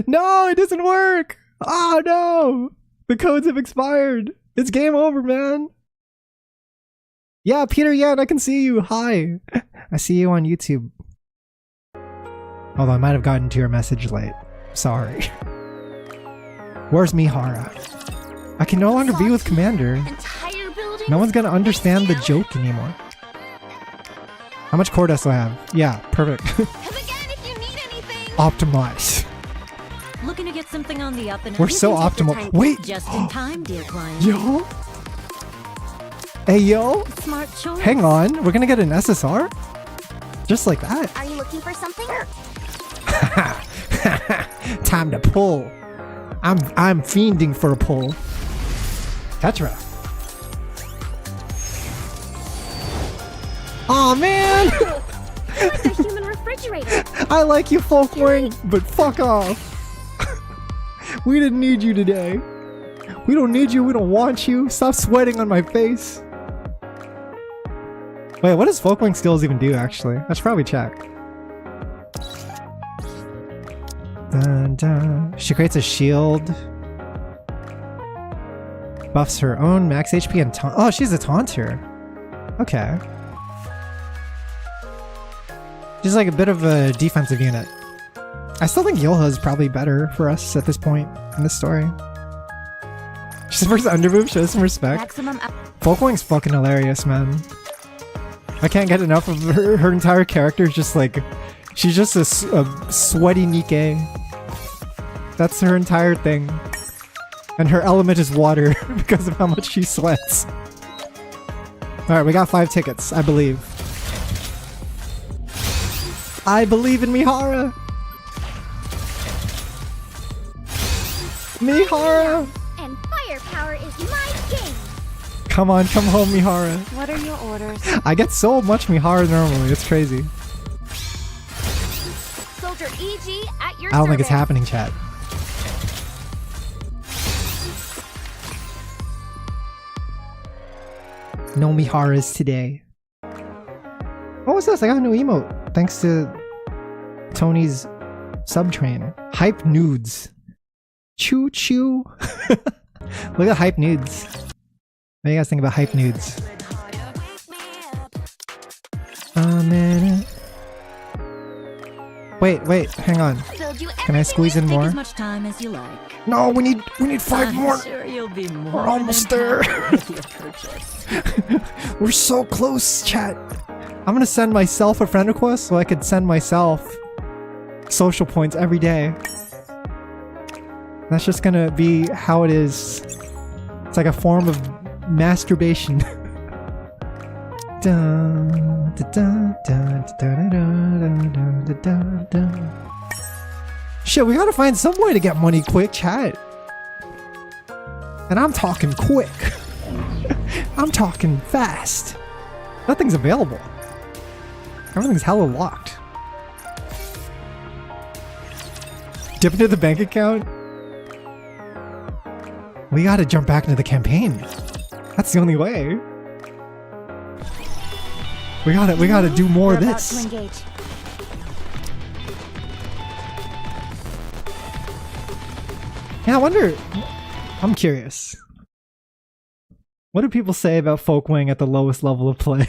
No, it doesn't work! Oh no! The codes have expired! It's game over, man! Yeah, Peter Yan, I can see you. Hi. I see you on YouTube. Although I might have gotten to your message late. Sorry. Where's Mihara? I can no longer be with Commander. Entire building. No one's gonna understand the joke anymore. How much core dust do I have? Yeah, perfect. Come again if you need anything. Optimize. Looking to get something on the up and up. We're so optimal. Wait! Just in time, dear client. Yo! Hey, yo! Smart choice. Hang on, we're gonna get an SSR? Just like that. Are you looking for something? Time to pull. I'm fiending for a pull. Tetra. Aw, man! Like a human refrigerator. I like you, Folkwing, but fuck off. We didn't need you today. We don't need you, we don't want you. Stop sweating on my face. Wait, what does Folkwing skills even do, actually? I should probably check. Dun, dun. She creates a shield. Buffs her own max HP and taunt. Oh, she's a taunter. Okay. She's like a bit of a defensive unit. I still think Yolha is probably better for us at this point in the story. She's first undermove, shows some respect. Folkwing's fucking hilarious, man. I can't get enough of her. Her entire character is just like... She's just a sweaty Nikke. That's her entire thing. And her element is water because of how much she sweats. Alright, we got 5 tickets, I believe. I believe in Mihara! Mihara! And firepower is my game. Come on, come home, Mihara. What are your orders? I get so much Mihara normally, it's crazy. Soldier EG at your I don't think it's service. happening, chat. No Miharas today. What was this? I got a new emote. Thanks to Tony's subtrain. Hype nudes. Choo choo. Look at hype nudes. What do you guys think about hype nudes? A minute. Wait, hang on. Can I squeeze in Take more? as much time as you like. No, we need 5 I'm more. sure you'll be more We're almost there. than happy with your purchase. We're so close, chat. I'm gonna send myself a friend request so I could send myself social points every day. That's just gonna be how it is. It's like a form of masturbation. Dun, dun, dun, dun, dun, dun, dun, dun, dun, dun. Shit, we gotta find some way to get money quick, chat. And I'm talking quick. I'm talking fast. Nothing's available. Everything's hella locked. Dip into the bank account? We gotta jump back into the campaign. That's the only way. We gotta do more of this. Yeah, I wonder. I'm curious. What do people say about Folkwing at the lowest level of play?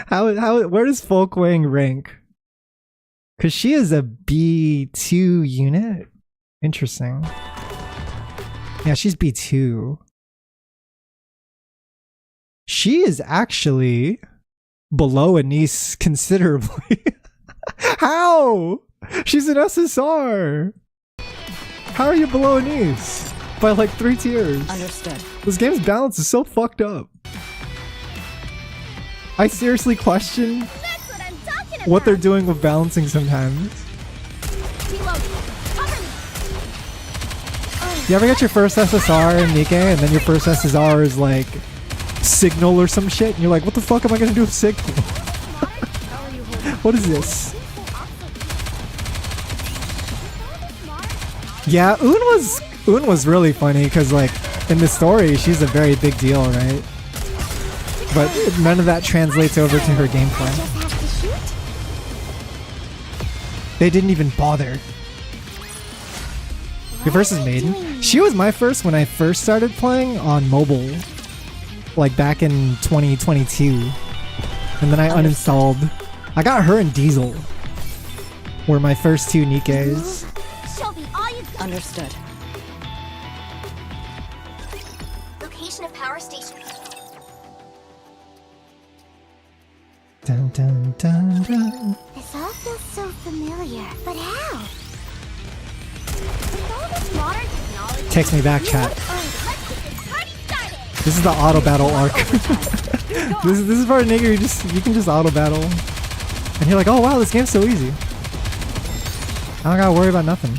Where does Folkwing rank? Cause she is a B2 unit. Interesting. Yeah, she's B2. She is actually below Anise considerably. How? She's an SSR. How are you below Anise? By like 3 tiers. Understood. This game's balance is so fucked up. I seriously question That's what I'm talking about. what they're doing with balancing sometimes. Reload. Cover me. You ever get your first SSR in Nikke and then your first SSR is like Signal or some shit and you're like, what the fuck am I gonna do with Signal? What is this? Yeah, Un was really funny because like in the story she's a very big deal, right? But none of that translates over to her gameplay. They didn't even bother. Your first is Maiden. She was my first when I first started playing on mobile. like back in 2022, and then I uninstalled. I got her and Diesel were my first two Nikkes. Understood. Location of power station. Dun, dun, dun, dun. This all feels so familiar, but how? With all this modern technology, Takes me back, chat. let's get this party started! This is the auto battle arc. this is part of Nikke you can just auto battle, and you're like, oh wow, this game's so easy. I don't gotta worry about nothing.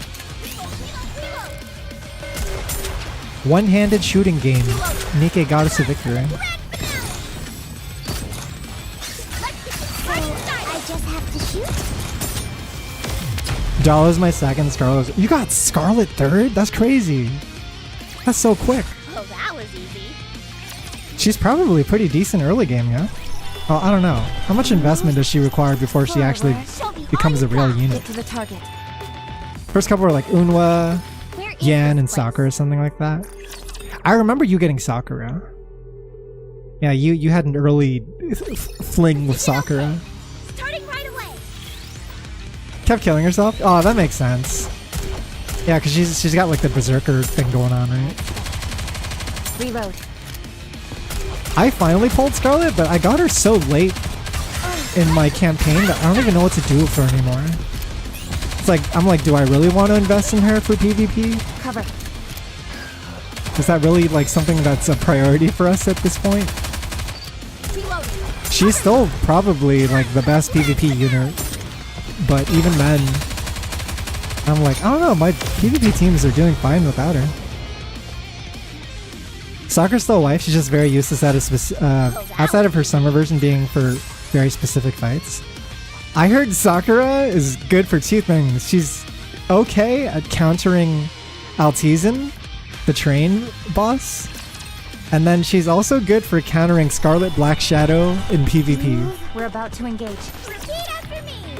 One-handed shooting game. Nikke got us a victory. I just have to shoot? Dollars my second, Scarlet. You got Scarlet third? That's crazy. That's so quick. Oh, that was easy. She's probably pretty decent early game, yeah? Oh, I don't know. How much investment does she require before she actually becomes a real unit? Get to the target. First couple were like Unwa, Yan, and Sakura, something like that. I remember you getting Sakura. Yeah, you had an early fling with Sakura. Starting right away. Kept killing herself? Oh, that makes sense. Yeah, because she's got like the berserker thing going on, right? Reload. I finally pulled Scarlet, but I got her so late in my campaign that I don't even know what to do with her anymore. It's like, I'm like, do I really want to invest in her for PvP? Cover. Is that really like something that's a priority for us at this point? She's still probably like the best PvP unit, but even then, I'm like, I don't know, my PvP teams are doing fine without her. Sakura's still a wife, she's just very useless at outside of her summer version being for very specific fights. I heard Sakura is good for two things. She's okay at countering Altizen, the train boss, and then she's also good for countering Scarlet Black Shadow in PvP. We're about to engage.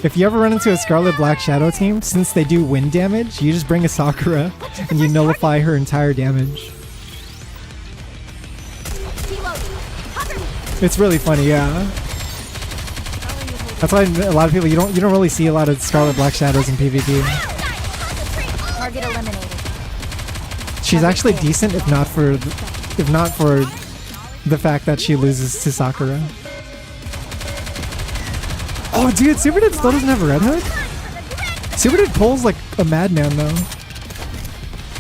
If you ever run into a Scarlet Black Shadow team, since they do wind damage, you just bring a Sakura and you nullify her entire damage. It's really funny, yeah. That's why a lot of people you don't really see a lot of Scarlet Black Shadows in PvP. Target eliminated. She's actually decent if not for the fact that she loses to Sakura. Oh dude, Super Dude still doesn't have a Red Hood? Super Dude pulls like a madman though.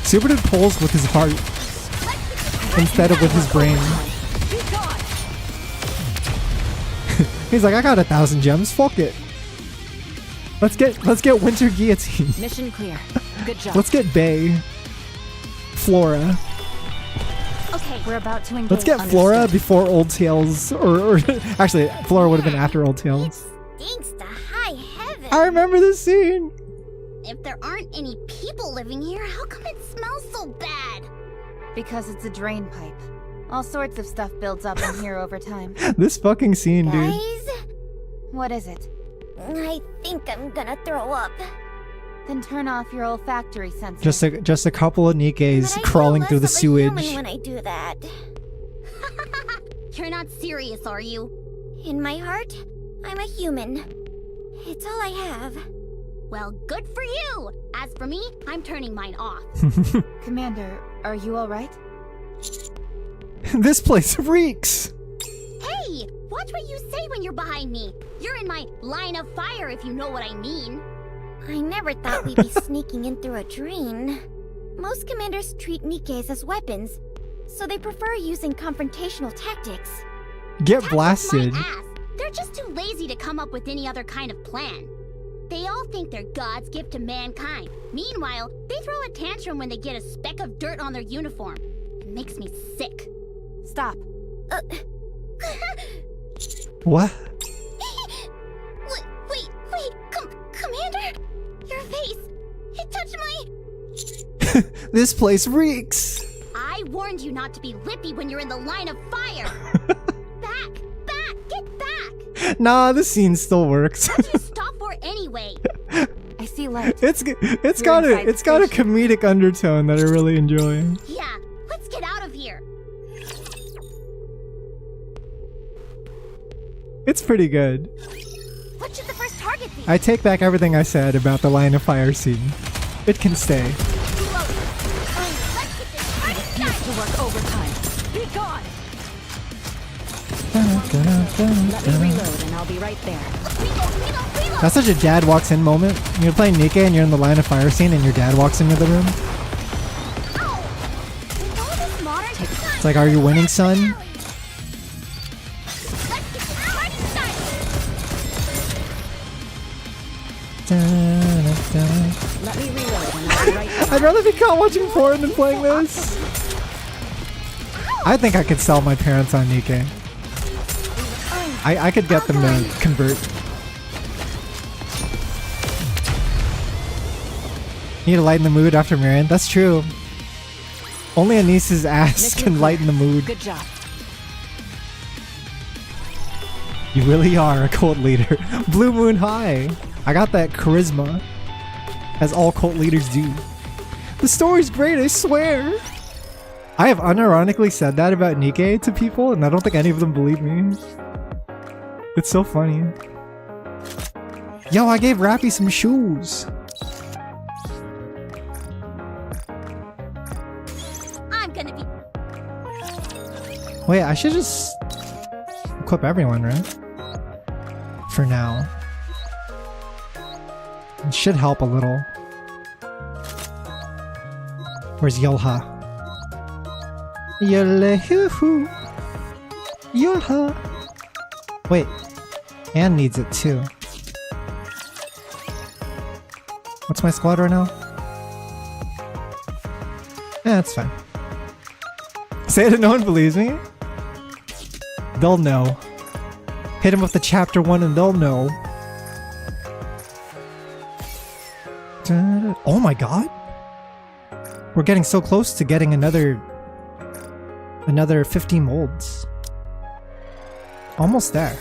Super Dude pulls with his heart instead of with his brain. He's like, I got 1,000 gems, fuck it. Let's get Winter Guillotine. Mission clear. Good job. Let's get Bay. Flora. Okay, we're about to engage. Let's get Flora before Old Tails, or actually, Flora would have been after Old Tails. Stinks to high heaven. I remember this scene. If there aren't any people living here, how come it smells so bad? Because it's a drain pipe. All sorts of stuff builds up in here over time. This fucking scene, dude. Guys, What is it? I think I'm gonna throw up. Then turn off your olfactory sensor. Just a couple of Nikkes crawling through the sewage. When I do that. You're not serious, are you? In my heart, I'm a human. It's all I have. Well, good for you! As for me, I'm turning mine off. Commander, are you alright? This place reeks. Hey! Watch what you say when you're behind me. You're in my line of fire, if you know what I mean. I never thought we'd be sneaking in through a drain. Most commanders treat Nikkes as weapons, so they prefer using confrontational tactics. Get blasted. My ass. They're just too lazy to come up with any other kind of plan. They all think they're God's gift to mankind. Meanwhile, they throw a tantrum when they get a speck of dirt on their uniform. It makes me sick. Stop. What? Wait, Commander? Your face, it touched my... This place reeks. I warned you not to be lippy when you're in the line of fire. Back, get back. Nah, this scene still works. What'd you stop for anyway? I see light. It's got a comedic undertone that I really enjoy. Yeah, let's get out of here. It's pretty good. What should the first target be? I take back everything I said about the line of fire scene. It can stay. Used to work overtime. Be gone! Let me reload and I'll be right there. Reload. That's such a dad walks in moment. You're playing Nikke and you're in the line of fire scene and your dad walks into the room. It's like, are you winning, son? Let me reload and I'll be right there. I'd rather be caught watching porn than playing this. I think I could sell my parents on Nikke. I could get them to convert. Need to lighten the mood after Marion. That's true. Only a niece's ass can lighten the mood. Good job. You really are a cult leader. Blue Moon High. I got that charisma, as all cult leaders do. The story's great, I swear. I have unironically said that about Nikke to people, and I don't think any of them believe me. It's so funny. Yo, I gave Rapi some shoes. I'm gonna be. Wait, I should just equip everyone, right? For now. It should help a little. Where's Yolha? Yolha. Yolha. Wait, Anne needs it too. What's my squad right now? Yeah, it's fine. Say it and no one believes me? They'll know. Hit him with the chapter 1 and they'll know. Oh my god! We're getting so close to getting another 50 molds. Almost there.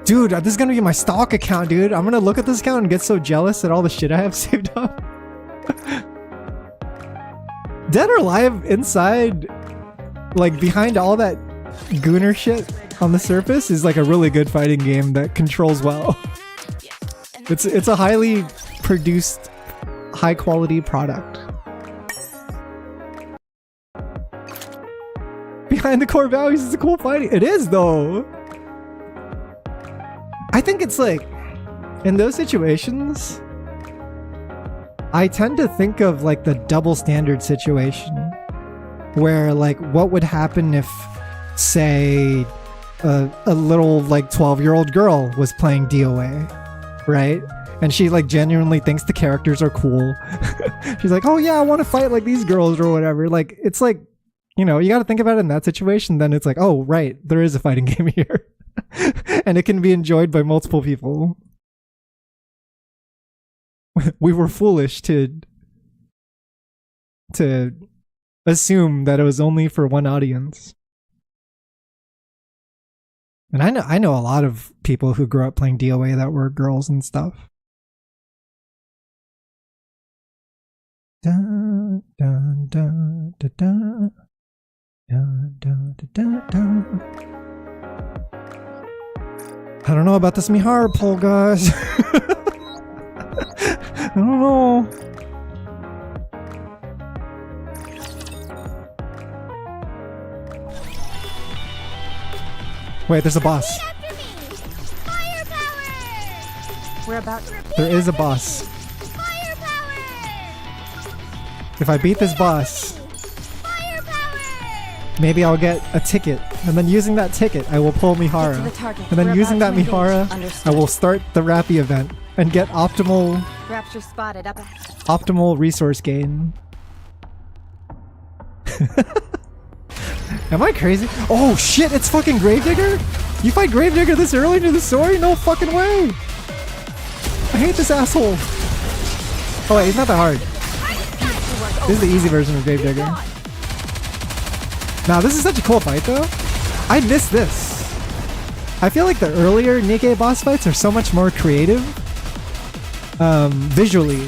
Dude, this is gonna be my stock account, dude. I'm gonna look at this account and get so jealous at all the shit I have saved up. Dead or Alive inside, like behind all that gooner shit on the surface, is like a really good fighting game that controls well. It's a highly produced, high quality product. Behind the core values is a cool fighting. It is though. I think it's like, in those situations, I tend to think of like the double standard situation, where like what would happen if, say, a little like 12-year-old girl was playing DOA. Right? And she like genuinely thinks the characters are cool. She's like, oh yeah, I want to fight like these girls or whatever. Like, it's like, you know, you got to think about it in that situation. Then it's like, oh, right, there is a fighting game here. And it can be enjoyed by multiple people. We were foolish to assume that it was only for one audience. And I know a lot of people who grew up playing DOA that were girls and stuff. Dun, dun, dun, dun, dun. Dun, dun, dun, dun, dun. I don't know about this Mihara poll, guys. I don't know. Wait, there's a boss. We're about to... There is a boss. If I beat this boss, maybe I'll get a ticket, and then using that ticket, I will pull Mihara. And then using that Mihara, I will start the Rapi event and get optimal Rapture spotted up ahead. optimal resource gain. Am I crazy? Oh shit, it's fucking Gravedigger? You fight Gravedigger this early into the story? No fucking way! I hate this asshole. Oh wait, he's not that hard. This is the easy version of Gravedigger. Now this is such a cool fight though. I miss this. I feel like the earlier Nikke boss fights are so much more creative. Visually.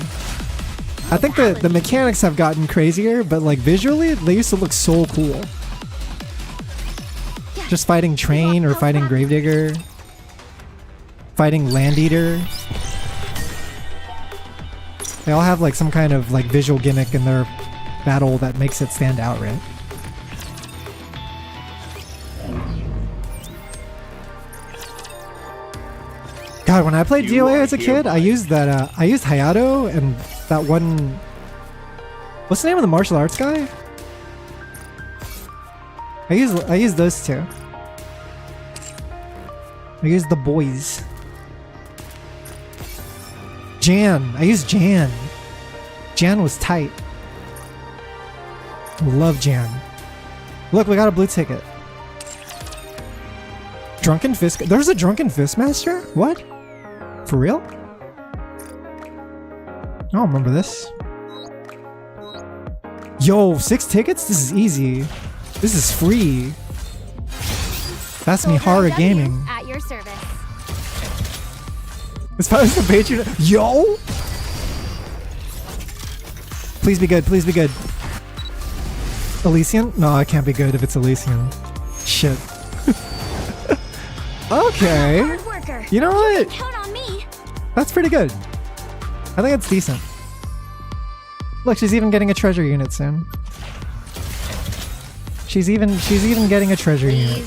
I think the mechanics have gotten crazier, but like visually, they used to look so cool. Yes. Just fighting Train or fighting Gravedigger. Fighting Landeater. They all have like some kind of like visual gimmick in their battle that makes it stand out, right? God, when I played DOA as a kid, I used that I used Hayato and that one, what's the name of the martial arts guy? I use those two. I use the boys. Jan. I used Jan. Jan was tight. Love Jan. Look, we got a blue ticket. Drunken Fist. There's a Drunken Fist Master? What? For real? I don't remember this. Yo, 6 tickets? This is easy. This is free. That's me horror gaming. At your service. As far as the Patreon. Yo! Please be good, please be good. Elysian? No, it can't be good if it's Elysian. Shit. Okay. Hard worker. You know what? Count on me. That's pretty good. I think it's decent. Look, she's even getting a treasure unit soon. She's even getting a treasure unit.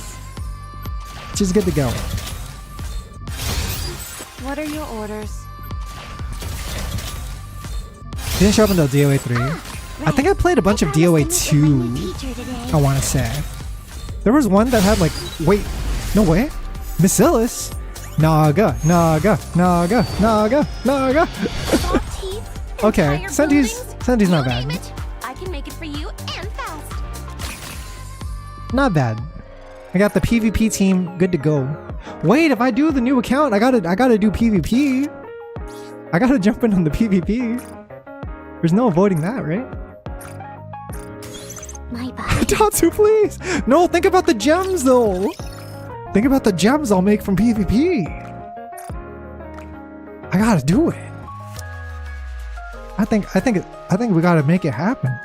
She's good to go. What are your orders? Didn't show up until DOA 3. I think I played a bunch of DOA 2. I want to say. There was one that had like, wait, no way? Bacillus? Naga. Okay, Sendi's not bad. I can make it for you and fast. Not bad. I got the PvP team good to go. Wait, if I do the new account, I gotta do PvP. I gotta jump in on the PvP. There's no avoiding that, right? My body. Tatsu, please! No, think about the gems though! Think about the gems I'll make from PvP. I gotta do it. I think we gotta make it happen.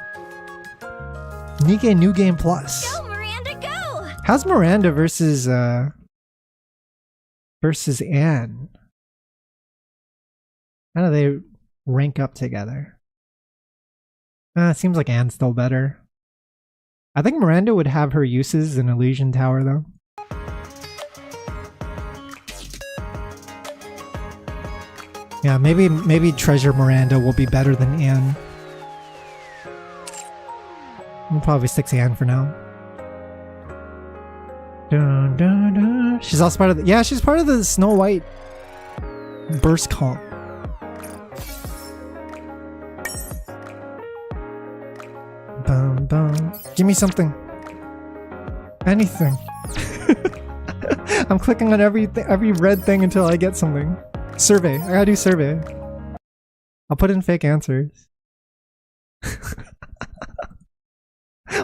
Nikke New Game Plus. Go, Miranda, go! How's Miranda versus Anne? How do they rank up together? It seems like Anne's still better. I think Miranda would have her uses in Illusion Tower though. Yeah, maybe Treasure Miranda will be better than Anne. We'll probably stick to Anne for now. Dun, dun, dun. She's also part of the, yeah, she's part of the Snow White burst comp. Bum, bum. Give me something. Anything. I'm clicking on every red thing until I get something. Survey. I gotta do survey. I'll put in fake answers.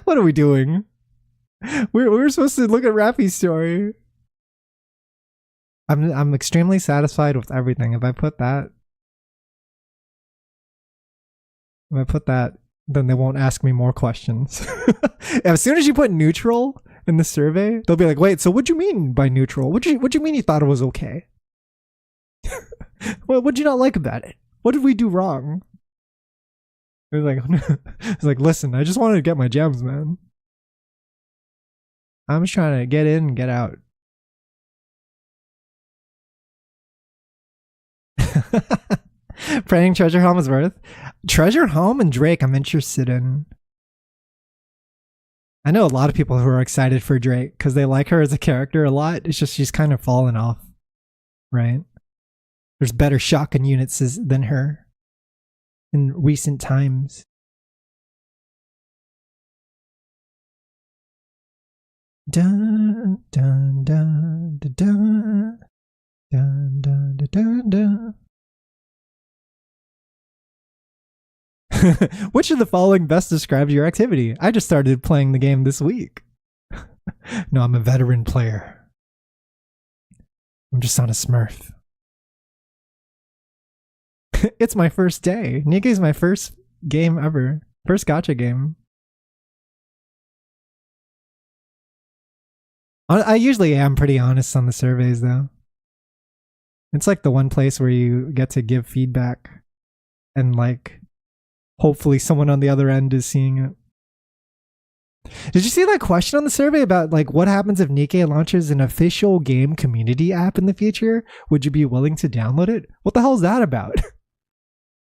What are we doing? We're supposed to look at Rapi's story. I'm extremely satisfied with everything. If I put that, then they won't ask me more questions. As soon as you put neutral in the survey, they'll be like, "Wait, so what'd you mean by neutral? What'd you mean you thought it was okay? Well, what'd you not like about it? What did we do wrong?" It's like, listen, I just wanted to get my gems, man. I'm just trying to get in and get out. Praying Treasure Home is worth. Treasure Home and Drake I'm interested in. I know a lot of people who are excited for Drake because they like her as a character a lot. It's just she's kind of fallen off, right? There's better shotgun units than her in recent times. Dun dun dun dun dun dun dun dun dun. Which of the following best describes your activity? I just started playing the game this week. No, I'm a veteran player. I'm just on a smurf. It's my first day. Nikke's my first game ever. First gacha game. I usually am pretty honest on the surveys, though. It's like the one place where you get to give feedback and like hopefully someone on the other end is seeing it. Did you see that question on the survey about like what happens if Nikke launches an official game community app in the future? Would you be willing to download it? What the hell is that about?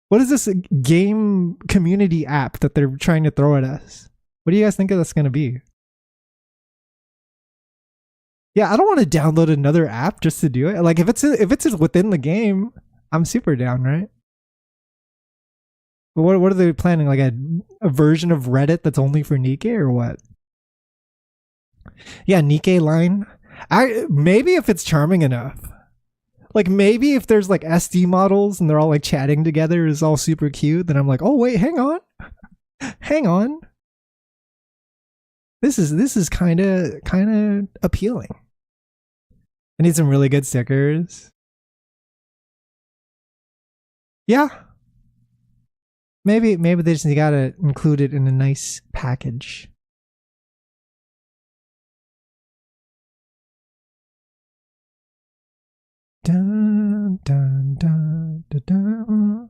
What is this game community app that they're trying to throw at us? What do you guys think that's going to be? Yeah, I don't want to download another app just to do it. Like if it's within the game, I'm super down, right? But what are they planning? Like a version of Reddit that's only for Nikke or what? Yeah, Nikke line. Maybe if it's charming enough. Like maybe if there's like SD models and they're all like chatting together is all super cute, then I'm like, oh wait, hang on. Hang on. This is kinda appealing. I need some really good stickers. Yeah. Maybe they just gotta include it in a nice package. Dun, dun, dun, dun, dun,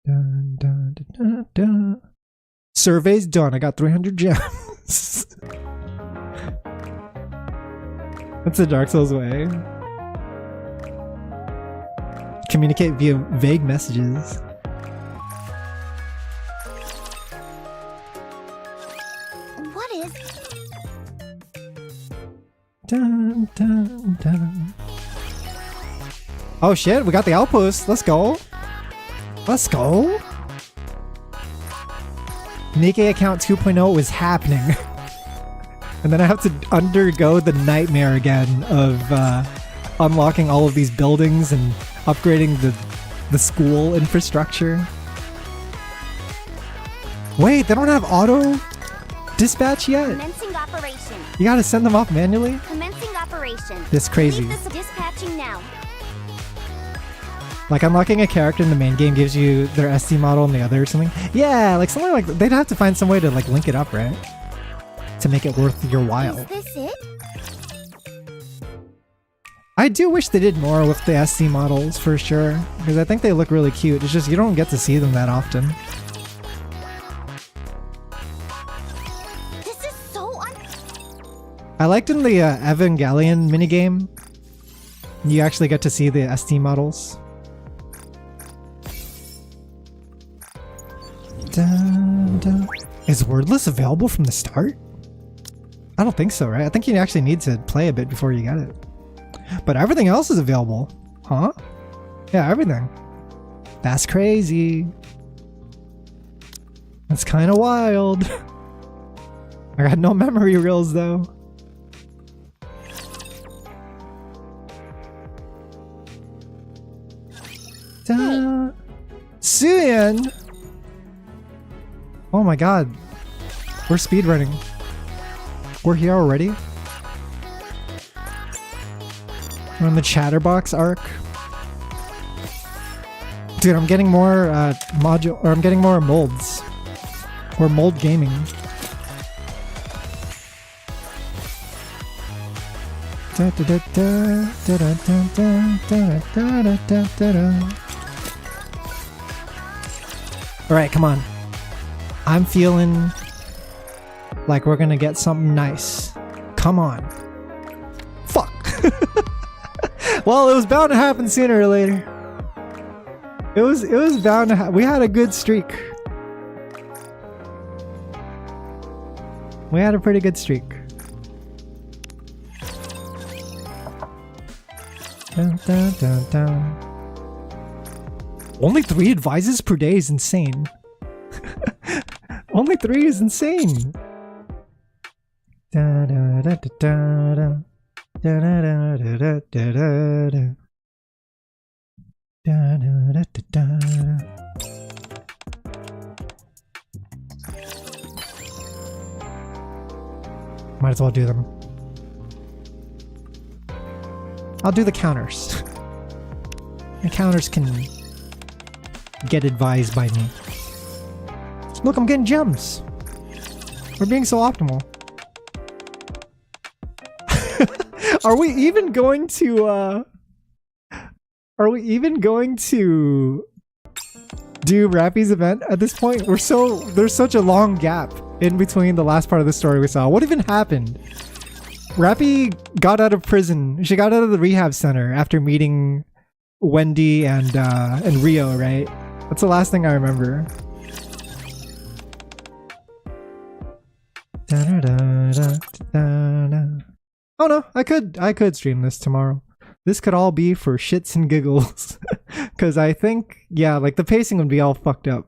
dun, dun, dun, dun. Survey's done. I got 300 gems. That's the Dark Souls way. Communicate via vague messages. What is... Dun, dun, dun. Oh shit, we got the outpost. Let's go. Let's go. Nikke account 2.0 is happening. And then I have to undergo the nightmare again of unlocking all of these buildings and upgrading the school infrastructure. Wait, they don't have auto dispatch yet? Commencing operation. You gotta send them off manually? Commencing operation. This crazy. This dispatching now. Like unlocking a character in the main game gives you their SD model in the other or something. Yeah, like something like they'd have to find some way to like link it up, right? To make it worth your while. Is this it? I do wish they did more with the SD models for sure, because I think they look really cute. It's just you don't get to see them that often. This is so I liked in the Evangelion minigame, you actually get to see the SD models. Dun, dun. Is Wordless available from the start? I don't think so, right? I think you actually need to play a bit before you get it. But everything else is available. Huh? Yeah, everything. That's crazy. That's kind of wild. I got no memory reels though. Da. Suyan! Oh my god. We're speedrunning. We're here already? We're on the Chatterbox arc. Dude, I'm getting more I'm getting more molds. Or mold gaming. Da, da, da, da, da, da, da, da, da, da, da, da. Alright, come on. I'm feeling like we're gonna get something nice. Come on. Fuck. Well, it was bound to happen sooner or later. It was bound to we had a good streak. We had a pretty good streak. Dun, dun, dun, dun. Only 3 advices per day is insane. Only 3 is insane. Da, da, da, da, da, da. Da, da, da, da, da, da, da. Da, da, da, da, da. Might as well do them. I'll do the counters. The counters can get advised by me. Look, I'm getting gems. We're being so optimal. Are we even going to do Rapi's event at this point? There's such a long gap in between the last part of the story we saw. What even happened? Rapi got out of prison. She got out of the rehab center after meeting Wendy and Rio, right? That's the last thing I remember. Oh no, I could stream this tomorrow. This could all be for shits and giggles. Cause I think, yeah, like the pacing would be all fucked up.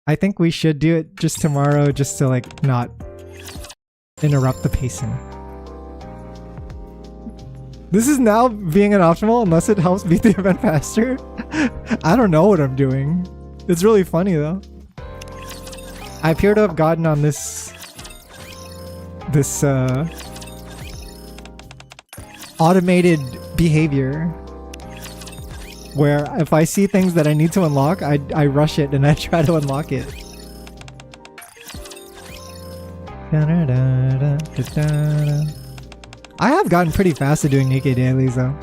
I think we should do it just tomorrow just to like not interrupt the pacing. This is now being an optional unless it helps beat the event faster. I don't know what I'm doing. It's really funny though. I appear to have gotten on this automated behavior where if I see things that I need to unlock, I rush it and I try to unlock it. I have gotten pretty fast at doing Nikke dailies though.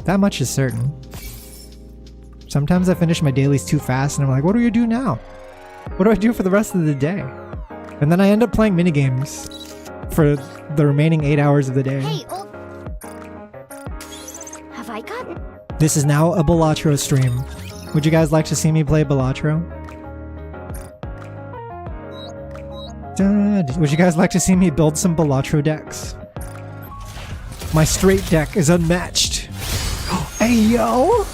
That much is certain. Sometimes I finish my dailies too fast and I'm like, what do you do now? What do I do for the rest of the day? And then I end up playing minigames for the remaining 8 hours of the day. Hey, have I gotten? This is now a Balatro stream. Would you guys like to see me play Balatro? Would you guys like to see me build some Balatro decks? My straight deck is unmatched. Hey yo!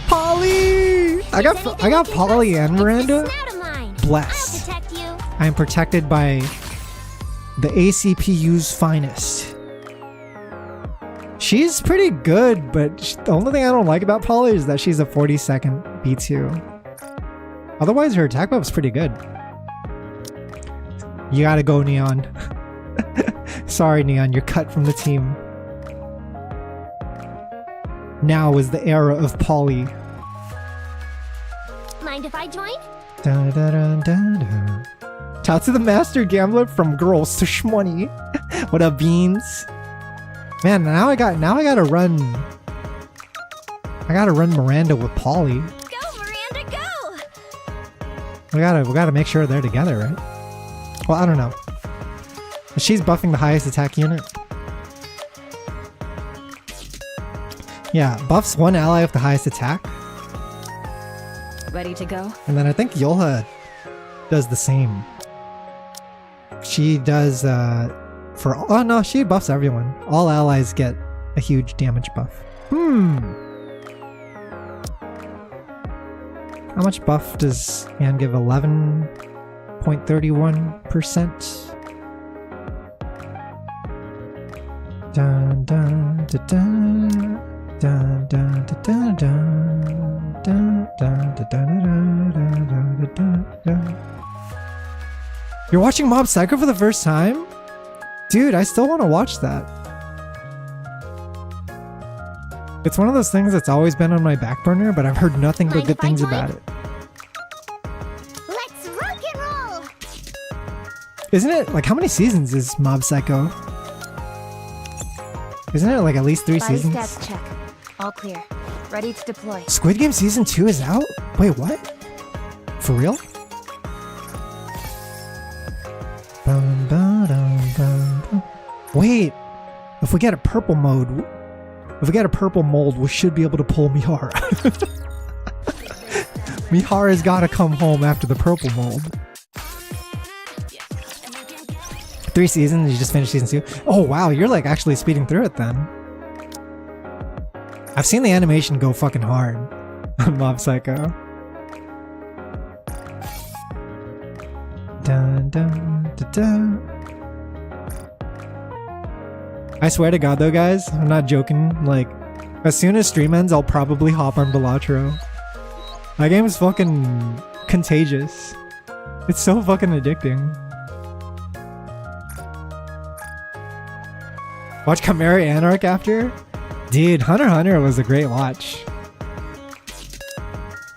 Polly! I got Polly and Miranda. Blessed. I am protected by the ACPU's finest. She's pretty good, but the only thing I don't like about Polly is that she's a 40-second B2. Otherwise, her attack buff's pretty good. You gotta go, Neon. Sorry, Neon, you're cut from the team. Now is the era of Polly. Mind if I join? Da, da, da, da, da. Shout to the master gambler from girls to shmoney. What up, beans? Man, now I gotta run. I gotta run Miranda with Polly. Go, Miranda, go! We gotta make sure they're together, right? Well, I don't know. She's buffing the highest attack unit. Yeah, buffs one ally with the highest attack. Ready to go? And then I think Yolha does the same. She does, oh no, she buffs everyone. All allies get a huge damage buff. How much buff does Anne give? 11.31%. Dun dun dun dun. Dun, dun, dun, dun, dun, dun, dun, dun, dun, dun. You're watching Mob Psycho for the first time? Dude, I still want to watch that. It's one of those things that's always been on my back burner, but I've heard nothing but good things about it. Let's rock and roll! Isn't it, like, how many seasons is Mob Psycho? Isn't it like at least 3 Body seasons? stats check. All clear. Ready to deploy. Squid Game Season 2 is out? Wait, what? For real? Bum, ba, dum, bum, bum. Wait, if we get a purple mold, we should be able to pull Mihara. Mihara's gotta come home after the purple mold. 3 seasons, you just finished season 2? Oh wow, you're like actually speeding through it then. I've seen the animation go fucking hard on Mob Psycho. Dun, dun, dun, dun. I swear to God though, guys, I'm not joking. Like, as soon as stream ends, I'll probably hop on Balatro. That game is fucking contagious. It's so fucking addicting. Watch Chimera Anarch after? Dude, Hunter x Hunter was a great watch.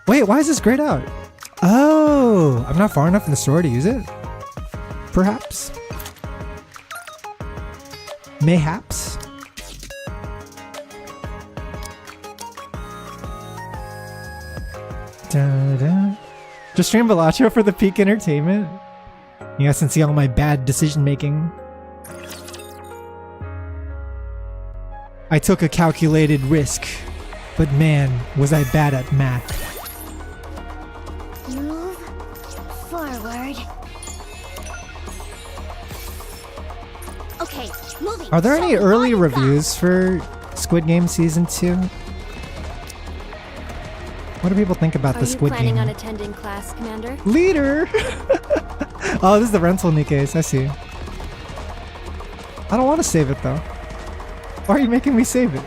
Wait, why is this grayed out? Oh, I'm not far enough in the story to use it? Perhaps. Mayhaps. Da-da. Just stream Velatio for the peak entertainment. You guys can see all my bad decision making. I took a calculated risk, but man, was I bad at math. Move forward. Okay, moving. Are there any So, early on reviews for Squid Game Season 2? What do people think about Are the you Squid planning Game? on attending class, Commander? Leader! Oh, this is the rental Nikke's, I see. I don't want to save it though. Why are you making me save it?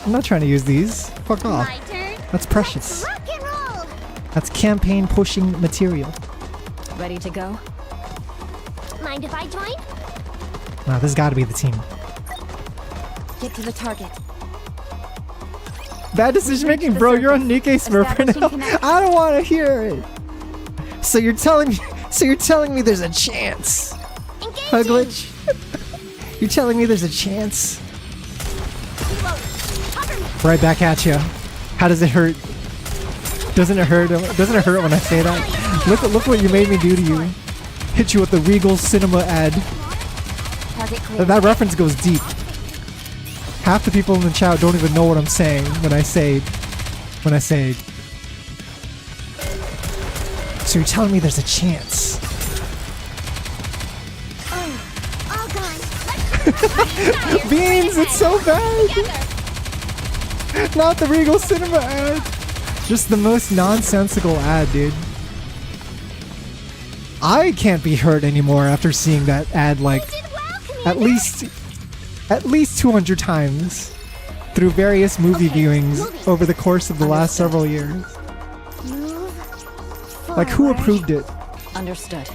I'm not trying to use these. Fuck off. My turn. That's precious. Rock and roll. That's campaign pushing material. Ready to go? Mind if I join? Nah, this has got to be the team. Get to the target. Bad decision making, bro. You're on Nikke Smurf right now. I don't want to hear it. So you're telling me there's a chance. Huglitch. You're telling me there's a chance. Right back at you. How does it hurt? Doesn't it hurt? Doesn't it hurt when I say that? Look what you made me do to you. Hit you with the Regal Cinema ad. That reference goes deep. Half the people in the chat don't even know what I'm saying when I say. So you're telling me there's a chance? All gone. Beans, it's so bad. Not the Regal Cinema ad. Just the most nonsensical ad, dude. I can't be hurt anymore after seeing that ad like at least 200 times through various movie viewings over the course of the last several years. Like, who approved it? Understood.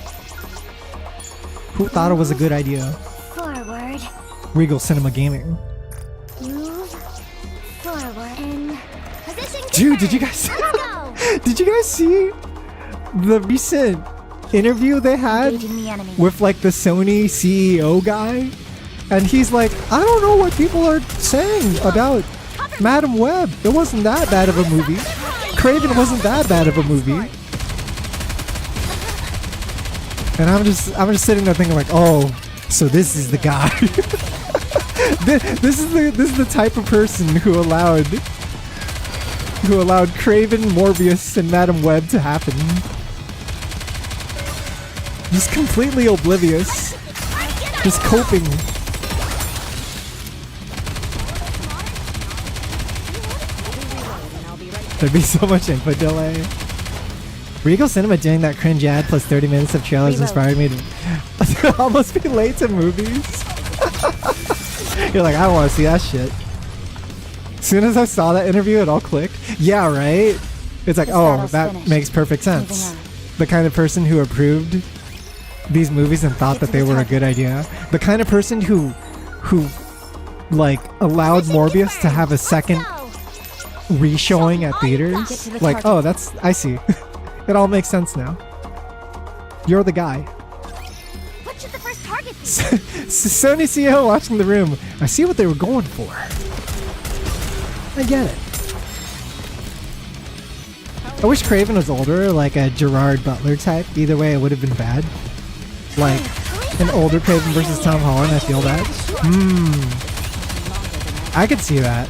Who thought it was a good idea? Forward. Regal Cinema Gaming. Move forward. And position. Dude, did you guys did you guys see the recent interview they had Engaging the enemy. with like the Sony CEO guy? And he's like, I don't know what people are saying about Madam Web. It wasn't that bad of a movie. Craven wasn't that bad of a movie. And I'm just sitting there thinking like, oh, so this is the guy. this is the type of person who allowed Craven, Morbius, and Madam Web to happen. Just completely oblivious. Just coping. There'd be so much input delay. Regal Cinema doing that cringe ad plus 30 minutes of trailers inspired me to almost be late to movies. You're like, I don't want to see that shit. As soon as I saw that interview, it all clicked. Yeah, right? It's like, oh, that makes perfect sense. The kind of person who approved these movies and thought that they were a good idea. The kind of person who like allowed Morbius to have a second re-showing at theaters. Like, oh, that's, I see. It all makes sense now. You're the guy. What should the first target be? Sony CEO watching the room. I see what they were going for. I get it. I wish Craven was older, like a Gerard Butler type. Either way, it would have been bad. Like an older Craven versus Tom Holland. I feel that. I could see that.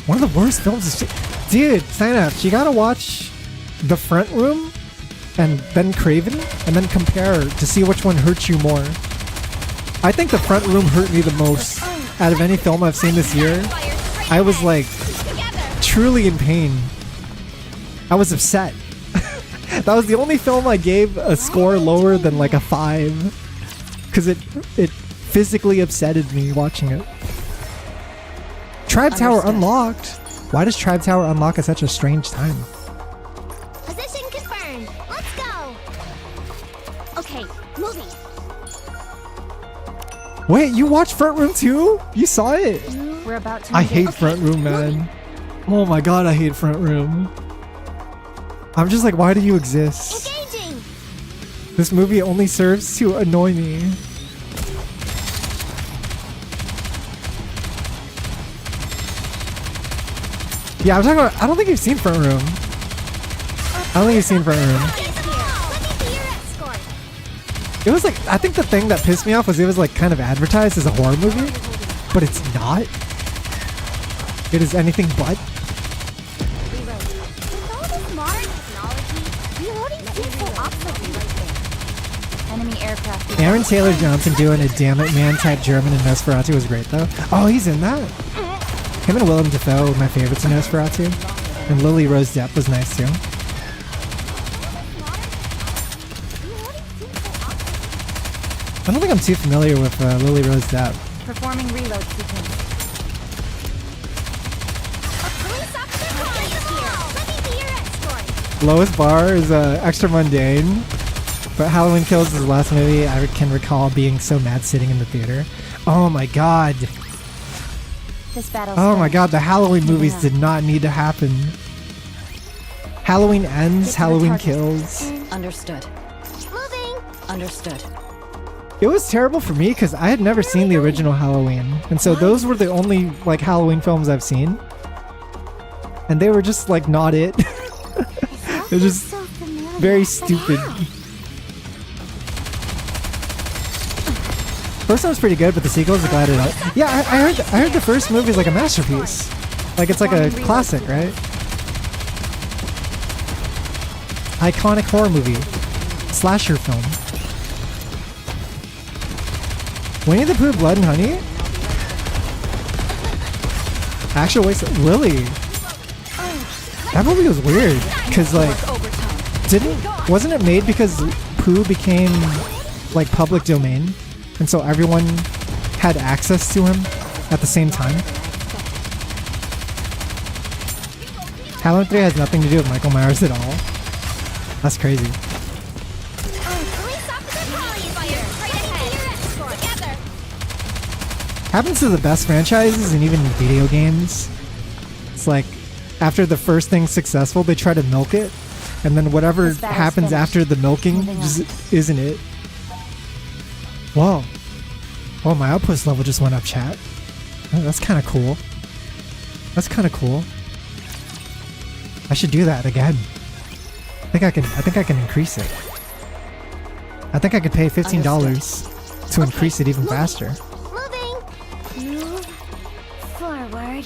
One of the worst films is... Dude, sign up. You gotta watch The Front Room and then Craven and then compare to see which one hurts you more. I think The Front Room hurt me the most out of any film I've seen this year. I was like truly in pain. I was upset. That was the only film I gave a score lower than like a 5 because it physically upsetted me watching it. Tribe Tower unlocked. Why does Tribe Tower unlock at such a strange time? Position confirmed. Let's go. Okay, moving. Wait, you watched Front Room too? You saw it? We're about to. I hate Front Room, man. Oh my god, I hate Front Room. I'm just like, why do you exist? Engaging. This movie only serves to annoy me. Yeah, I'm talking about. I don't think you've seen Front Room. I don't think you've seen Front Room. It was like, I think the thing that pissed me off was it was like kind of advertised as a horror movie, but it's not. It is anything but. Enemy aircraft. Aaron Taylor Johnson doing a damn it man type German in Nosferatu was great though. Oh, he's in that. Him and Willem Dafoe were my favorites in Nosferatu. And Lily Rose Depp was nice too. I don't think I'm too familiar with Lily Rose Depp. Performing reload sequence. Lowest bar is extra mundane, but Halloween Kills is the last movie I can recall being so mad sitting in the theater. Oh my god. This battle's Oh my finished. god, the Halloween movies on. did not need to happen. Halloween Ends, Get to the Halloween target. Kills. Understood. Moving. Understood. It was terrible for me because I had never seen the original Halloween. And so those were the only like Halloween films I've seen. And they were just like not it. They're just So familiar. very stupid. First one was pretty good, but the sequels glad it up. Yeah, I heard the first movie is like a masterpiece. Like it's like a classic, right? Iconic horror movie. Slasher film. Winnie the Pooh, Blood and Honey? Actual waste really? That movie was weird. Cause like wasn't it made because Pooh became like public domain? And so everyone had access to him at the same time? Halloween 3 has nothing to do with Michael Myers at all. That's crazy. Happens to the best franchises and even video games. It's like after the first thing's successful, they try to milk it, and then whatever This battle's happens finished. after the milking Moving on. just isn't it. Whoa. Oh, my outpost level just went up, chat. Oh, that's kind of cool. That's kind of cool. I should do that again. I think I can increase it. I think I could pay $15 to increase it even faster. Moving. Move forward.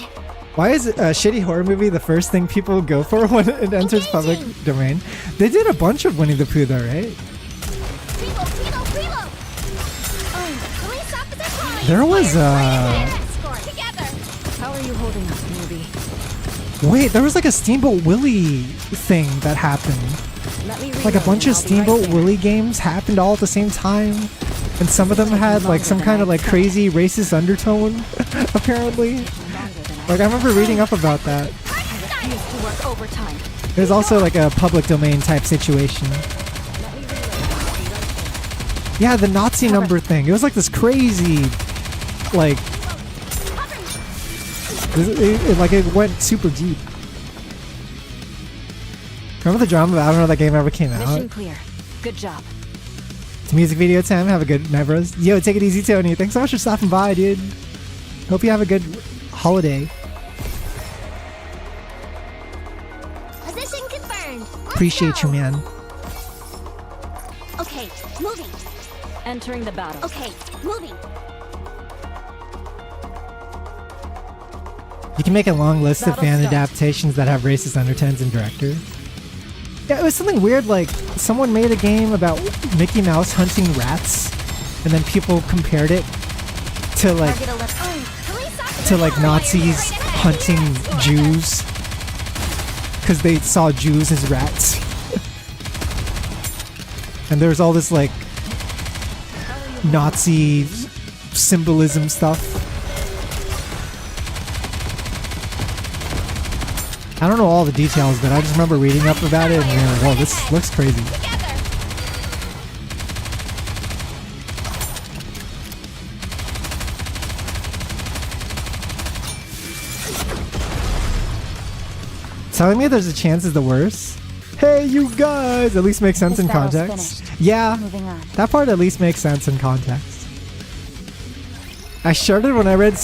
Why is a shitty horror movie the first thing people go for when it enters public domain? They did a bunch of Winnie the Pooh though, right? Reload, reload, reload. Police officer calling. There was Together. How are you holding up, newbie? wait, there was like a Steamboat Willie thing that happened. Let me Like a reload bunch and of I'll be right Steamboat there. Willie games happened all at the same time. And some of them had like some kind of like crazy racist undertone, apparently. Like I remember reading up about that. I used to work overtime. There's also like a public domain type situation. Yeah, the Nazi number thing. It was like this crazy, like, it went super deep. Remember the drama? I don't know if that game ever came Mission out. clear. Good job. It's music video time. Have a good night, bros. Yo, take it easy, Tony. Thanks so much for stopping by, dude. Hope you have a good holiday. Position confirmed. Let's Appreciate go. you, man. Okay, moving. Entering the battle. Okay, moving. You can make a long list of Battle fan start. adaptations that have racist undertones and director. Yeah, it was something weird like someone made a game about Mickey Mouse hunting rats, and then people compared it to like Police officer Nazis hunting Jews because they saw Jews as rats. And there's all this like Nazi symbolism stuff. I don't know all the details, but I just remember reading up about it and being like, whoa, this looks crazy. Telling me there's a chance is the worst? Hey, you guys! At least makes sense This in battle's context. finished. Yeah, Moving on. that part at least makes sense in context. I shuddered when I read.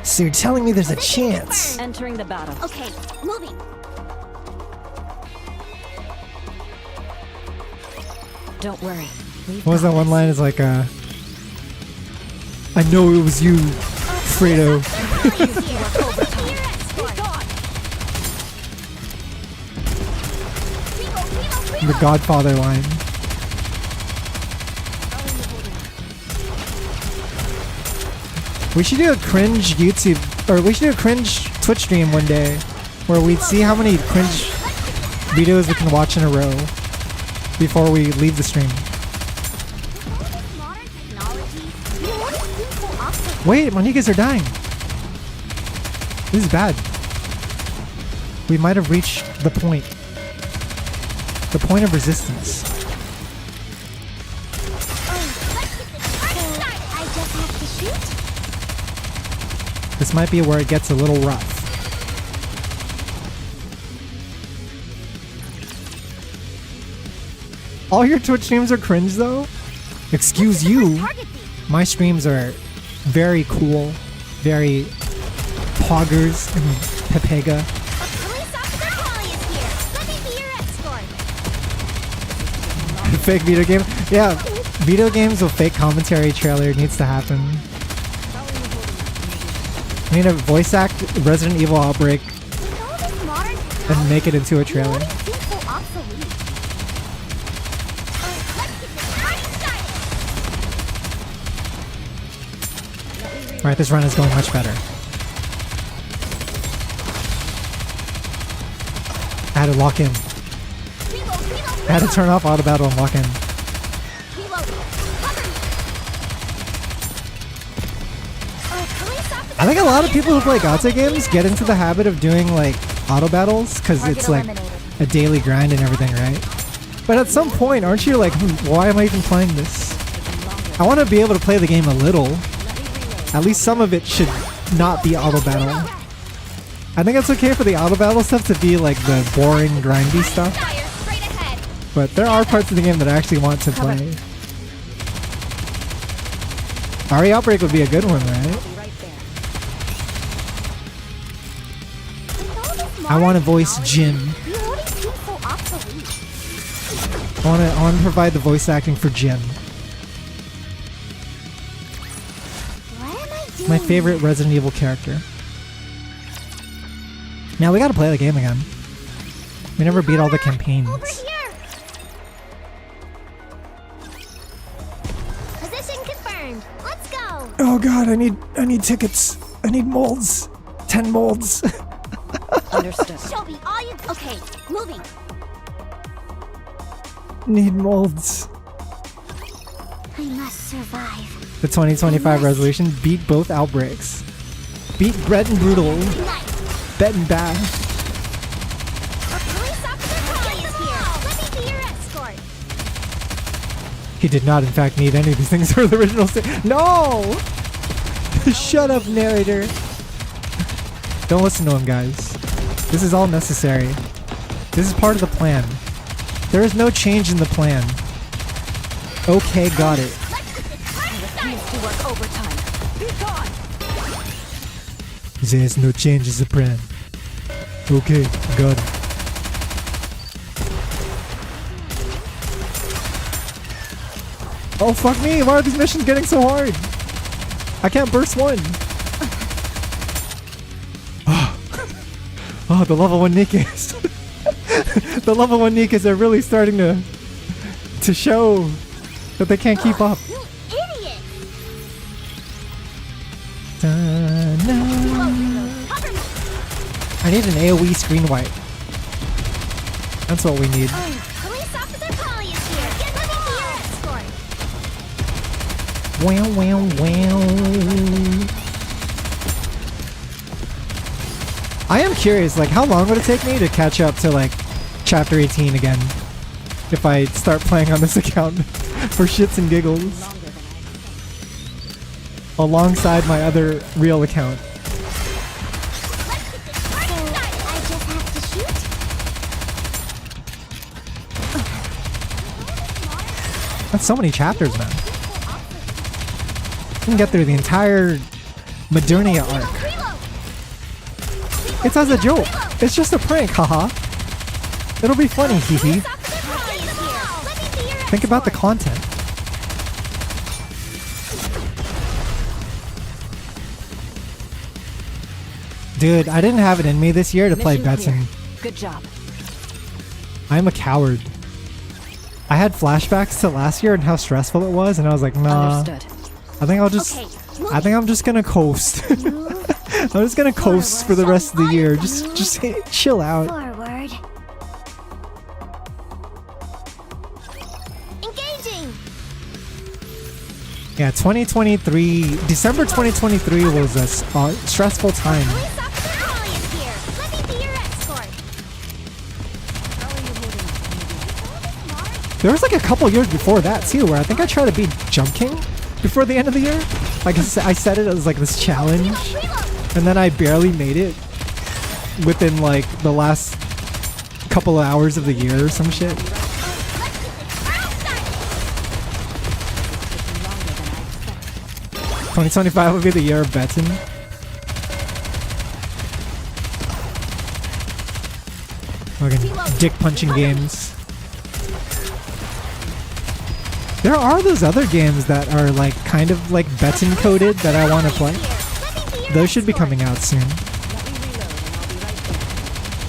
So you're telling me there's a chance? Entering the battle. Okay, moving. Don't worry. What was that one line? It's like, I know it was you, Fredo. The Godfather line. We should do a cringe YouTube, or we should do a cringe Twitch stream one day, where we'd see how many cringe videos we can watch in a row before we leave the stream. Wait, my Nikes are dying. This is bad. We might have reached the point. The point of resistance. This might be where it gets a little rough. All your Twitch streams are cringe though? Excuse you. My streams are very cool, very poggers and pepega. Fake video game? Yeah, video games with fake commentary trailer needs to happen. I need to voice act Resident Evil Outbreak and make it into a trailer. Alright, this run is going much better. I had to lock in. I had to turn off auto battle and lock in. I think a lot of people who play gacha games get into the habit of doing like auto battles because it's like a daily grind and everything, right? But at some point, aren't you like, why am I even playing this? I want to be able to play the game a little. At least some of it should not be auto battle. I think it's okay for the auto battle stuff to be like the boring, grindy stuff. But there are parts of the game that I actually want to play. RE Outbreak would be a good one, right? I want to voice Jin. I want to provide the voice acting for Jin. My favorite Resident Evil character. Now we gotta play the game again. We never beat all the campaigns. Position confirmed. Let's go. Oh god, I need tickets. I need molds. 10 molds. Understood. Show me all you. Okay, moving. Need molds. I must survive. The 2025 resolution: beat both outbreaks. Beat Brett and Brutal. Nice. Bet and Bash. A police officer Polly is here. Let me be your escort. He did not, in fact, need any of these things for the original No! Shut up, narrator. Don't listen to him, guys. This is all necessary. This is part of the plan. There is no change in the plan. Okay, got it. To work overtime. Be gone. There's no change in the plan. Okay, got it. Oh fuck me, why are these missions getting so hard? I can't burst one. Oh, the level 1 Nikkes. The level 1 Nikkes are really starting to show that they can't keep up. You idiot. I need an AoE screen wipe. That's what we need. Police officer Polly is here. Let me be your escort. Wow, wow, wow. I am curious, like, how long would it take me to catch up to, like, Chapter 18 again? If I start playing on this account for shits and giggles. Alongside my other real account. I just have to shoot. That's so many chapters, man. You can get through the entire Modernia arc. It's as a joke. It's just a prank, haha. It'll be funny, hehe. Think about the content. Dude, I didn't have it in me this year to play Betson. Good job. I'm a coward. I had flashbacks to last year and how stressful it was, and I was like, nah. Understood. I think I'm just gonna coast. I'm just gonna coast for the rest of the year. Just chill out. Forward. Engaging. Yeah, 2023, December 2023 was a stressful time. Police officer Holly is here. Let me be your escort. There was like a couple years before that too, where I think I tried to beat Jump King before the end of the year. Like I set it as like this challenge, and then I barely made it within like the last couple of hours of the year or some shit. 2025 will be the year of Betson. Fucking dick punching games. There are those other games that are like kind of like Betson coded that I want to play. Those should be coming out soon.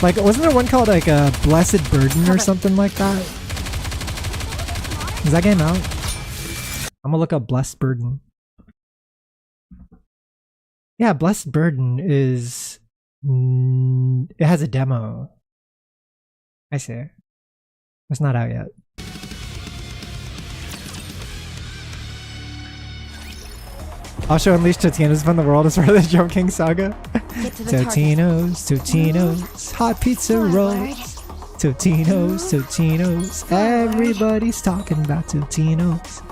Like, wasn't there one called like a Blessed Burden or something like that? Is that game out? I'm gonna look up Blessed Burden. Yeah, Blessed Burden is... it has a demo. I see. It's not out yet. Also unleash Totino's from the world as part of the Jump King saga. Totino's, hot pizza rolls. Totino's, everybody's talking about Totino's.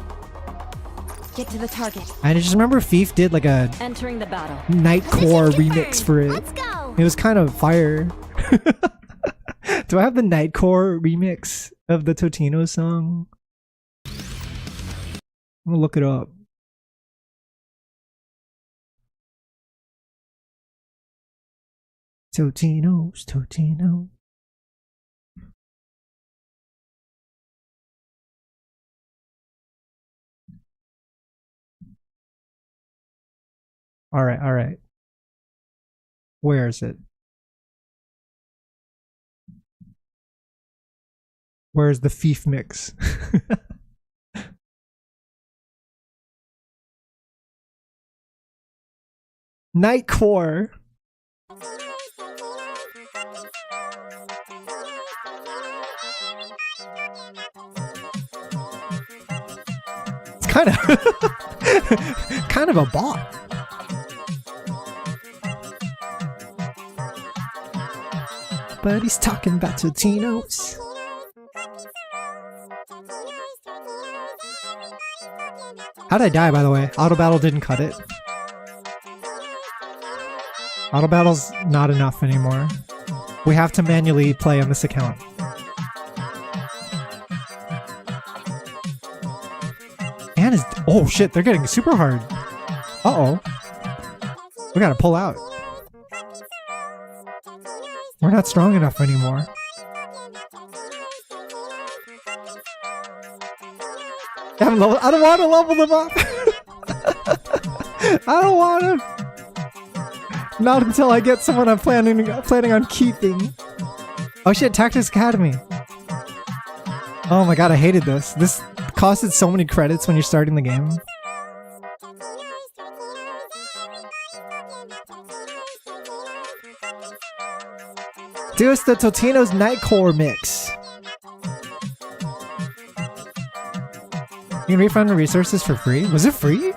Get to the target. I just remember Thief did like a Entering the battle. Nightcore remix for it. Let's go. It was kind of fire. Do I have the Nightcore remix of the Totino song? I'm gonna look it up. Totino's. All right. Where is it? Where's the Thief mix? Nightcore. It's kind of a bot. But he's talking about Totino's. How'd I die, by the way? Auto battle didn't cut it. Auto battle's not enough anymore. We have to manually play on this account. And is oh shit, they're getting super hard. Uh-oh. We gotta pull out. We're not strong enough anymore. I don't want to level them up. I don't want to. Not until I get someone I'm planning on keeping. Oh shit, Tactics Academy. Oh my god, I hated this. This costed so many credits when you're starting the game. Do us the Totino's Nightcore mix. You can refund the resources for free? Was it free?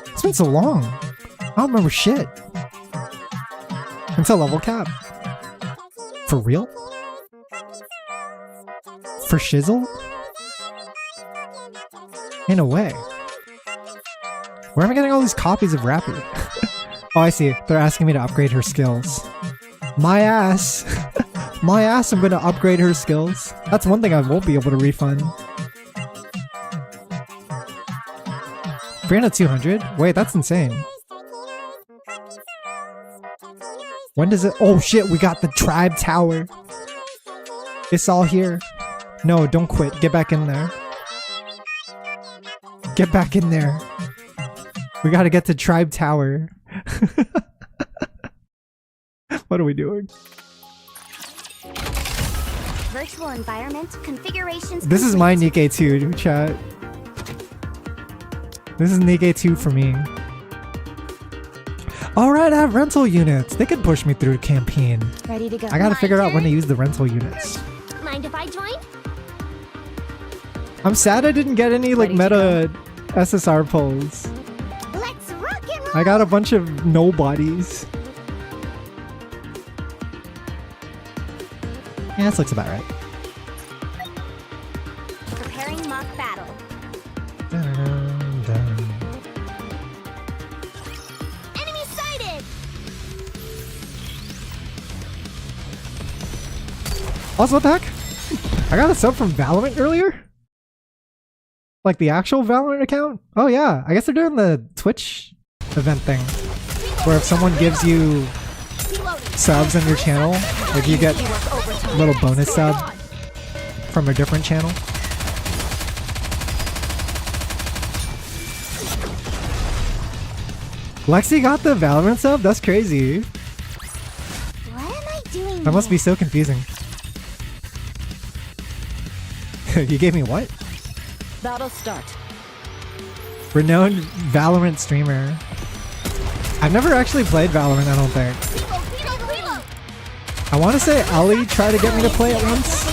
It's been so long. I don't remember shit. Until level cap. For real? For shizzle? In a way. Where am I getting all these copies of Rapi? Oh, I see. They're asking me to upgrade her skills. My ass. My ass, I'm gonna upgrade her skills. That's one thing I won't be able to refund. 200? Wait, that's insane. When does it? Oh shit, we got the tribe tower. It's all here. No, don't quit. Get back in there. Get back in there. We gotta get to tribe tower. What are we doing? Virtual environment configurations. This is my Nikke 2, chat. This is Nikke 2 for me. Alright, I have rental units. They could push me through a campaign. Ready to go. I gotta figure out when to use the rental units. Mind if I join? I'm sad I didn't get any like meta SSR pulls. Let's rock and roll. I got a bunch of nobodies. Yeah, this looks about right. Preparing mock battle. Dun, dun. Enemy sighted. Also, what the heck? I got a sub from Valorant earlier? Like the actual Valorant account? Oh yeah, I guess they're doing the Twitch event thing. Where if someone gives you subs on your channel, like you get a little bonus sub from a different channel. Lexi got the Valorant sub? That's crazy. What am I doing? That must be so confusing. You gave me what? Battle start. Renowned Valorant streamer. I've never actually played Valorant, I don't think. I want to say Ellie tried to get me to play it once,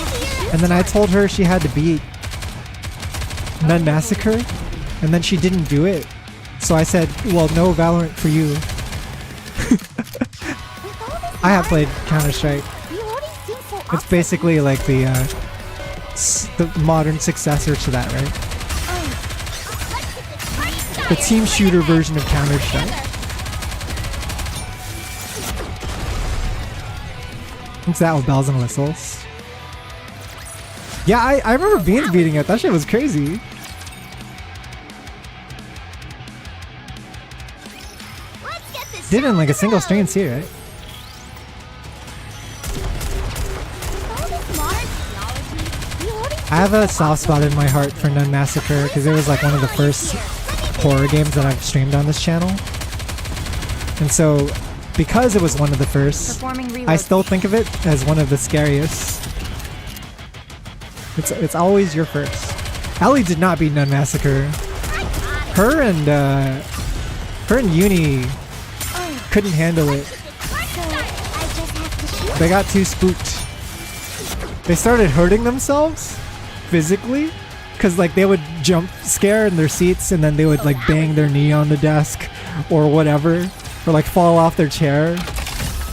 and then I told her she had to beat Nun Massacre, and then she didn't do it. So I said, well, no Valorant for you. I have played Counter-Strike. It's basically like the modern successor to that, right? The team shooter version of Counter-Strike. What's that with bells and whistles? Yeah, I remember beating it. That shit was crazy. Did it in like a single stream too, right? I have a soft spot in my heart for Nun Massacre because it was like one of the first horror games that I've streamed on this channel. And so, because it was one of the first, I still think of it as one of the scariest. It's always your first. Ellie did not beat Nun Massacre. Her and Uni couldn't handle it. They got too spooked. They started hurting themselves physically because like they would jump scare in their seats and then they would like bang their knee on the desk or whatever, or like fall off their chair.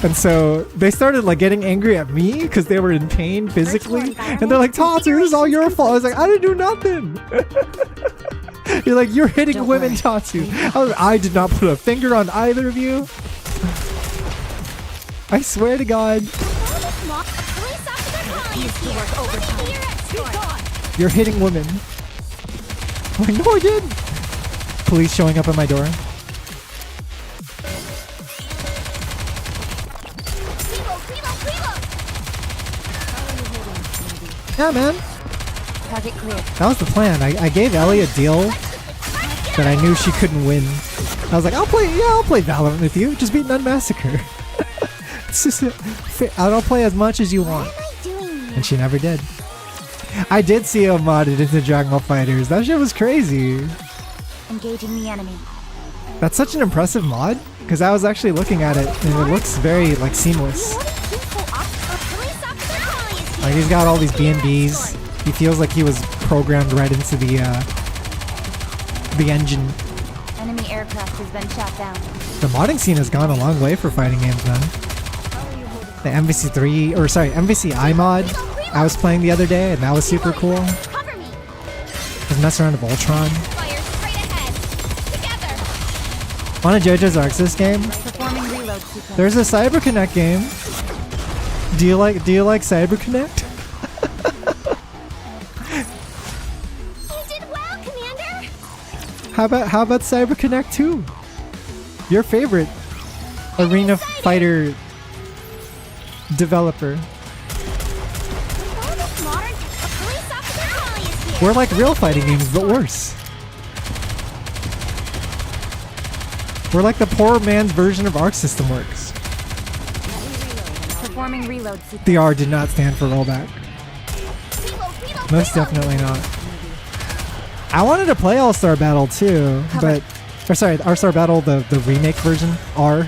And so they started like getting angry at me because they were in pain physically, and they're like, Tatsu, this is all your fault. I was like, I didn't do nothing. You're like, you're hitting women, Tatsu. I did not put a finger on either of you. I swear to God. You're hitting women. I'm like, no, I didn't. Police showing up at my door. Yeah, man. Target clear. That was the plan. I gave Ellie a deal that I knew she couldn't win. I was like, I'll play Valorant with you. Just beat Nun Massacre. It's just I'll play as much as you want. And she never did. I did see him modded into Dragon Ball FighterZ. That shit was crazy. Engaging the enemy. That's such an impressive mod because I was actually looking at it and it looks very like seamless. Like he's got all these BNBs. He feels like he was programmed right into the engine. Enemy aircraft has been shot down. The modding scene has gone a long way for fighting games, man. The MVC mod I was playing the other day, and that was super cool. I was messing around with Voltron. Want a JoJo's Arc System game? There's a CyberConnect game. Do you like CyberConnect? You did well, Commander. How about CyberConnect 2? Your favorite arena fighter developer. We're like real fighting games, but worse. We're like the poor man's version of Arc System Works. Performing reload sequence. The R did not stand for rollback. Most definitely not. I wanted to play All-Star Battle too, but... Or sorry, All-Star Battle, the remake version, R.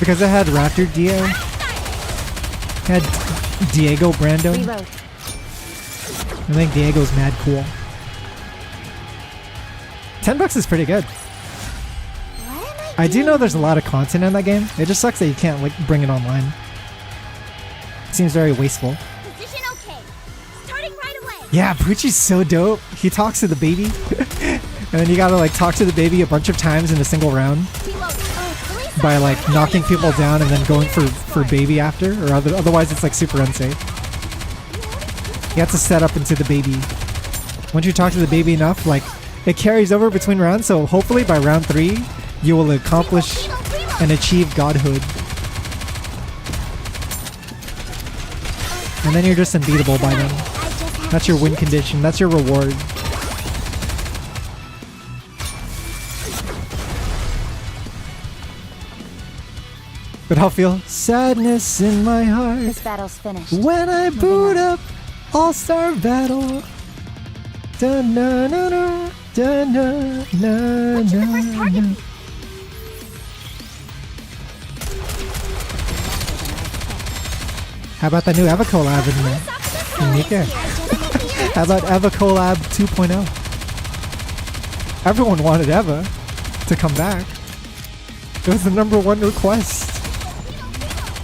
Because it had Raptor Dio. It had Diego Brando. Reload. I think Diego's mad cool. $10 is pretty good. I do know there's a lot of content in that game. It just sucks that you can't like bring it online. It seems very wasteful. Position okay. Starting right away. Yeah, Poochie's so dope. He talks to the baby. And then you gotta like talk to the baby a bunch of times in a single round. By like knocking people down and then going for baby after. Or otherwise it's like super unsafe. You have to set up into the baby. Once you talk to the baby enough, like it carries over between rounds, so hopefully by round 3 you will accomplish and achieve godhood. And then you're just unbeatable by then. That's your win condition, that's your reward. But I'll feel sadness in my heart This battle's finished. when I boot up All-Star Battle. Da na na na, da na na na na. How about the new Eva collab in Nikke? How about Eva collab 2.0? Everyone wanted Eva to come back. It was the #1 request.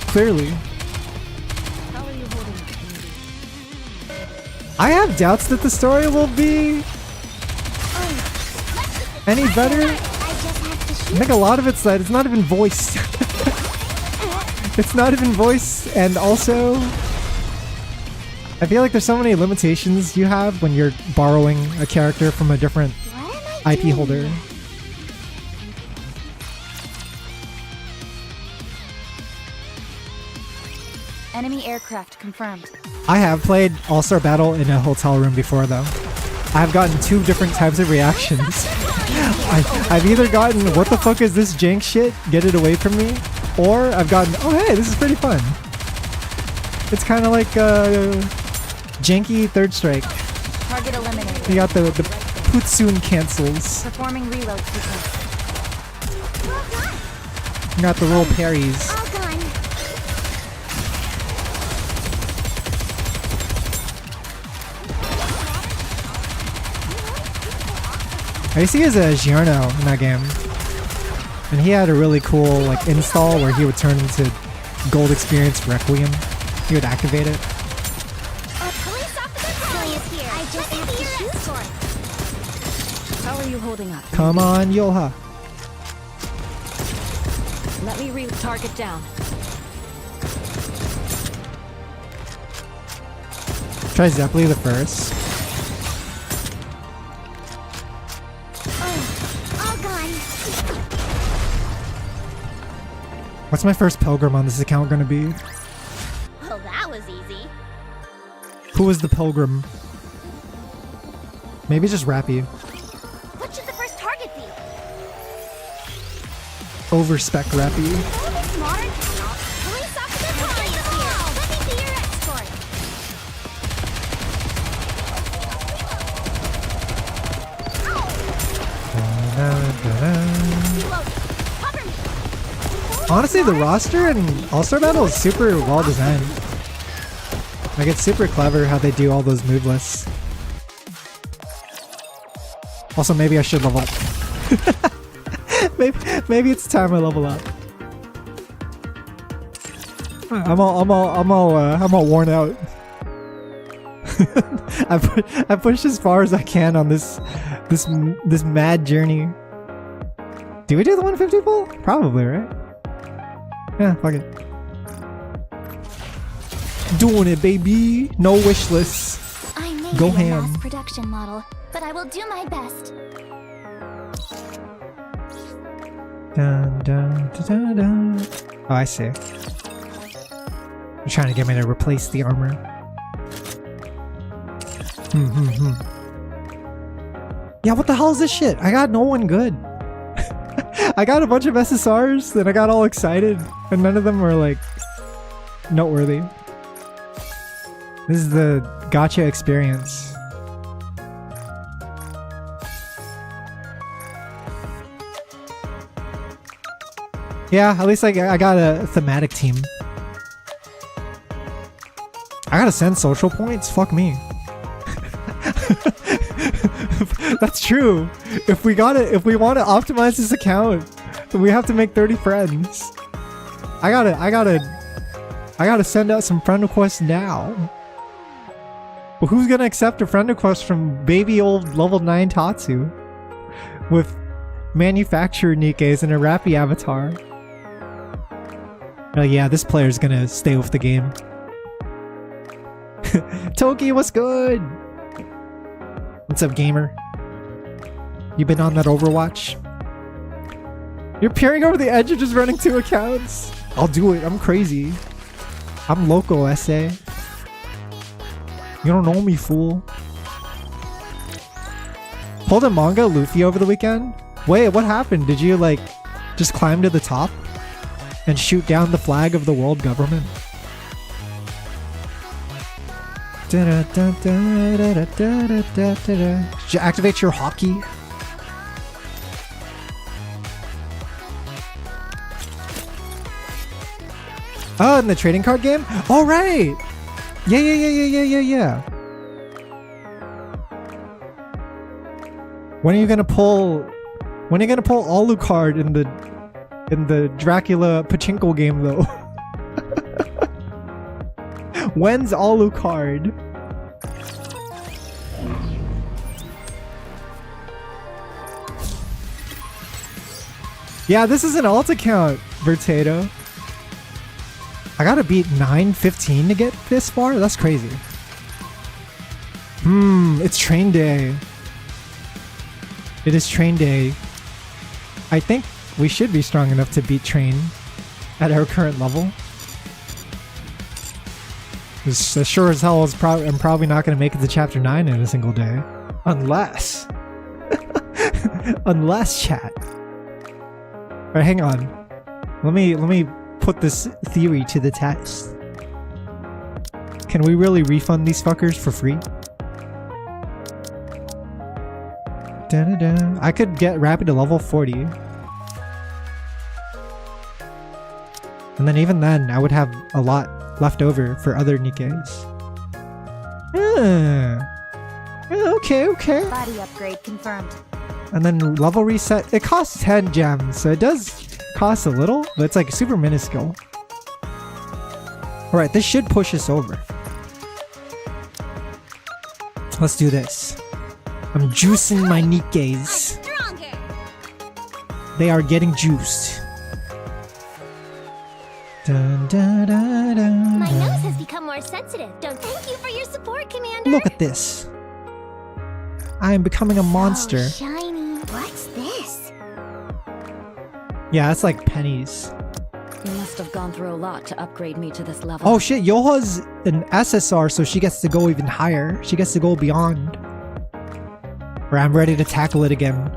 Clearly. I have doubts that the story will be any better. I think a lot of it's that it's not even voiced. It's not even voiced, and also I feel like there's so many limitations you have when you're borrowing a character from a different IP holder. Enemy aircraft confirmed. I have played All-Star Battle in a hotel room before though. I have gotten 2 different types of reactions. I've either gotten, what the fuck is this jank shit? Get it away from me. Or I've gotten, oh hey, this is pretty fun. It's kind of like janky Third Strike. Target eliminated. You got the Putsoon cancels. Performing reload sequence. You got the roll parries. All gone. I used to use a Giorno in that game. And he had a really cool like install where he would turn into Gold Experience Requiem. He would activate it. Police officer is here. I just have to shoot for. How are you holding up? Come on, Yoha. Let me target down. Try Zeppeli the first. All gone. What's my first pilgrim on this account gonna be? Well, that was easy. Who is the pilgrim? Maybe just Rapi. What should the first target be? Overspec Rapi. Modern. Police officer is here. Let me see your escort. Honestly, the roster in All-Star Battle is super well designed. Like, it's super clever how they do all those move lists. Also, maybe I should level up. maybe it's time I level up. I'm all worn out. I pushed as far as I can on this mad journey. Do we do the 150 pull? Probably, right? Yeah, fuck it. Doing it, baby. No wish list. I may Go be a ham. mass production model, but I will do my best. Dun, dun, dun, dun, dun. Oh, I see. You're trying to get me to replace the armor. Yeah, what the hell is this shit? I got no one good. I got a bunch of SSRs, then I got all excited, and none of them were like noteworthy. This is the gacha experience. Yeah, at least I got a thematic team. I gotta send social points? Fuck me. That's true. If we want to optimize this account, then we have to make 30 friends. I gotta send out some friend requests now. But who's gonna accept a friend request from baby old level 9 Tatsu with manufactured Nikkes and a Rapi avatar? Oh yeah, this player's gonna stay with the game. Toki, what's good? What's up, gamer? You been on that Overwatch? You're peering over the edge of just running 2 accounts? I'll do it, I'm crazy. I'm local, SA. You don't know me, fool. Pulled a manga Luffy over the weekend? Wait, what happened? Did you, like, just climb to the top and shoot down the flag of the world government? Did you activate your hockey? Oh, in the trading card game? All right. Yeah. When are you gonna pull Alucard in the Dracula Pachinko game though? When's Alucard? Yeah, this is an alt account, Vertato. I gotta beat 9:15 to get this far? That's crazy. It's train day. It is train day. I think we should be strong enough to beat train at our current level. As sure as hell I'm probably not going to make it to chapter 9 in a single day. Unless... Unless, chat. Alright, hang on. Let me put this theory to the test. Can we really refund these fuckers for free? Da-da-da. I could get Rapi to level 40. And then even then, I would have a lot left over for other Nikkes. Okay. Body upgrade confirmed. And then level reset. It costs 10 gems, so it does cost a little, but it's like super minuscule. Alright, this should push us over. Let's do this. I'm juicing my Nikkes. They are getting juiced. Dun, dun, dun, dun, My dun. nose has become more sensitive. Thank you for your support, Commander. Look at this. I am becoming a monster. Oh, shiny. What's this? Yeah, it's like pennies. You must have gone through a lot to upgrade me to this level. Oh shit, Yoha's an SSR, so she gets to go even higher. She gets to go beyond. Or I'm ready to tackle it again.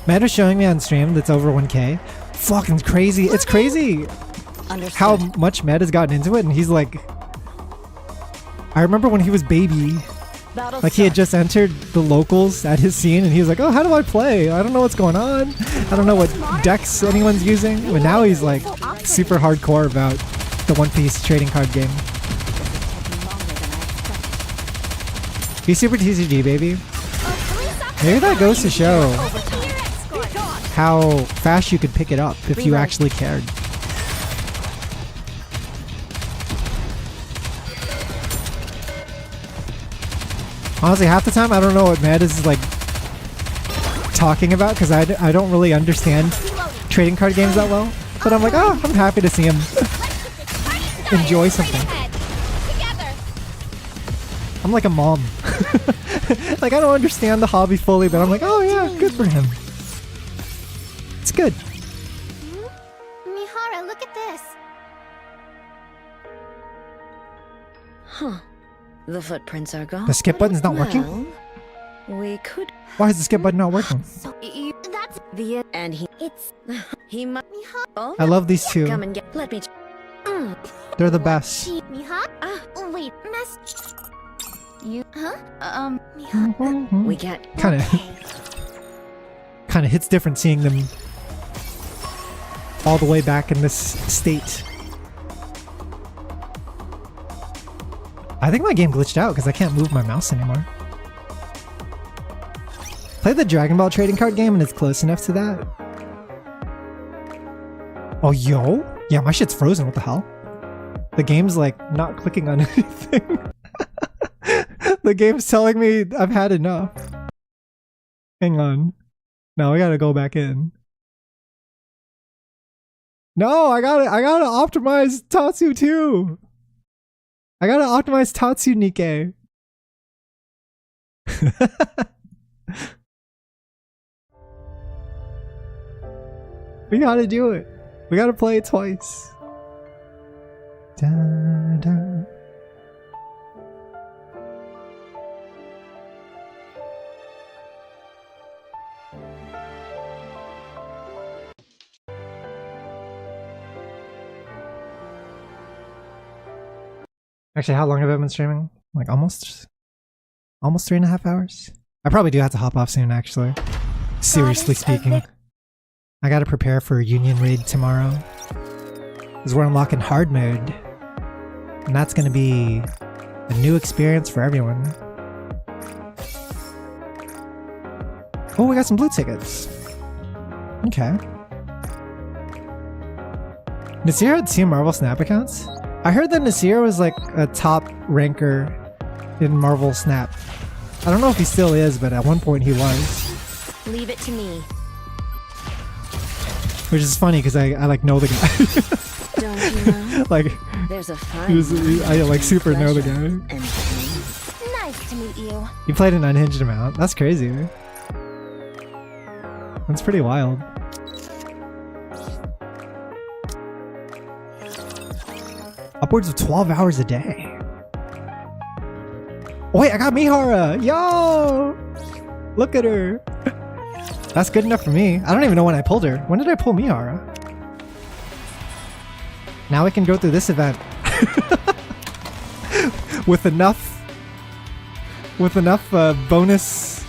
Matt was showing me on stream that's over 1k. Fucking crazy. It's crazy how much Matt has gotten into it, and he's like... I remember when he was baby, like he had just entered the locals at his scene, and he was like, oh, how do I play? I don't know what's going on. I don't know what decks anyone's using. But now he's like super hardcore about the One Piece trading card game. Be super TCG, baby. Maybe that goes to show how fast you could pick it up if you actually cared. Honestly, half the time I don't know what Matt is like talking about because I don't really understand trading card games that well. But I'm like, oh, I'm happy to see him enjoy something. I'm like a mom. Like, I don't understand the hobby fully, but I'm like, oh yeah, good for him. good. Mihara, look at this. Huh. The footprints are gone. The skip button's not working? Well, we could. Why is the skip button not working? That's The and he. it's He might. Oh, I love these two. come and get. Let me. They're the best. she. Mihara. Oh wait, mess. You? Huh? We get. Kind of hits different seeing them all the way back in this state. I think my game glitched out because I can't move my mouse anymore. Play the Dragon Ball trading card game and it's close enough to that. Oh, yo? Yeah, my shit's frozen. What the hell? The game's like not clicking on anything. The game's telling me I've had enough. Hang on. Now I gotta go back in. No, I gotta optimize Tatsu too. I gotta optimize Tatsu Nikke. We gotta do it. We gotta play it twice. Da, da. Actually, how long have I been streaming? Like almost 3.5 hours? I probably do have to hop off soon, actually. Seriously speaking. I gotta prepare for a Union Raid tomorrow. Because we're unlocking hard mode. And that's gonna be a new experience for everyone. Oh, we got some blue tickets. Okay. Nasir had 2 Marvel Snap accounts? I heard that Nasir was like a top ranker in Marvel Snap. I don't know if he still is, but at one point he was. Leave it to me. Which is funny because I like know the guy. Don't you know? Like There's a fine I like super know the guy. and nice to meet you. You played an unhinged amount. That's crazy. That's pretty wild. Upwards of 12 hours a day. Oh, wait, I got Mihara! Yo! Look at her! That's good enough for me. I don't even know when I pulled her. When did I pull Mihara? Now we can go through this event. with enough bonus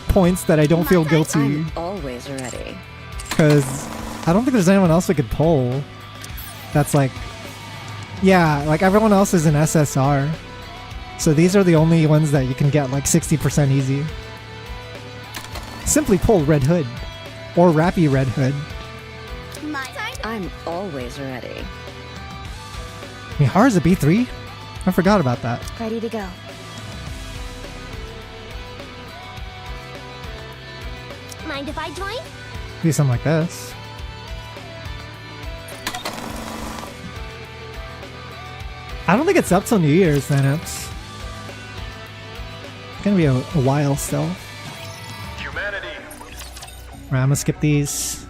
points that I don't feel guilty. I'm always ready. Because I don't think there's anyone else we could pull that's like... Yeah, like everyone else is an SSR. So these are the only ones that you can get like 60% easy. Simply pull Red Hood. Or Rapi Red Hood. I'm always ready. Mihara's a B3? I forgot about that. Ready to go. Mind if I join? Do something like this. I don't think it's up till New Year's then. It's gonna be a while still. Humanity. Alright, I'm gonna skip these.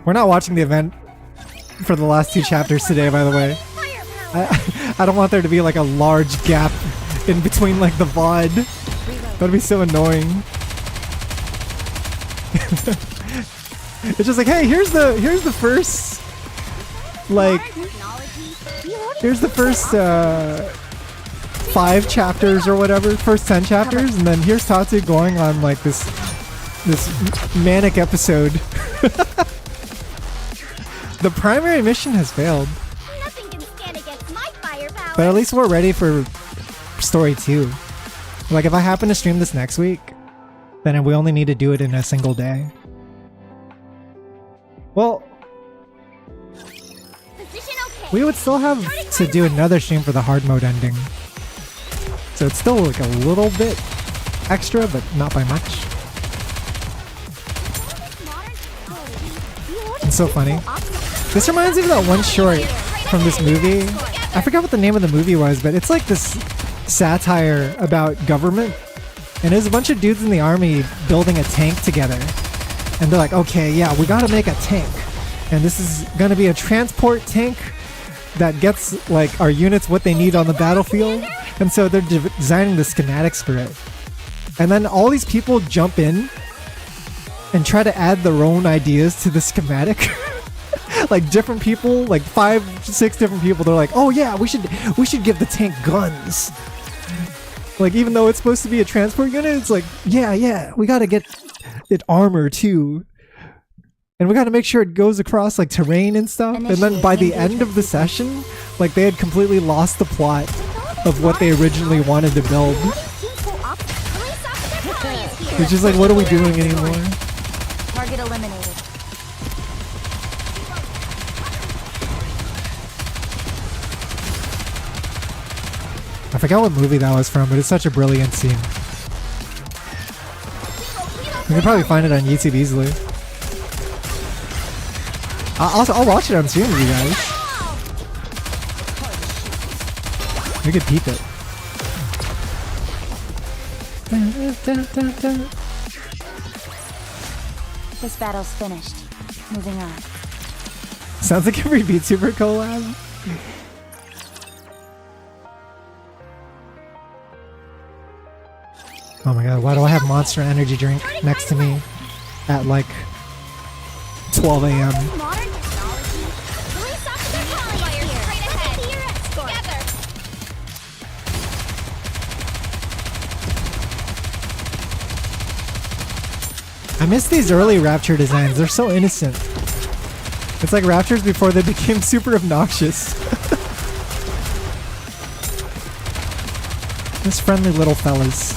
We're not watching the event for the last 2 chapters today, by the way. I don't want there to be like a large gap in between like the VOD. That'd be so annoying. It's just like, hey, here's the first like here's the first 5 chapters or whatever, first 10 chapters, and then here's Tatsu going on like this manic episode. The primary mission has failed. Nothing can stand against my firepower. But at least we're ready for story 2. Like if I happen to stream this next week, then we only need to do it in a single day. Well, Position okay. we would still have to do another stream for the hard mode ending. So it's still like a little bit extra, but not by much. It's so funny. This reminds me of that one short from this movie. I forgot what the name of the movie was, but it's like this satire about government. And there's a bunch of dudes in the army building a tank together. And they're like, okay, yeah, we gotta make a tank. And this is gonna be a transport tank that gets like our units what they need on the battlefield. And so they're designing the schematics for it. And then all these people jump in and try to add their own ideas to the schematic. Like different people, like 5, 6 different people, they're like, oh yeah, we should give the tank guns. Like even though it's supposed to be a transport unit, it's like, yeah, we gotta get it armor too. And we gotta make sure it goes across like terrain and stuff. And then by the end of the session, like they had completely lost the plot of what they originally wanted to build. It's just like, what are we doing anymore? Target eliminated. I forgot what movie that was from, but it's such a brilliant scene. You can probably find it on YouTube easily. I'll watch it on stream with you guys. We could peep it. This battle's finished. Moving on. Sounds like every VTuber collab. Oh my god, why do I have Monster Energy drink next to me at like 12 a.m.? I miss these early Rapture designs, they're so innocent. It's like Raptures before they became super obnoxious. These friendly little fellas.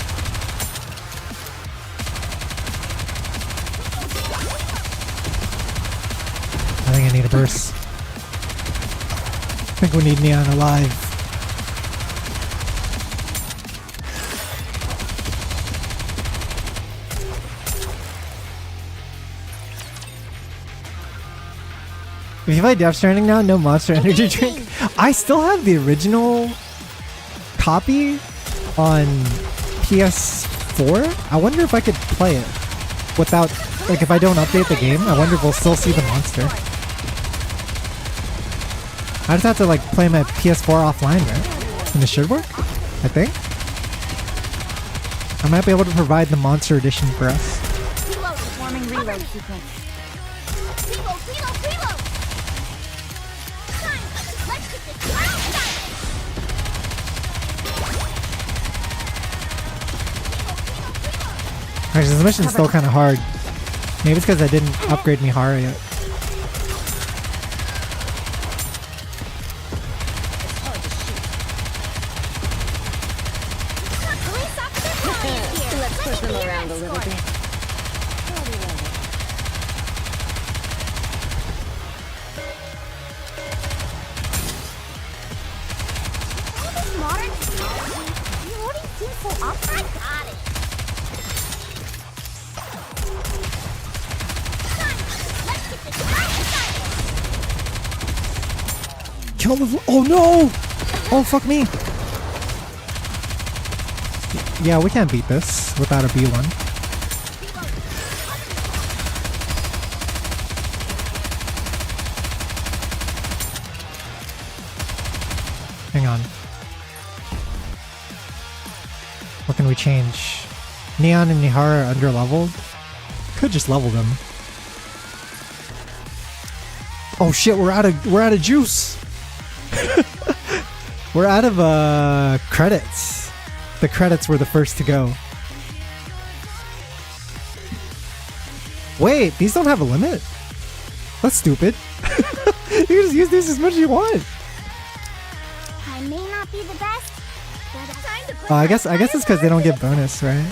I think I need a burst. I think we need Neon alive. If you play Death Stranding now, no Monster Energy drink. I still have the original copy on PS4. I wonder if I could play it without, like, if I don't update the game. I wonder if we'll still see the monster. I just have to like play my PS4 offline, right? And it should work, I think. I might be able to provide the monster edition for us. Performing reload sequence. Actually, this mission's still kind of hard. Maybe it's because I didn't upgrade Mihara yet. Let's push them around a little bit. Modern technology? You already seem so up. I got it. Kill the. Oh no! Oh fuck me! Yeah, we can't beat this without a B1. Hang on. What can we change? Neon and Nihara are under-leveled? Could just level them. Oh shit, we're out of juice! We're out of credits. The credits were the first to go. Wait, these don't have a limit? That's stupid. You can just use these as much as you want. I may not be the best, but time to put I guess it's because they don't get bonus, right?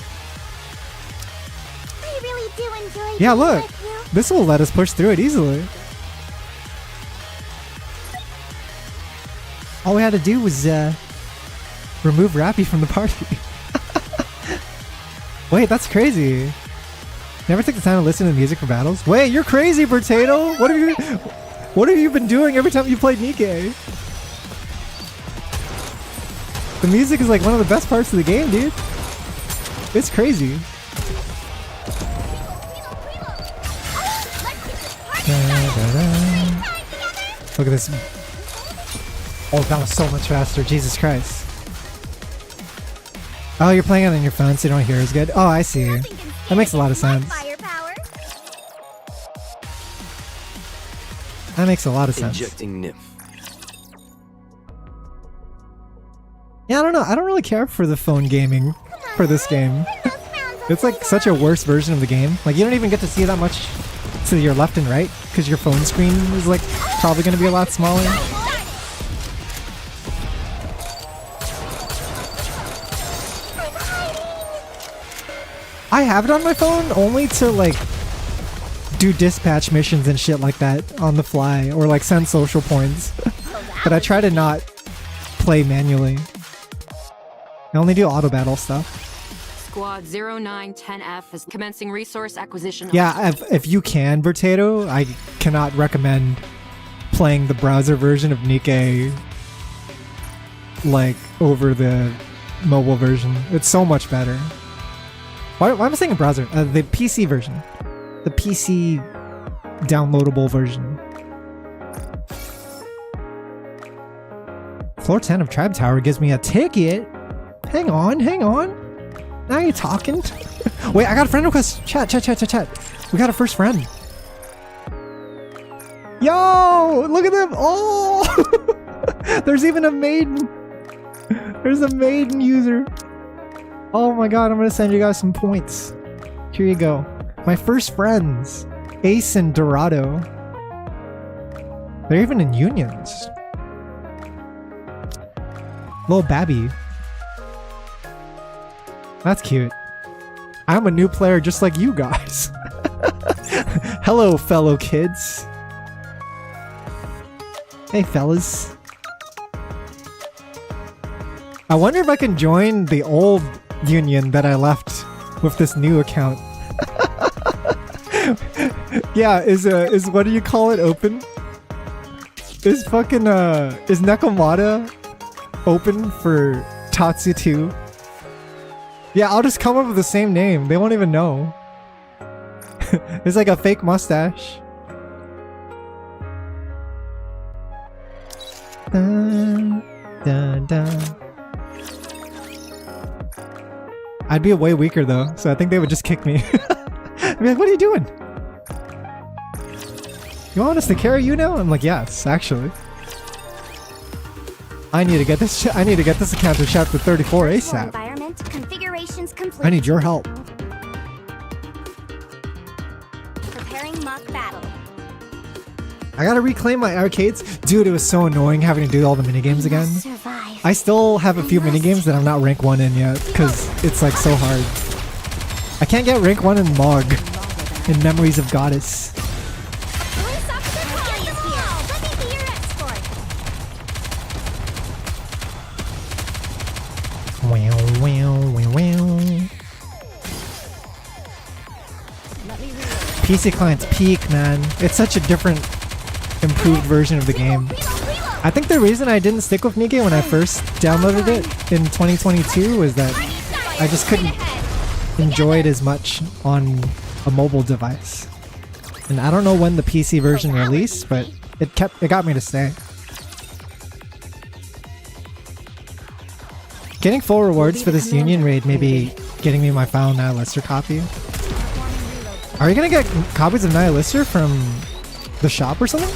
I really do enjoy Yeah, being look. with you. This will let us push through it easily. All we had to do was remove Rapi from the party. Wait, that's crazy. Never took the time to listen to the music for battles. Wait, you're crazy, Potato! What have you been doing every time you played Nikke? The music is like one of the best parts of the game, dude. It's crazy. Look at this. Oh, that was so much faster. Jesus Christ. Oh, you're playing it on your phone so you don't hear as good. Oh, I see. That makes a lot of sense. That makes a lot of sense. Injecting nymph. Yeah, I don't know. I don't really care for the phone gaming for this game. It's like such a worse version of the game. Like you don't even get to see that much to your left and right because your phone screen is like probably going to be a lot smaller. I have it on my phone only to like do dispatch missions and shit like that on the fly or like send social points. But I try to not play manually. I only do auto battle stuff. Squad 0910F is commencing resource acquisition. Yeah, if you can, Bertato, I cannot recommend playing the browser version of Nikke like over the mobile version. It's so much better. Why am I saying browser? The PC version. The PC downloadable version. Floor 10 of Tribe Tower gives me a ticket. Hang on. Now you're talking. Wait, I got a friend request. Chat. We got a first friend. Yo, look at them. Oh, there's even a maiden. There's a maiden user. Oh my god, I'm gonna send you guys some points. Here you go. My first friends, Ace and Dorado. They're even in unions. Little Babby. That's cute. I'm a new player just like you guys. Hello, fellow kids. Hey, fellas. I wonder if I can join the old union that I left with this new account. Yeah, is what do you call it open? Is fucking is Nekomata open for Tatsu 2? Yeah, I'll just come up with the same name. They won't even know. It's like a fake mustache. Dun, dun, dun. I'd be way weaker though, so I think they would just kick me. I'd be like, what are you doing? You want us to carry you now? I'm like, yes, actually. I need to get this account to chapter 34 ASAP. I need your help. Preparing mock battle. I gotta reclaim my arcades. Dude, it was so annoying having to do all the minigames again. I still have a few minigames that I'm not rank 1 in yet, because it's like so hard. I can't get rank 1 in Mog, in Memories of Goddess. PC client's peak, man. It's such a different, improved version of the game. I think the reason I didn't stick with Nikke when I first downloaded it in 2022 was that I just couldn't enjoy it as much on a mobile device. And I don't know when the PC version released, but it got me to stay. Getting full rewards for this Union raid may be getting me my final Nihilister copy. Are you gonna get copies of Nihilister from the shop or something?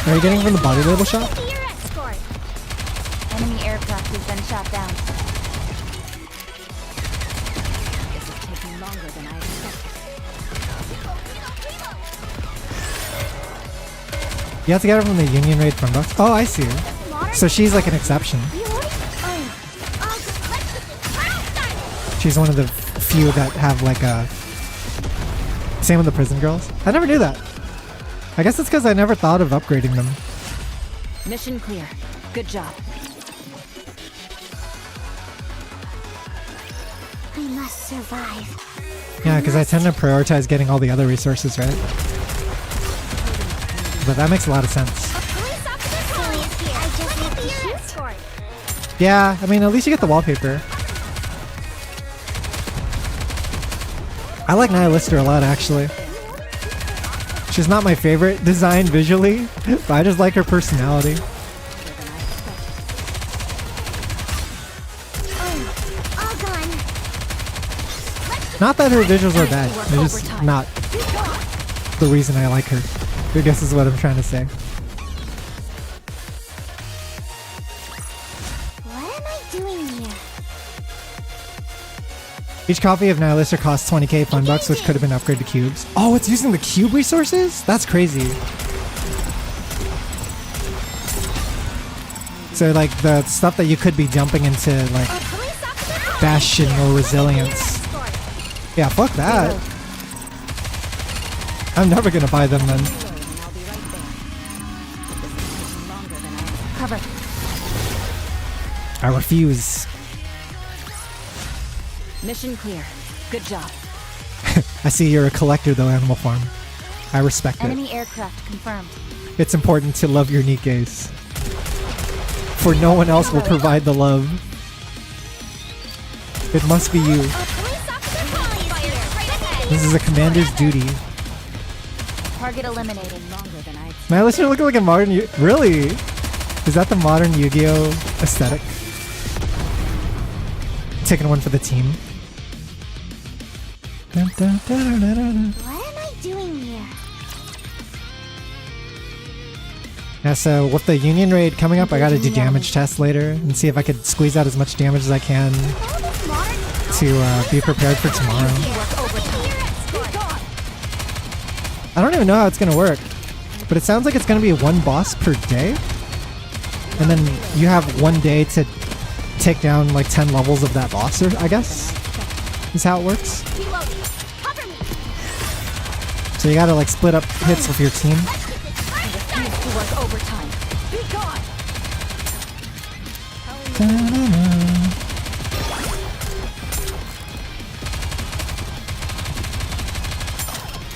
Are you getting from the body label shop? Enemy aircraft has been shot down. This is taking longer than I expected. You have to get her from the Union raid from Bucks. Oh, I see her. So she's like an exception. She's one of the few that have like a... Same with the prison girls. I never knew that. I guess it's because I never thought of upgrading them. Mission clear. Good job. I must survive. Yeah, because I tend to prioritize getting all the other resources, right? But that makes a lot of sense. Yeah, I mean, at least you get the wallpaper. I like Nihilister a lot, actually. She's not my favorite design visually, but I just like her personality. All gone. Not that her visuals are bad, they're just not the reason I like her. I guess is what I'm trying to say. What am I doing here? Each copy of Nihilistor costs 20k fun bucks, which could have been upgraded to cubes. Oh, it's using the cube resources? That's crazy. So like the stuff that you could be dumping into like Bastion or Resilience. Yeah, fuck that. I'm never gonna buy them then. Cover. I refuse. Mission clear. Good job. I see you're a collector though, Animal Farm. I respect it. Enemy aircraft confirmed. It's important to love your Nikkes. For no one else will provide the love. It must be you. This is a commander's duty. Target eliminated. Man, let's look like a modern really? Is that the modern Yu-Gi-Oh aesthetic? Taking one for the team. Dun, dun, dun, dun, dun, dun. What am I doing here? Yeah, so with the Union Raid coming up, I gotta do damage tests later and see if I could squeeze out as much damage as I can to be prepared for tomorrow. I don't even know how it's gonna work, but it sounds like it's gonna be one boss per day, and then you have one day to take down like 10 levels of that boss, or I guess is how it works. So you gotta like split up hits with your team.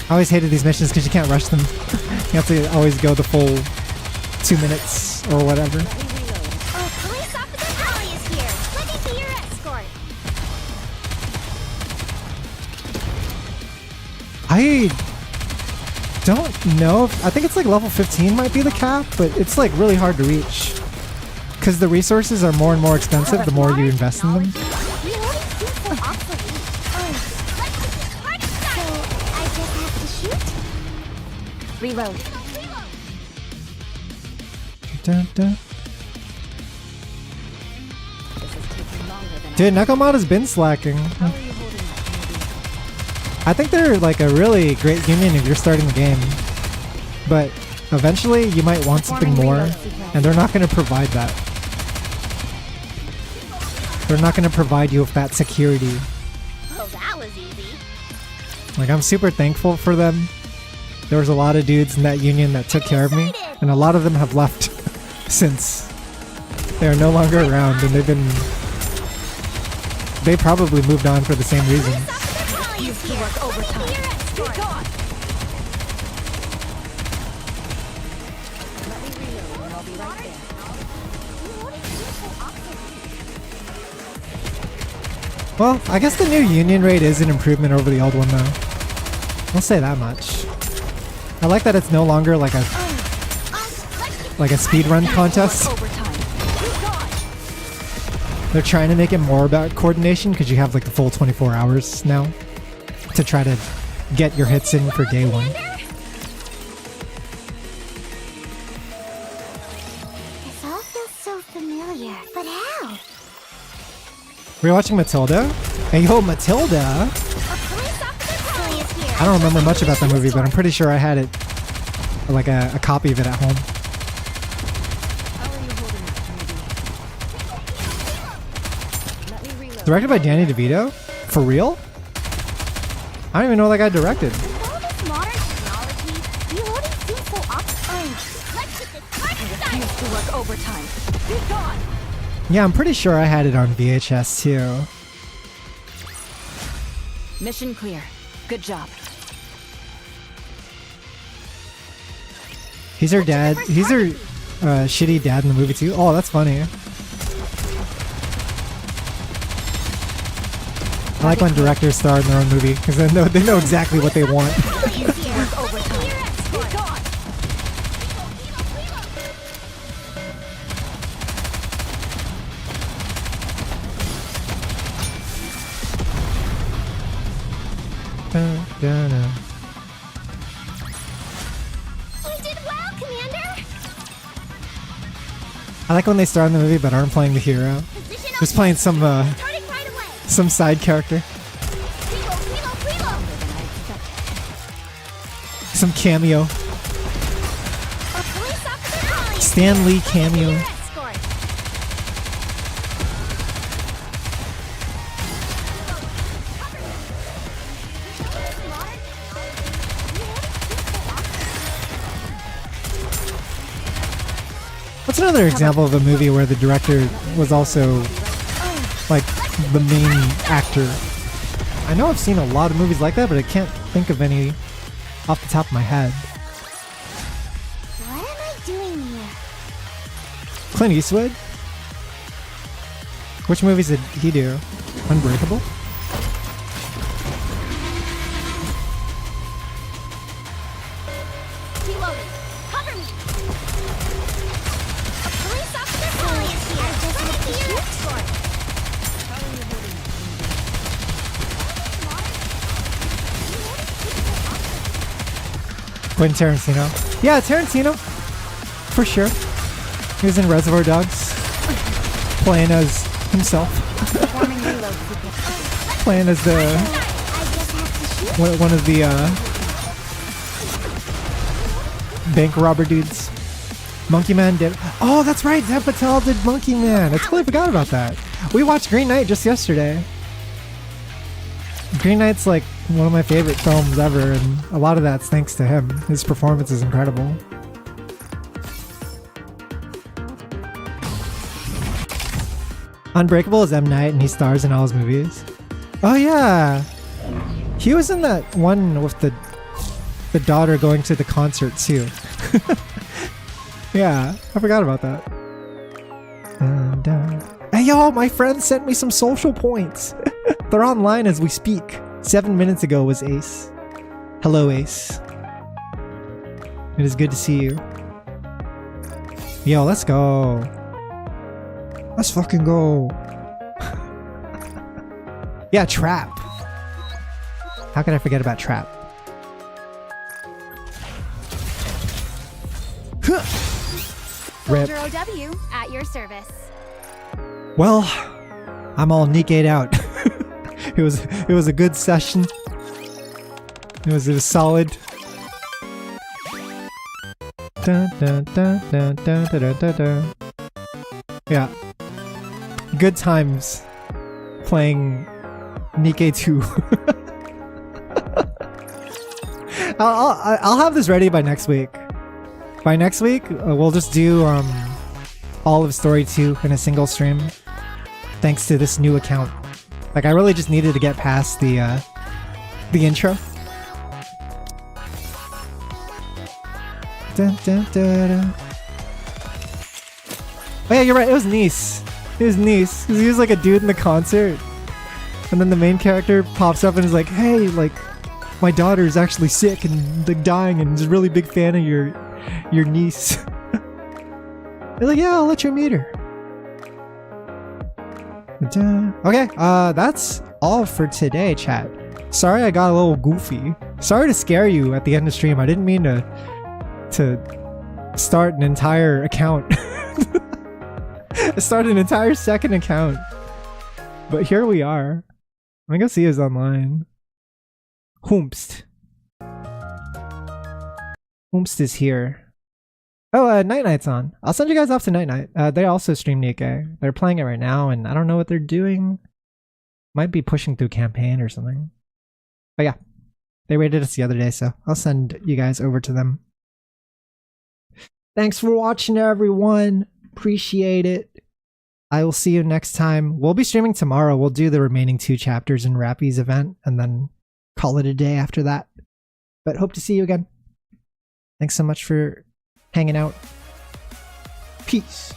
I always hated these missions because you can't rush them. You have to always go the full 2 minutes or whatever. Police officer Holly is here. Looking for your escort. I don't know. I think it's like level 15 might be the cap, but it's like really hard to reach. Because the resources are more and more expensive the more you invest in them. Reload. Dun, dun. Dude, Nekomod has been slacking. I think they're like a really great union if you're starting the game. But eventually you might want something more, and they're not going to provide that. They're not going to provide you with that security. Oh, that was easy. Like, I'm super thankful for them. There was a lot of dudes in that union that took care of me, and a lot of them have left since. They are no longer around, and they probably moved on for the same reason. Well, I guess the new Union raid is an improvement over the old one, though. I'll say that much. I like that it's no longer like a speedrun contest. They're trying to make it more about coordination because you have like the full 24 hours now to try to get your hits in for day one. This all feels so familiar, but how? We're watching Matilda? Hey yo, Matilda! I don't remember much about that movie, but I'm pretty sure I had it, like a copy of it at home. Directed by Danny DeVito? For real? I don't even know that guy directed. Yeah, I'm pretty sure I had it on VHS too. Mission clear. Good job. He's her dad. He's her shitty dad in the movie too. Oh, that's funny. I like when directors star in their own movie because they know exactly what they want. I like when they star in the movie but aren't playing the hero. Just playing some side character. Some cameo. Stan Lee cameo. What's another example of a movie where the director was also like the main actor? I know I've seen a lot of movies like that, but I can't think of any off the top of my head. What am I doing here? Clint Eastwood? Which movies did he do? Unbreakable? Quentin Tarantino. Yeah, Tarantino. For sure. He was in Reservoir Dogs. Playing as himself. Playing as the... one of the bank robber dudes. Monkey Man did... Oh, that's right! Dev Patel did Monkey Man! I totally forgot about that. We watched Green Knight just yesterday. Green Knight's like one of my favorite films ever, and a lot of that's thanks to him. His performance is incredible. Unbreakable is M. Night, and he stars in all his movies. Oh yeah! He was in that one with the daughter going to the concert too. Yeah, I forgot about that. Hey yo, my friend sent me some social points. They're online as we speak. 7 minutes ago was Ace. Hello, Ace. It is good to see you. Yo, let's go. Let's fucking go. Yeah, Trap. How could I forget about Trap? Rip. Soldier OW at your service. Well, I'm all Nikke'd out. It was a good session. It was solid. Dun, dun, dun, dun, dun, dun, dun, dun. Yeah. Good times playing Nikke 2. I'll have this ready by next week. By next week, we'll just do all of Story 2 in a single stream. Thanks to this new account. Like, I really just needed to get past the intro. Dun, dun, dun, dun. Oh yeah, you're right. It was Nice. It was Nice. Because he was like a dude in the concert. And then the main character pops up and is like, hey, like, my daughter is actually sick and like dying and is a really big fan of your niece. They're like, yeah, I'll let you meet her. Okay, that's all for today, chat. Sorry I got a little goofy. Sorry to scare you at the end of stream. I didn't mean to start an entire account. Start an entire second account. But here we are. I'm gonna see who's online. Hoomst. Hoomst is here. Oh, Night Night's on. I'll send you guys off to Night Night. They also stream Nikke. They're playing it right now, and I don't know what they're doing. Might be pushing through campaign or something. But yeah, they rated us the other day, so I'll send you guys over to them. Thanks for watching, everyone. Appreciate it. I will see you next time. We'll be streaming tomorrow. We'll do the remaining 2 chapters in Rapi's event, and then call it a day after that. But hope to see you again. Thanks so much for hanging out. Peace.